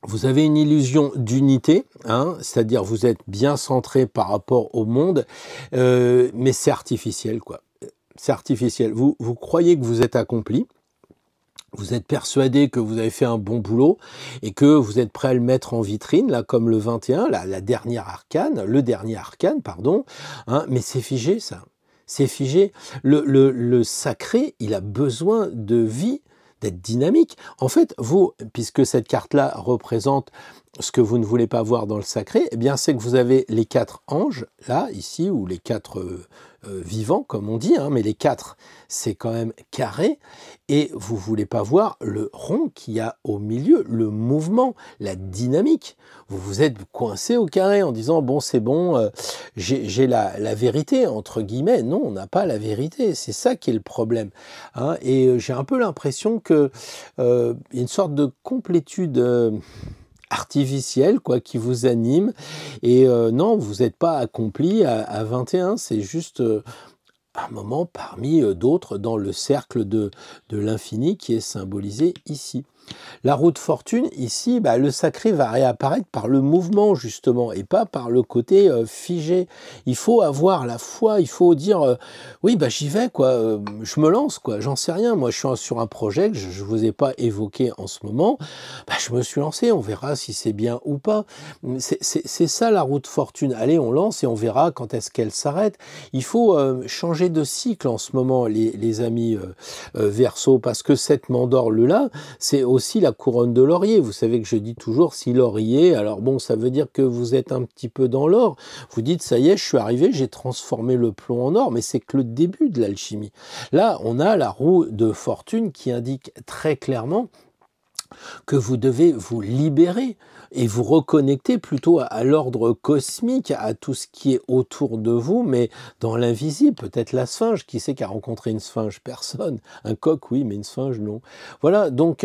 B: Vous avez une illusion d'unité, hein, c'est-à-dire vous êtes bien centré par rapport au monde, mais c'est artificiel quoi. C'est artificiel. Vous croyez que vous êtes accompli, vous êtes persuadé que vous avez fait un bon boulot et que vous êtes prêt à le mettre en vitrine, là comme le 21, le dernier arcane, pardon, hein, mais c'est figé ça. C'est figé. Le sacré, il a besoin de vie, d'être dynamique. En fait, vous, puisque cette carte-là représente ce que vous ne voulez pas voir dans le sacré, eh bien, c'est que vous avez les 4 anges, là, ici, ou les 4 vivants, comme on dit, hein, mais les 4, c'est quand même carré, et vous voulez pas voir le rond qu'il y a au milieu, le mouvement, la dynamique. Vous êtes coincé au carré en disant, bon, c'est bon, j'ai la vérité, entre guillemets. Non, on n'a pas la vérité, c'est ça qui est le problème. Hein, et j'ai un peu l'impression que y a une sorte de complétude artificielle quoi qui vous anime et non vous n'êtes pas accompli à 21, c'est juste un moment parmi d'autres dans le cercle de l'infini qui est symbolisé ici. La roue de fortune, ici, bah, le sacré va réapparaître par le mouvement, justement, et pas par le côté figé. Il faut avoir la foi, il faut dire, oui, bah, j'y vais, quoi, je me lance, quoi, j'en sais rien. Moi, je suis sur un projet que je ne vous ai pas évoqué en ce moment. Bah, je me suis lancé, on verra si c'est bien ou pas. C'est ça, la roue de fortune. Allez, on lance et on verra quand est-ce qu'elle s'arrête. Il faut changer de cycle en ce moment, les amis Verseau, parce que cette mandorle-là, c'est aussi la couronne de laurier. Vous savez que je dis toujours si laurier, alors bon, ça veut dire que vous êtes un petit peu dans l'or. Vous dites, ça y est, je suis arrivé, j'ai transformé le plomb en or, mais c'est que le début de l'alchimie. Là, on a la roue de fortune qui indique très clairement que vous devez vous libérer et vous reconnecter plutôt à l'ordre cosmique, à tout ce qui est autour de vous, mais dans l'invisible, peut-être la sphinge. Qui c'est qui a rencontré une sphinge? Personne. Un coq, oui, mais une sphinge, non. Voilà, donc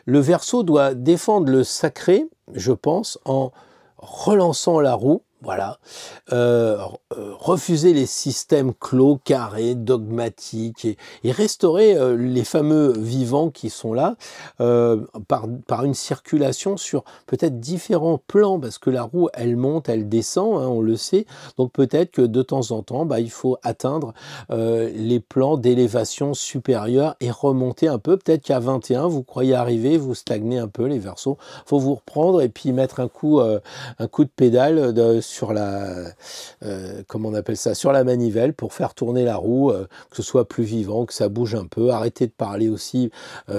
B: le Verseau doit défendre le sacré, je pense, en relançant la roue. Voilà, refuser les systèmes clos, carrés, dogmatiques et restaurer les fameux vivants qui sont là par une circulation sur peut-être différents plans parce que la roue elle monte, elle descend, hein, on le sait. Donc peut-être que de temps en temps, bah, il faut atteindre les plans d'élévation supérieure et remonter un peu. Peut-être qu'à 21, vous croyez arriver, vous stagnez un peu les Verseaux. Faut vous reprendre et puis mettre un coup de pédale sur la comment on appelle ça, sur la manivelle pour faire tourner la roue, que ce soit plus vivant, que ça bouge un peu. Arrêtez de parler aussi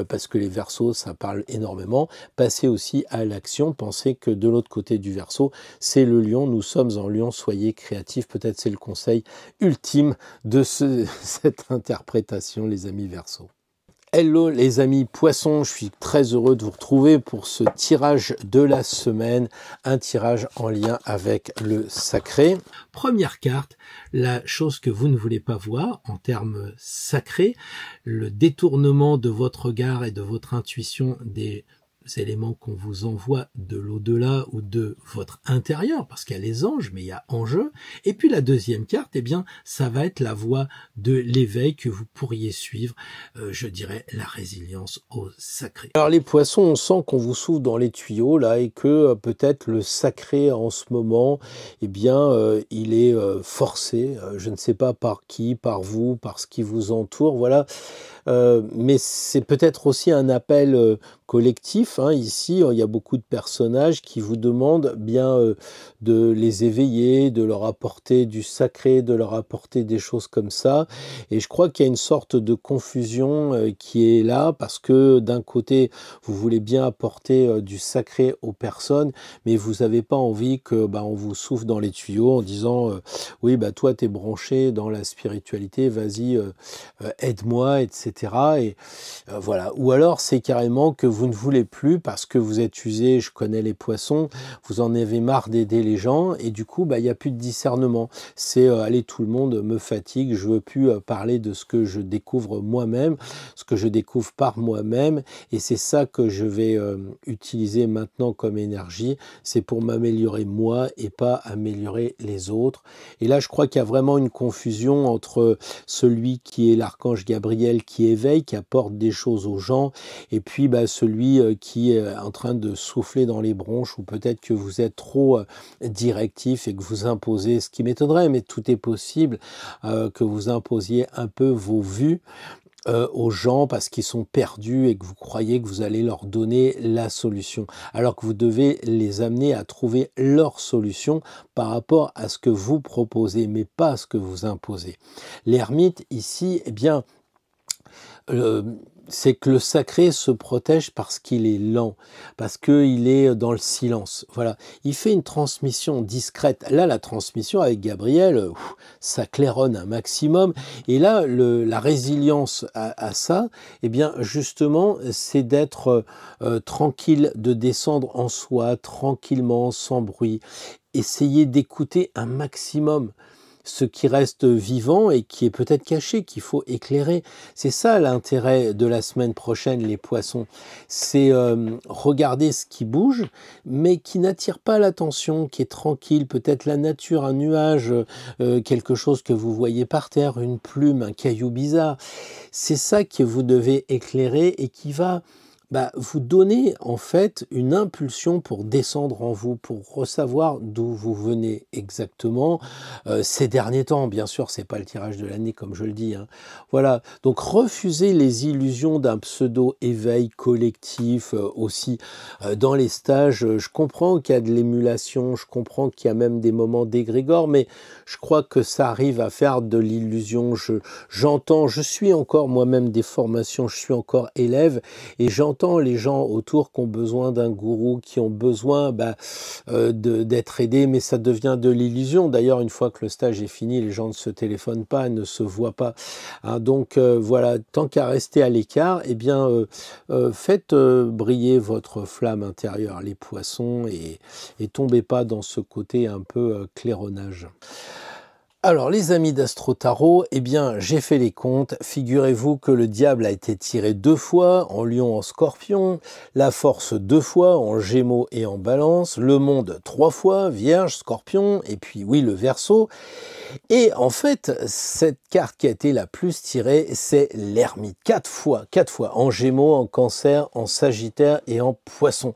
B: parce que les Verseaux ça parle énormément. Passez aussi à l'action. Pensez que de l'autre côté du Verseau c'est le lion. Nous sommes en lion. Soyez créatifs. Peut-être c'est le conseil ultime de cette interprétation, les amis Verseaux. Hello les amis poissons, je suis très heureux de vous retrouver pour ce tirage de la semaine, un tirage en lien avec le sacré.
A: Première carte, la chose que vous ne voulez pas voir en termes sacrés, le détournement de votre regard et de votre intuition des éléments qu'on vous envoie de l'au-delà ou de votre intérieur, parce qu'il y a les anges, mais il y a en jeu. Et puis la deuxième carte, eh bien, ça va être la voie de l'éveil que vous pourriez suivre, je dirais la résilience au sacré.
B: Alors les poissons, on sent qu'on vous souffle dans les tuyaux là et que peut-être le sacré en ce moment, eh bien, il est forcé, je ne sais pas par qui, par vous, par ce qui vous entoure, voilà. Mais c'est peut-être aussi un appel collectif. Hein. Ici, il y a beaucoup de personnages qui vous demandent bien de les éveiller, de leur apporter du sacré, de leur apporter des choses comme ça. Et je crois qu'il y a une sorte de confusion qui est là parce que d'un côté, vous voulez bien apporter du sacré aux personnes, mais vous n'avez pas envie que on vous souffle dans les tuyaux en disant oui, toi, tu es branché dans la spiritualité, vas-y, aide-moi, etc. Et voilà. Ou alors c'est carrément que vous ne voulez plus parce que vous êtes usé, je connais les poissons, vous en avez marre d'aider les gens et du coup il n'y a plus de discernement. C'est allez, tout le monde me fatigue, je veux plus parler de ce que je découvre moi-même, ce que je découvre par moi-même, et c'est ça que je vais utiliser maintenant comme énergie, c'est pour m'améliorer moi et pas améliorer les autres. Et là je crois qu'il y a vraiment une confusion entre celui qui est l'archange Gabriel qui éveille, qui apporte des choses aux gens, et puis celui qui est en train de souffler dans les bronches, ou peut-être que vous êtes trop directif et que vous imposez, ce qui m'étonnerait, mais tout est possible, que vous imposiez un peu vos vues aux gens parce qu'ils sont perdus et que vous croyez que vous allez leur donner la solution, alors que vous devez les amener à trouver leur solution par rapport à ce que vous proposez, mais pas à ce que vous imposez. L'ermite ici, eh bien, c'est que le sacré se protège parce qu'il est lent, parce qu'il est dans le silence. Voilà, il fait une transmission discrète. Là, la transmission avec Gabriel, ça claironne un maximum. Et là, la résilience à ça, eh bien, justement, c'est d'être tranquille, de descendre en soi, tranquillement, sans bruit. Essayez d'écouter un maximum ce qui reste vivant et qui est peut-être caché, qu'il faut éclairer. C'est ça l'intérêt de la semaine prochaine, les poissons. C'est regarder ce qui bouge, mais qui n'attire pas l'attention, qui est tranquille, peut-être la nature, un nuage, quelque chose que vous voyez par terre, une plume, un caillou bizarre. C'est ça que vous devez éclairer et qui va vous donner en fait une impulsion pour descendre en vous, pour ressavoir d'où vous venez exactement ces derniers temps. Bien sûr, c'est pas le tirage de l'année comme je le dis. Hein. Voilà, donc refusez les illusions d'un pseudo-éveil collectif aussi dans les stages. Je comprends qu'il y a de l'émulation, je comprends qu'il y a même des moments d'égrégore, mais je crois que ça arrive à faire de l'illusion. J'entends, je suis encore moi-même des formations, je suis encore élève et j'entends les gens autour qui ont besoin d'un gourou, qui ont besoin d'être aidés, mais ça devient de l'illusion. D'ailleurs, une fois que le stage est fini, les gens ne se téléphonent pas, ne se voient pas. Hein, donc voilà, tant qu'à rester à l'écart, eh bien, faites briller votre flamme intérieure, les poissons, et tombez pas dans ce côté un peu claironnage. Alors les amis d'Astro Tarot, eh bien j'ai fait les comptes, figurez-vous que le diable a été tiré 2 fois, en lion, en scorpion, la force 2 fois, en gémeaux et en balance, le monde 3 fois, vierge, scorpion, et puis oui le verseau. Et en fait, cette carte qui a été la plus tirée, c'est l'ermite, 4 fois, en gémeaux, en cancer, en sagittaire et en poisson.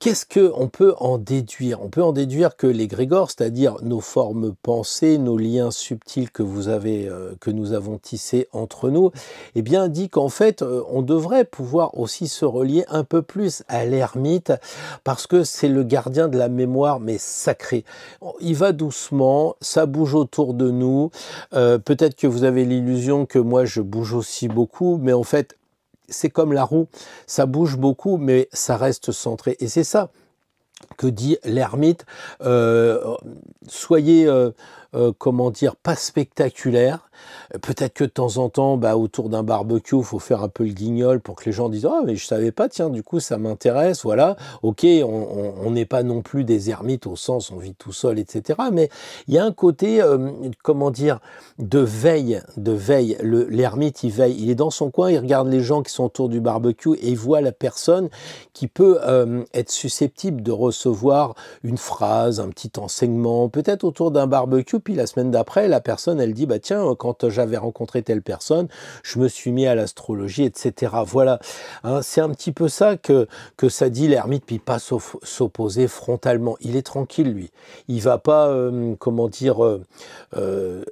B: Qu'est-ce qu'on peut en déduire? On peut en déduire que l'égrégore, c'est-à-dire nos formes pensées, nos liens subtils que nous avons tissés entre nous, eh bien, dit qu'en fait, on devrait pouvoir aussi se relier un peu plus à l'ermite parce que c'est le gardien de la mémoire, mais sacré. Il va doucement, ça bouge autour de nous. Peut-être que vous avez l'illusion que moi, je bouge aussi beaucoup, mais en fait, c'est comme la roue, ça bouge beaucoup, mais ça reste centré. Et c'est ça que dit l'ermite. Soyez comment dire, pas spectaculaire. Peut-être que de temps en temps, autour d'un barbecue, il faut faire un peu le guignol pour que les gens disent « Ah, mais je savais pas, tiens, du coup, ça m'intéresse, voilà. » Ok, on n'est pas non plus des ermites au sens, on vit tout seul, etc. Mais il y a un côté, comment dire, de veille, de veille. L'ermite, il veille, il est dans son coin, il regarde les gens qui sont autour du barbecue et il voit la personne qui peut être susceptible de recevoir une phrase, un petit enseignement, peut-être autour d'un barbecue, puis la semaine d'après, la personne, elle dit, tiens, quand j'avais rencontré telle personne, je me suis mis à l'astrologie, etc. Voilà, hein, c'est un petit peu ça que ça dit l'ermite, puis pas s'opposer frontalement. Il est tranquille, lui. Il va pas, comment dire,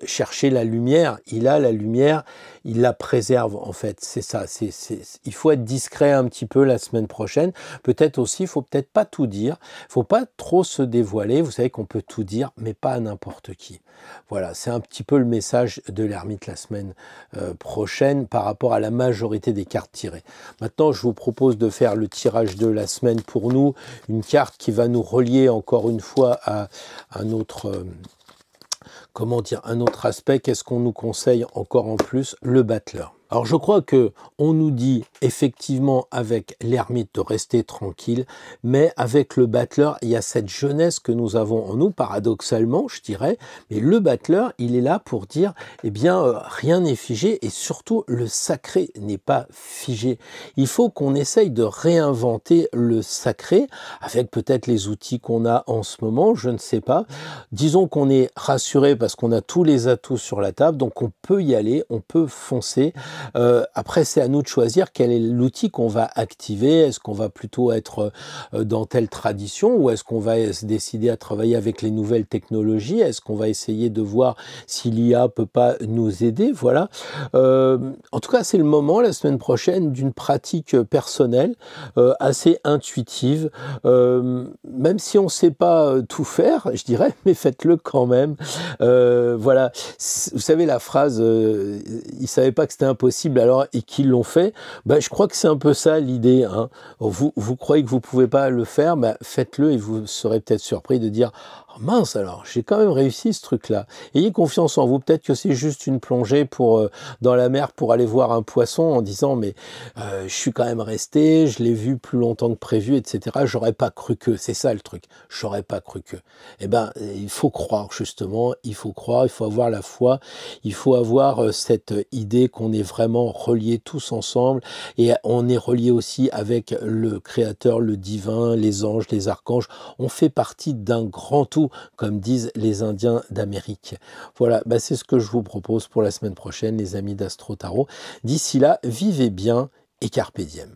B: chercher la lumière. Il a la lumière, il la préserve, en fait. C'est ça. Il faut être discret un petit peu la semaine prochaine. Peut-être aussi, il faut peut-être pas tout dire. Il faut pas trop se dévoiler. Vous savez qu'on peut tout dire, mais pas à n'importe qui. Voilà, c'est un petit peu le message de l'ermite la semaine prochaine par rapport à la majorité des cartes tirées. Maintenant, je vous propose de faire le tirage de la semaine pour nous. Une carte qui va nous relier encore une fois à un autre... comment dire, un autre aspect, qu'est-ce qu'on nous conseille encore en plus? Le battleur. Alors je crois que on nous dit effectivement avec l'ermite de rester tranquille, mais avec le battleur, il y a cette jeunesse que nous avons en nous, paradoxalement, je dirais, mais le battleur, il est là pour dire, eh bien, rien n'est figé et surtout le sacré n'est pas figé. Il faut qu'on essaye de réinventer le sacré avec peut-être les outils qu'on a en ce moment, je ne sais pas. Disons qu'on est rassuré parce qu'on a tous les atouts sur la table, donc on peut y aller, on peut foncer. Après, c'est à nous de choisir quel est l'outil qu'on va activer. Est-ce qu'on va plutôt être dans telle tradition ou est-ce qu'on va se décider à travailler avec les nouvelles technologies? Est-ce qu'on va essayer de voir si l'IA peut pas nous aider? Voilà. En tout cas, c'est le moment, la semaine prochaine, d'une pratique personnelle assez intuitive. Même si on ne sait pas tout faire, je dirais, mais faites-le quand même. Voilà. Vous savez la phrase ils ne savaient pas que c'était impossible alors et qu'ils l'ont fait, je crois que c'est un peu ça l'idée. Hein. Vous croyez que vous ne pouvez pas le faire, faites-le et vous serez peut-être surpris de dire oh mince alors, j'ai quand même réussi ce truc-là. Ayez confiance en vous, peut-être que c'est juste une plongée dans la mer pour aller voir un poisson en disant mais je suis quand même resté, je l'ai vu plus longtemps que prévu, etc. J'aurais pas cru que, c'est ça le truc, j'aurais pas cru que. Il faut croire justement, il faut croire, il faut avoir la foi, il faut avoir cette idée qu'on est vraiment reliés tous ensemble et on est reliés aussi avec le Créateur, le divin, les anges, les archanges. On fait partie d'un grand tout, comme disent les Indiens d'Amérique. Voilà, c'est ce que je vous propose pour la semaine prochaine, les amis d'Astro Tarot. D'ici là, vivez bien et carpe diem.